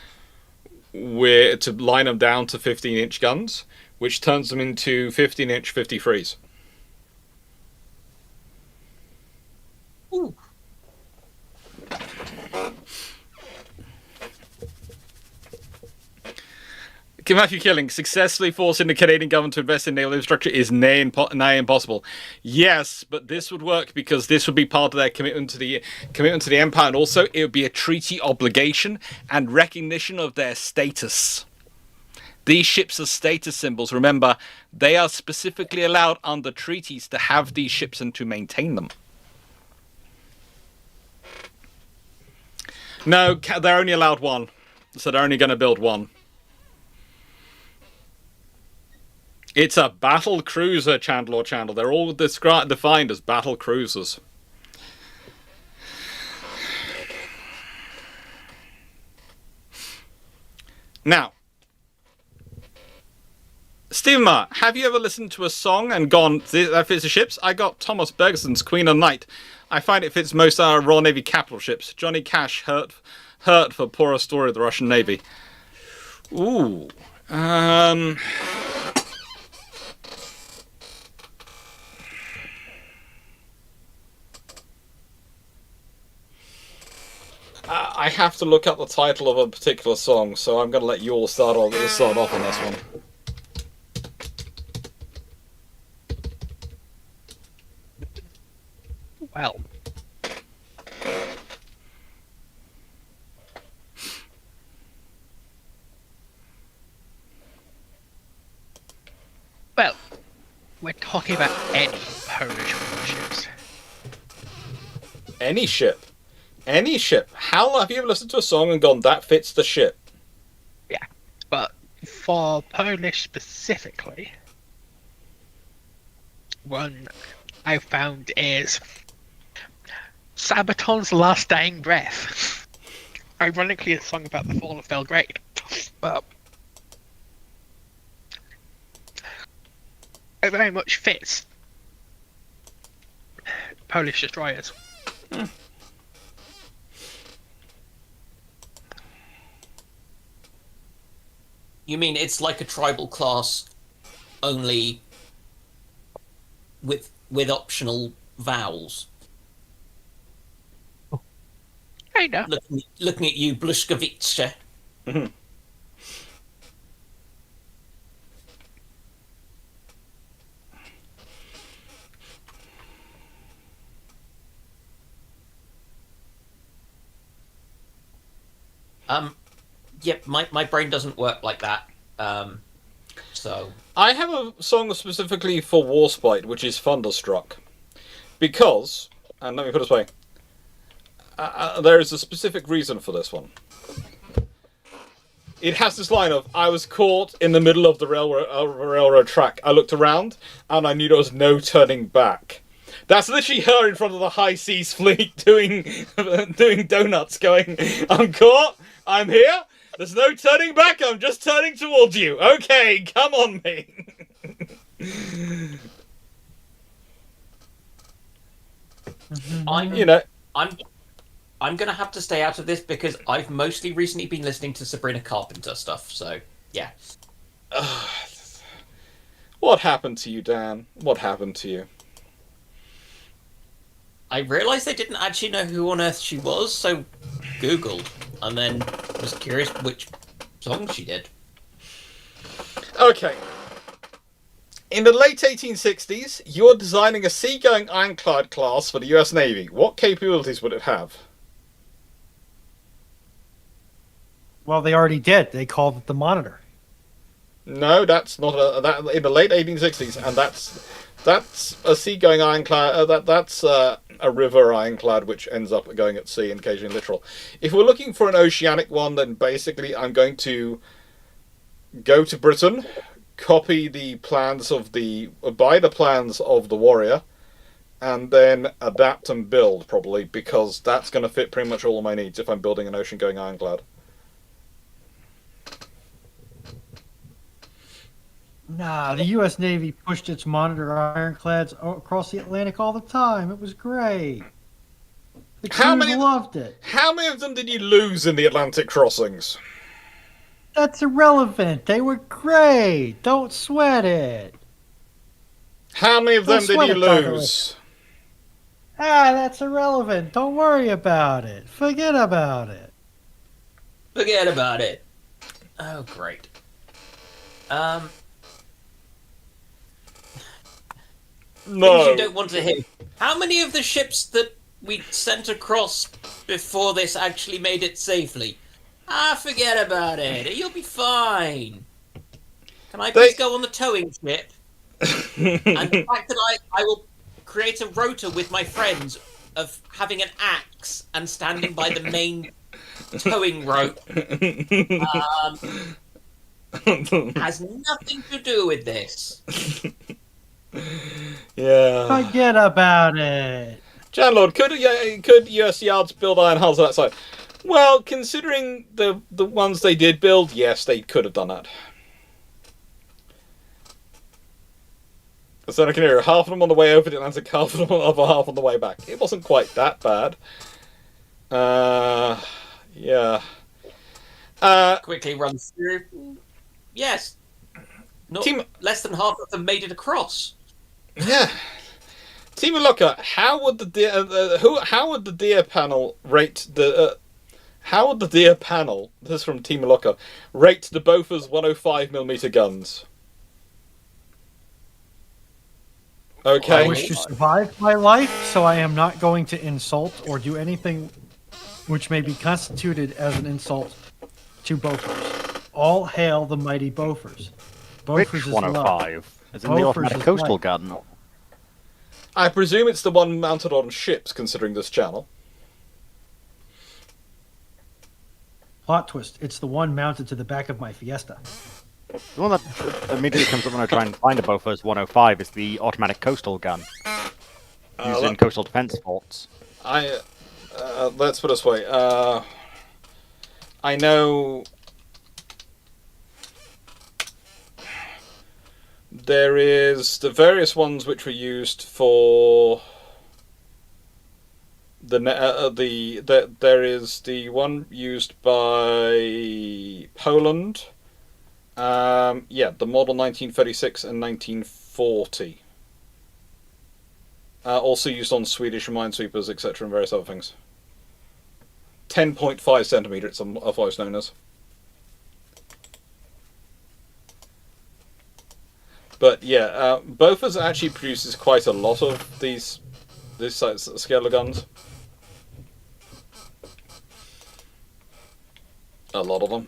to line them down to 15-inch guns, which turns them into 15-inch 53s. Ooh. Matthew Killing, successfully forcing the Canadian government to invest in naval infrastructure is nigh impossible. Yes, but this would work because this would be part of their commitment to the empire, and also it would be a treaty obligation and recognition of their status. These ships are status symbols. Remember, they are specifically allowed under treaties to have these ships and to maintain them. No, they're only allowed one, so they're only going to build one. It's a battle cruiser, Chandler. They're all defined as battle cruisers. Now, Stephen Marr, have you ever listened to a song and gone, that fits the ships? I got Thomas Bergson's Queen of Night. I find it fits most of our Royal Navy capital ships. Johnny Cash hurt for poorer story of the Russian Navy. Ooh. I have to look up the title of a particular song, so I'm going to let you all start off on this one. Well. Well, we're talking about any Polish warships. Any ship. Any ship. How have you ever listened to a song and gone, that fits the ship? Yeah, but For Polish specifically, one I found is Sabaton's Last Dying Breath. Ironically, a song about the fall of Belgrade. But it very much fits Polish destroyers. You mean it's like a tribal class, only with optional vowels? Kinda. Looking at you, Blushkovice. Mhm. Yep, my brain doesn't work like that. So I have a song specifically for Warspite, which is Thunderstruck. Because, and let me put it this way, there is a specific reason for this one. It has this line of, I was caught in the middle of the railroad track. I looked around, and I knew there was no turning back. That's literally her in front of the high seas fleet doing donuts, going, I'm caught, I'm here, there's no turning back, I'm just turning towards you. Okay, come on me. You know, I'm gonna have to stay out of this because I've mostly recently been listening to Sabrina Carpenter stuff. So yeah. What happened to you, Dan? What happened to you? I realised I didn't actually know who on earth she was, so Googled, and then was curious which song she did. Okay. In the late 1860s, you were designing a seagoing ironclad class for the US Navy. What capabilities would it have? Well, they already did. They called it the Monitor. No, that's not that in the late 1860s, and that's a seagoing ironclad. That's a river ironclad, which ends up going at sea and occasionally littoral. If we're looking for an oceanic one, then basically I'm going to go to Britain, copy the plans of buy the plans of the Warrior, and then adapt and build, probably, because that's going to fit pretty much all of my needs if I'm building an ocean-going ironclad. Nah, the U.S. Navy pushed its Monitor ironclads across the Atlantic all the time. It was great. The crews loved it. How many of them did you lose in the Atlantic crossings? That's irrelevant. They were great. Don't sweat it. How many of them did you lose? That's irrelevant. Don't worry about it. Forget about it. Forget about it. Oh, great. No. Things you don't want to hear. How many of the ships that we sent across before this actually made it safely? Forget about it. You'll be fine. Can I please go on the towing ship? And the fact that I will create a rota with my friends of having an axe and standing by the main towing rope has nothing to do with this. Yeah. Forget about it. Janlord, could US yards build iron hulls on that side? Well, considering the ones they did build, yes, they could have done that. So I can hear half of them on the way over the Atlantic, half of them other half on the way back. It wasn't quite that bad. Yeah. Quickly run through. Yes. Not less than half of them made it across. Yeah. Team Looker, how would the deer panel rate the? How would the deer panel? This is from Team Looker. Rate the Bofors 105mm guns. Okay. I wish to survive my life, so I am not going to insult or do anything which may be constituted as an insult to Bofors. All hail the mighty Bofors. Which Bofors is 105? love. Is in the automatic coastal gun. I presume it's the one mounted on ships, considering this channel. Plot twist. It's the one mounted to the back of my Fiesta. The one that immediately comes up when I try and find a Bofors 105 is the automatic coastal gun used in coastal defense forts. Let's put it this way. I know there is the various ones which were used for there is the one used by Poland. The model 1936 and 1940. Also used on Swedish minesweepers, etc., and various other things. 10.5 centimeter, it's otherwise known as. But yeah, Bofors actually produces quite a lot of these scale of guns. A lot of them.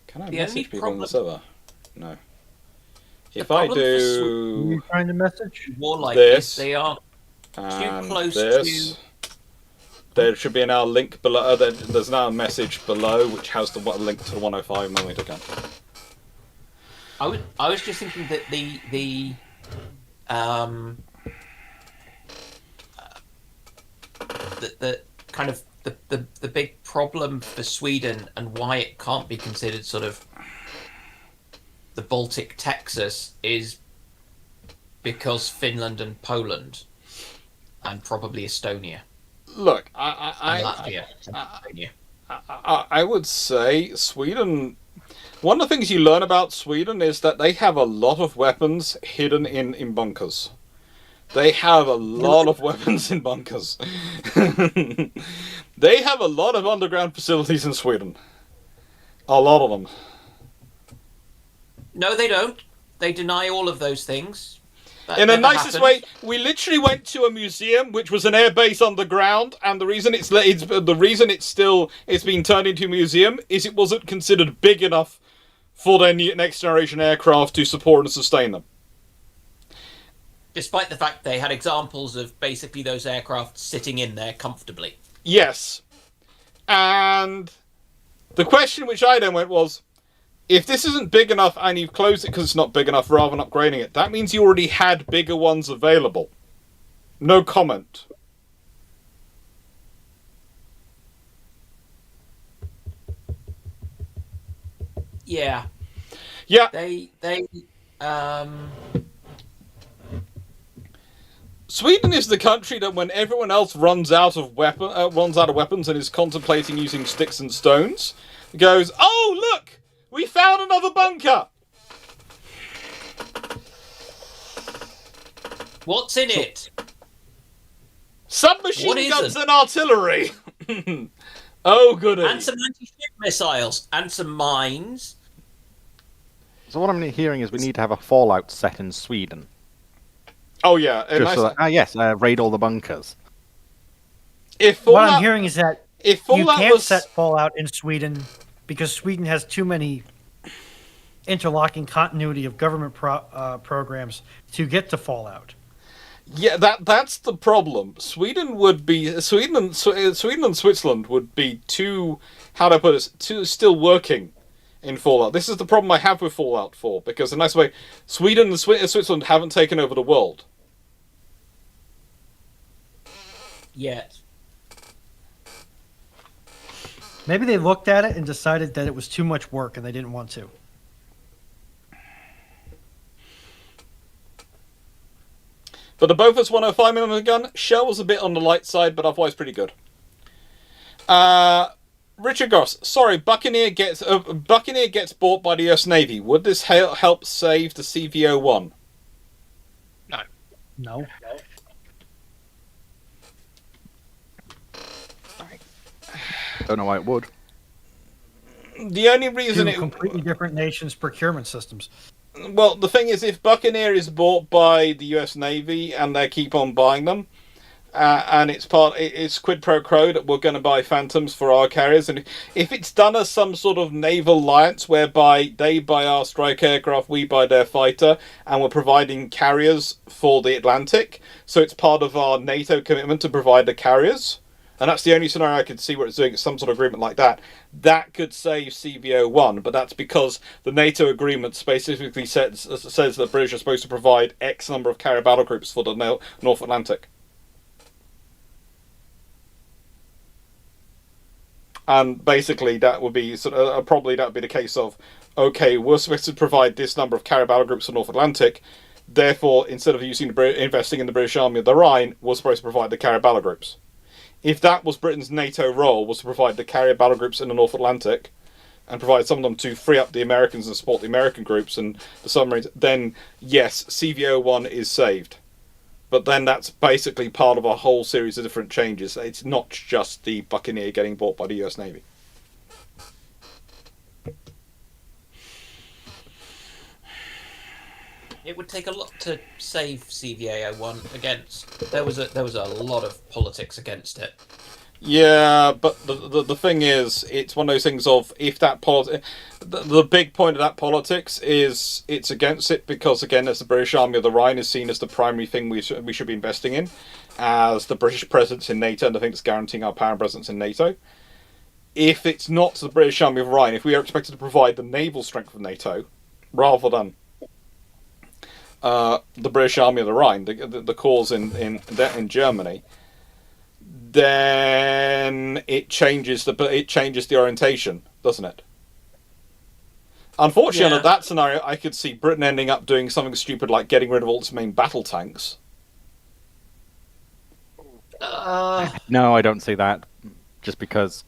Can I message people on the server? No. If I Are do you trying to message? More like this, they are and too close this, to. there should be now a link below. There's now a message below which has the link to the 105mm gun. I was just thinking that the kind of the big problem for Sweden and why it can't be considered sort of the Baltic Texas is because Finland and Poland and probably Estonia. Look, And Latvia. And Estonia. I would say Sweden. One of the things you learn about Sweden is that they have a lot of weapons hidden in bunkers. They have a lot of weapons in bunkers. They have a lot of underground facilities in Sweden. A lot of them. No, they don't. They deny all of those things. That In the never nicest happened. way, we literally went to a museum which was an airbase underground, and the reason it's been turned into a museum is it wasn't considered big enough for their next generation aircraft to support and sustain them. Despite the fact they had examples of basically those aircraft sitting in there comfortably. Yes. And the question which I then went was, if this isn't big enough and you've closed it because it's not big enough rather than upgrading it, that means you already had bigger ones available. No comment. Yeah. Yeah. Sweden is the country that when everyone else runs out of weapons and is contemplating using sticks and stones, goes, "Oh, look! We found another bunker!" What's in it? Submachine guns and artillery! Oh, goody. And some anti-ship missiles. And some mines. So what I'm hearing is we need to have a Fallout set in Sweden. Oh, yeah. Just so that, raid all the bunkers. What I'm hearing is that if you Fallout can't was... set Fallout in Sweden because Sweden has too many interlocking continuity of government programs to get to Fallout. Yeah, that's the problem. Sweden and Switzerland would be too, how do I put it, still working in Fallout. This is the problem I have with Fallout 4, because in a nice way, Sweden and Switzerland haven't taken over the world. Yet. Maybe they looked at it and decided that it was too much work and they didn't want to. But the Bofors 105mm gun, shell was a bit on the light side, but otherwise pretty good. Richard Goss, sorry, Buccaneer gets bought by the US Navy. Would this help save the CVO-1? No. Don't know why it would. The only reason Two completely different nations' procurement systems. Well, the thing is, if Buccaneer is bought by the US Navy and they keep on buying them, and it's quid pro quo that we're going to buy Phantoms for our carriers, and if it's done as some sort of naval alliance whereby they buy our strike aircraft, we buy their fighter, and we're providing carriers for the Atlantic, so it's part of our NATO commitment to provide the carriers, and that's the only scenario I could see where it's doing some sort of agreement like that. That could save CVO1, but that's because the NATO agreement specifically says that the British are supposed to provide X number of carrier battle groups for the North Atlantic. And basically, that would be probably that would be the case of, okay, we're supposed to provide this number of carrier battle groups for North Atlantic. Therefore, instead of investing in the British Army of the Rhine, we're supposed to provide the carrier battle groups. If that was Britain's NATO role, was to provide the carrier battle groups in the North Atlantic, and provide some of them to free up the Americans and support the American groups and the submarines, then yes, CVO1 is saved. But then that's basically part of a whole series of different changes. It's not just the Buccaneer getting bought by the US Navy. It would take a lot to save CVAO1 against. There was a lot of politics against it. Yeah, but the thing is, it's one of those things of, if that the big point of that politics is it's against it because, again, as the British Army of the Rhine is seen as the primary thing we should be investing in, as the British presence in NATO, and I think it's guaranteeing our power and presence in NATO. If it's not the British Army of the Rhine, if we are expected to provide the naval strength of NATO, rather than the British Army of the Rhine, the cause in Germany, then it changes the orientation, doesn't it? Unfortunately, Yeah. under that scenario, I could see Britain ending up doing something stupid like getting rid of all its main battle tanks. No, I don't see that. Just because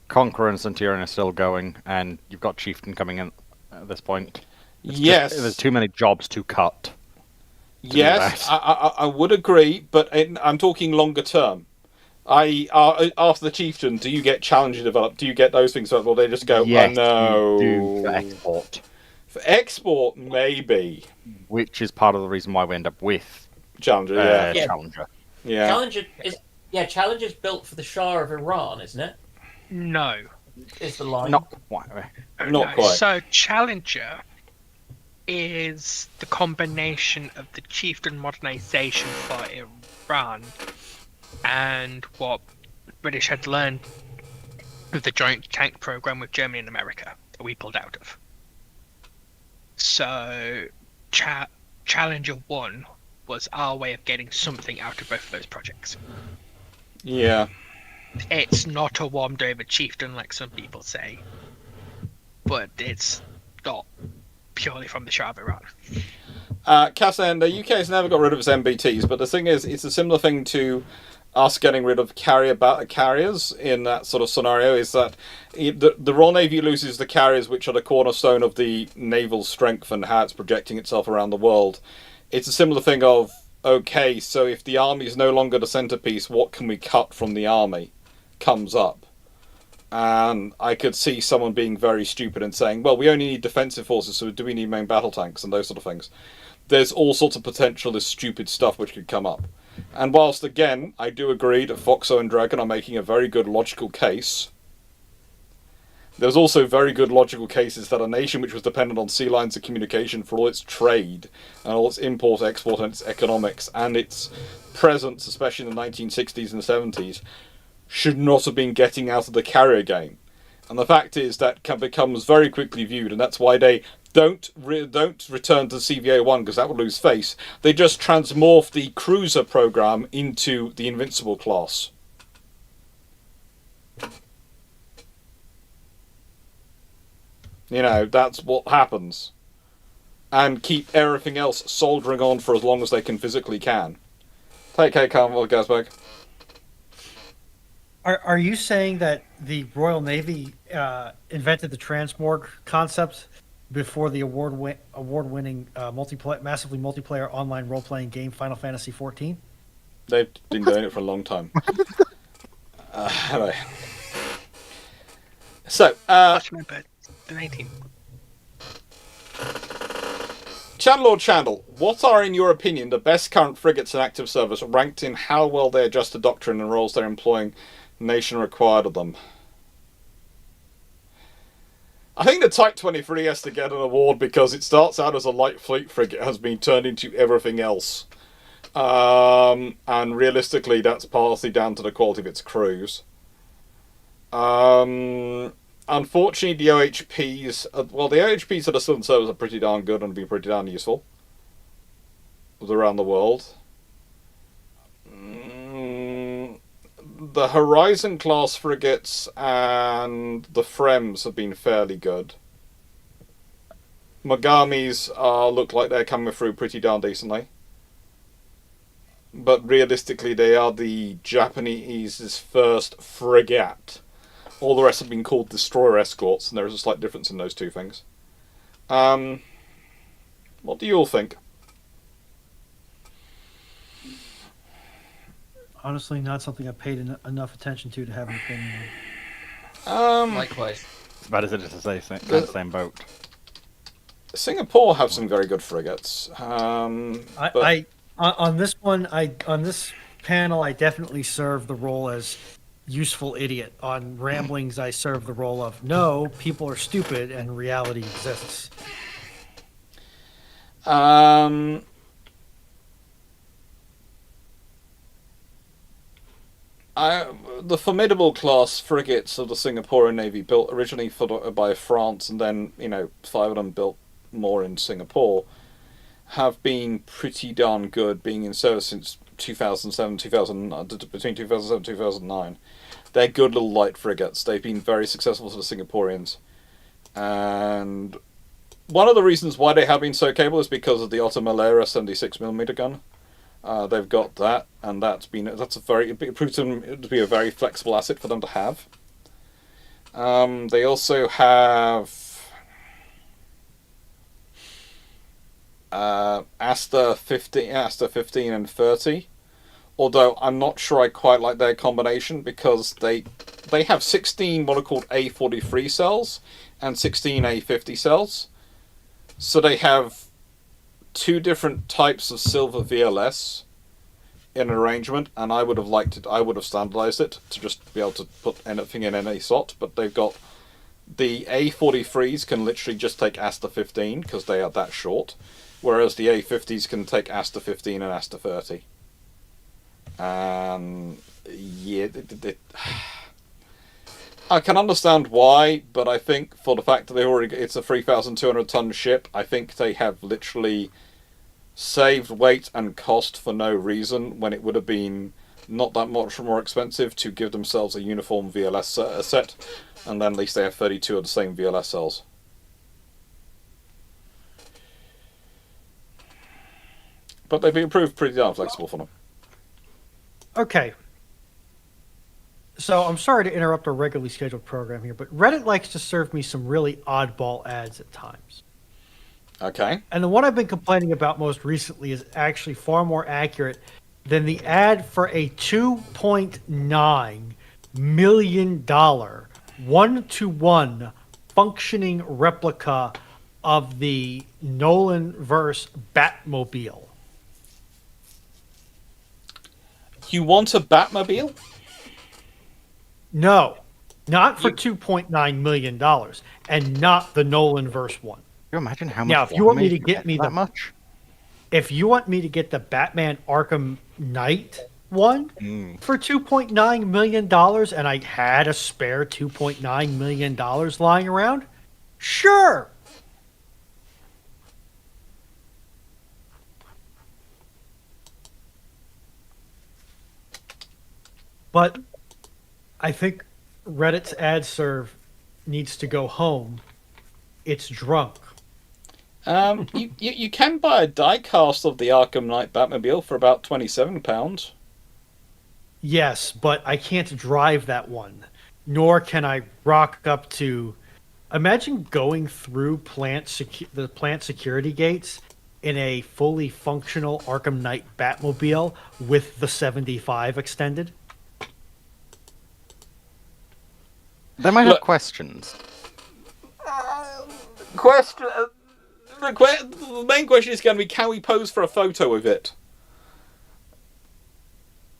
Conqueror and Centurion are still going, and you've got Chieftain coming in at this point. Yes, There's too many jobs to cut. yes, that. I would agree, but I'm talking longer term. After the Chieftain, do you get Challenger developed? Do you get those things developed? Or they just go, Yes, oh no. you do for export. For export, maybe. Which is part of the reason why we end up with Challenger, yeah. Yeah. Challenger. Yeah. Challenger's built for the Shah of Iran, isn't it? No. Is the line? Not quite. Not quite. So Challenger is the combination of the Chieftain modernization for Iran and what British had learned with the joint tank program with Germany and America that we pulled out of. So Challenger 1 was our way of getting something out of both of those projects. Yeah. It's not a warmed over chieftain like some people say, but it's not purely from the Shah of Iran. Cassan, the UK has never got rid of its MBTs, but the thing is, it's a similar thing to us getting rid of carriers in that sort of scenario, is that the Royal Navy loses the carriers, which are the cornerstone of the naval strength and how it's projecting itself around the world. It's a similar thing of, okay, so if the army is no longer the centerpiece, what can we cut from the army? Comes up. And I could see someone being very stupid and saying, well, we only need defensive forces, so do we need main battle tanks and those sort of things? There's all sorts of potential, this stupid stuff which could come up. And whilst, again, I do agree that Foxo and Dragon are making a very good logical case, there's also very good logical cases that a nation which was dependent on sea lines of communication for all its trade and all its import, export, and its economics, and its presence, especially in the 1960s and the 70s, should not have been getting out of the carrier game. And the fact is that becomes very quickly viewed, and that's why they don't return to CVA-1, because that would lose face. They just transmorph the cruiser program into the Invincible class. You know, that's what happens. And keep everything else soldering on for as long as they physically can. Take care, Carmel Gasberg. Are you saying that the Royal Navy invented the transmorg concept before the award-winning massively multiplayer online role-playing game Final Fantasy XIV? They've been doing it for a long time. Anyway. So, What's my birth? The 19th. Chandler Chandel, what are, in your opinion, the best current frigates in active service, ranked in how well they adjust to doctrine and roles they're employing, nation required of them? I think the Type 23 has to get an award because it starts out as a light fleet frigate, has been turned into everything else. And realistically, that's partly down to the quality of its crews. Unfortunately, the OHPs, the OHPs that are still in service are pretty darn good and be pretty darn useful around the world. The Horizon class frigates and the Frems have been fairly good. Mogami's look like they're coming through pretty darn decently. But realistically, they are the Japanese's first frigate. All the rest have been called destroyer escorts, and there is a slight difference in those two things. What do you all think? Honestly, not something I paid enough attention to have an opinion on. Likewise. As bad as it is to say, the same boat. Singapore have some very good frigates. On this panel, I definitely serve the role as useful idiot. On ramblings, I serve the role of no, people are stupid and reality exists. The formidable class frigates of the Singaporean Navy, built originally by France, and then 5 of them built more in Singapore, have been pretty darn good, being in service since 2007, between 2007 and 2009. They're good little light frigates. They've been very successful for the Singaporeans. And one of the reasons why they have been so capable is because of the Otter Malera 76mm gun. They've got that, and it proves them to be a very flexible asset for them to have. They also have Asta 15 and 30. Although I'm not sure I quite like their combination, because they have 16 what are called A43 cells and 16 A50 cells. So they have 2 different types of silver VLS in an arrangement, and I would have standardized it to just be able to put anything in any slot, but they've got the A43s can literally just take Asta 15 because they are that short, whereas the A50s can take Asta 15 and Asta 30. I can understand why, but I think for the fact that it's a 3,200 ton ship, I think they have literally saved weight and cost for no reason, when it would have been not that much more expensive to give themselves a uniform VLS set, and then at least they have 32 of the same VLS cells. But they've been proved pretty darn flexible for them. Okay. So I'm sorry to interrupt our regularly scheduled program here, but Reddit likes to serve me some really oddball ads at times. Okay. And the one I've been complaining about most recently is actually far more accurate than the ad for a $2.9 million 1-to-1 functioning replica of the Nolan-verse Batmobile. You want a Batmobile? No, not for $2.9 million, and not the Nolan-verse one. Can you imagine how much? Now, if you want me to get me that much, if you want me to get the Batman Arkham Knight one for $2.9 million, and I had a spare $2.9 million lying around, sure. But I think Reddit's ad serve needs to go home. It's drunk. You can buy a die-cast of the Arkham Knight Batmobile for about £27. Yes, but I can't drive that one. Nor can I rock up to... Imagine going through the plant security gates in a fully functional Arkham Knight Batmobile with the 75 extended. they might have questions. The main question is going to be, can we pose for a photo with it?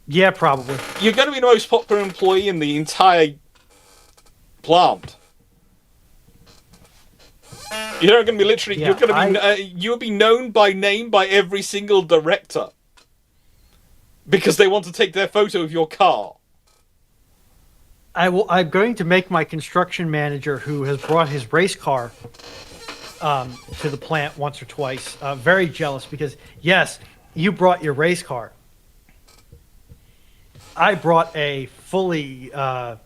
Yeah, probably. You're going to be the most popular employee in the entire plant. You're going to be literally. Yeah, you will be known by name by every single director. because they want to take their photo of your car. I'm going to make my construction manager, who has brought his race car to the plant once or twice, very jealous because, yes, you brought your race car. I brought a fully, a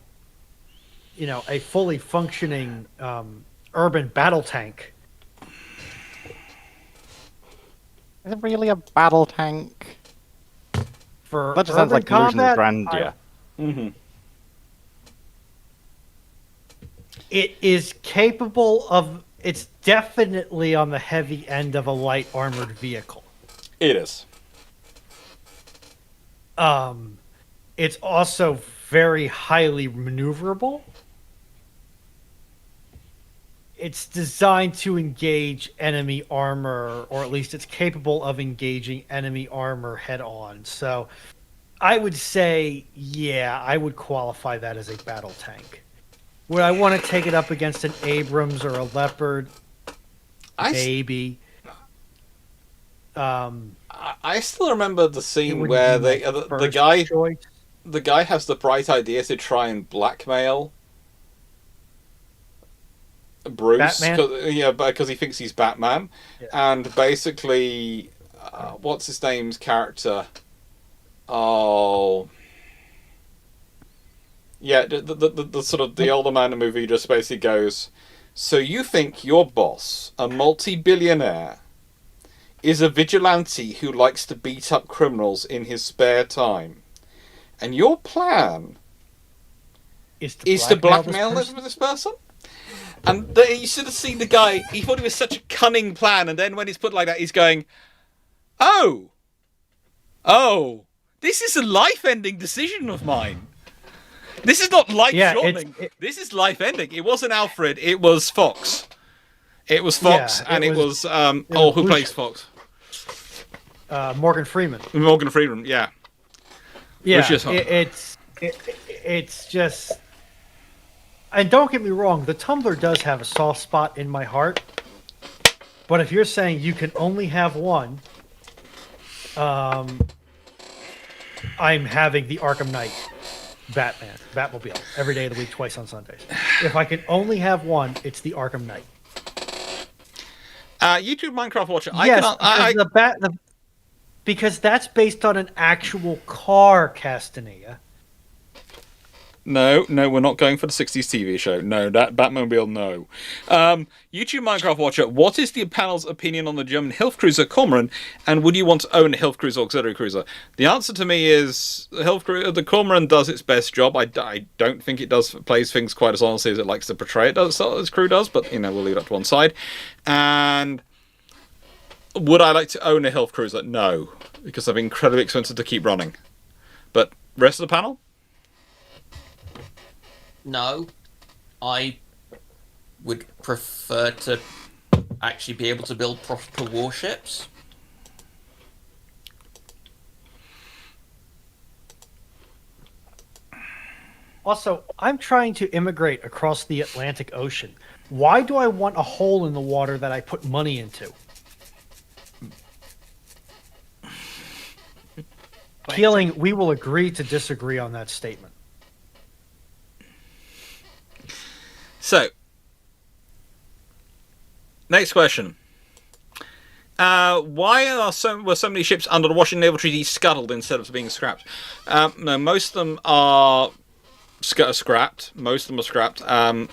fully functioning urban battle tank. Is it really a battle tank? For That just sounds urban like delusion of combat, grandeur. It is capable of. It's definitely on the heavy end of a light armored vehicle. It is. It's also very highly maneuverable. It's designed to engage enemy armor, or at least it's capable of engaging enemy armor head on. So I would say, yeah, I would qualify that as a battle tank. Would I want to take it up against an Abrams or a Leopard? Maybe. I still remember the It scene would where be they, my the first guy choice. the guy has the bright idea to try and blackmail Bruce, Batman? because he thinks he's Batman, Yeah. and basically, what's his name's character? Oh, yeah, the sort of the older man in the movie just basically goes, so you think your boss, a multi-billionaire, is a vigilante who likes to beat up criminals in his spare time, and your plan is to blackmail this person? And you should have seen the guy. He thought it was such a cunning plan, and then when it's put like that, he's going, "Oh, this is a life-ending decision of mine. This is not life-shortening. This is life-ending." It wasn't Alfred. It was Fox. It was Fox, and it was who plays Fox? Morgan Freeman. Morgan Freeman. Yeah. Yeah. It's just. And don't get me wrong, the Tumbler does have a soft spot in my heart. But if you're saying you can only have one, I'm having the Arkham Knight Batmobile, every day of the week, twice on Sundays. If I can only have one, it's the Arkham Knight. YouTube Minecraft Watcher. Because that's based on an actual car, Castanea. No, we're not going for the 60s TV show. No, that Batmobile, no. YouTube Minecraft Watcher, what is the panel's opinion on the German Hilfscruiser Cormoran, and would you want to own a Hilfscruiser auxiliary cruiser? The answer to me is the Cormoran does its best job. I don't think it plays things quite as honestly as it likes to portray it does, its crew does, but, we'll leave that to one side. And would I like to own a Hilfscruiser? No, because they're incredibly expensive to keep running. But rest of the panel? No, I would prefer to actually be able to build proper warships. Also, I'm trying to immigrate across the Atlantic Ocean. Why do I want a hole in the water that I put money into? Keeling, we will agree to disagree on that statement. So, next question. Why were so many ships under the Washington Naval Treaty scuttled instead of being scrapped? No, most of them are scrapped. Most of them are scrapped.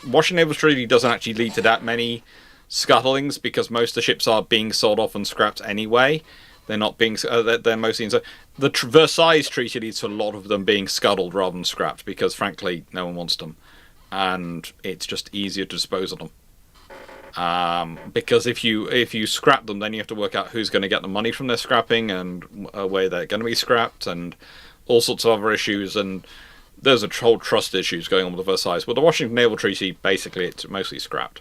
Washington Naval Treaty doesn't actually lead to that many scuttlings because most of the ships are being sold off and scrapped anyway. They're not being. They're mostly. The Versailles Treaty leads to a lot of them being scuttled rather than scrapped because, frankly, no one wants them. And it's just easier to dispose of them. Because if you scrap them, then you have to work out who's going to get the money from their scrapping and where they're going to be scrapped and all sorts of other issues. And there's a whole trust issues going on with the Versailles. With the Washington Naval Treaty, basically it's mostly scrapped.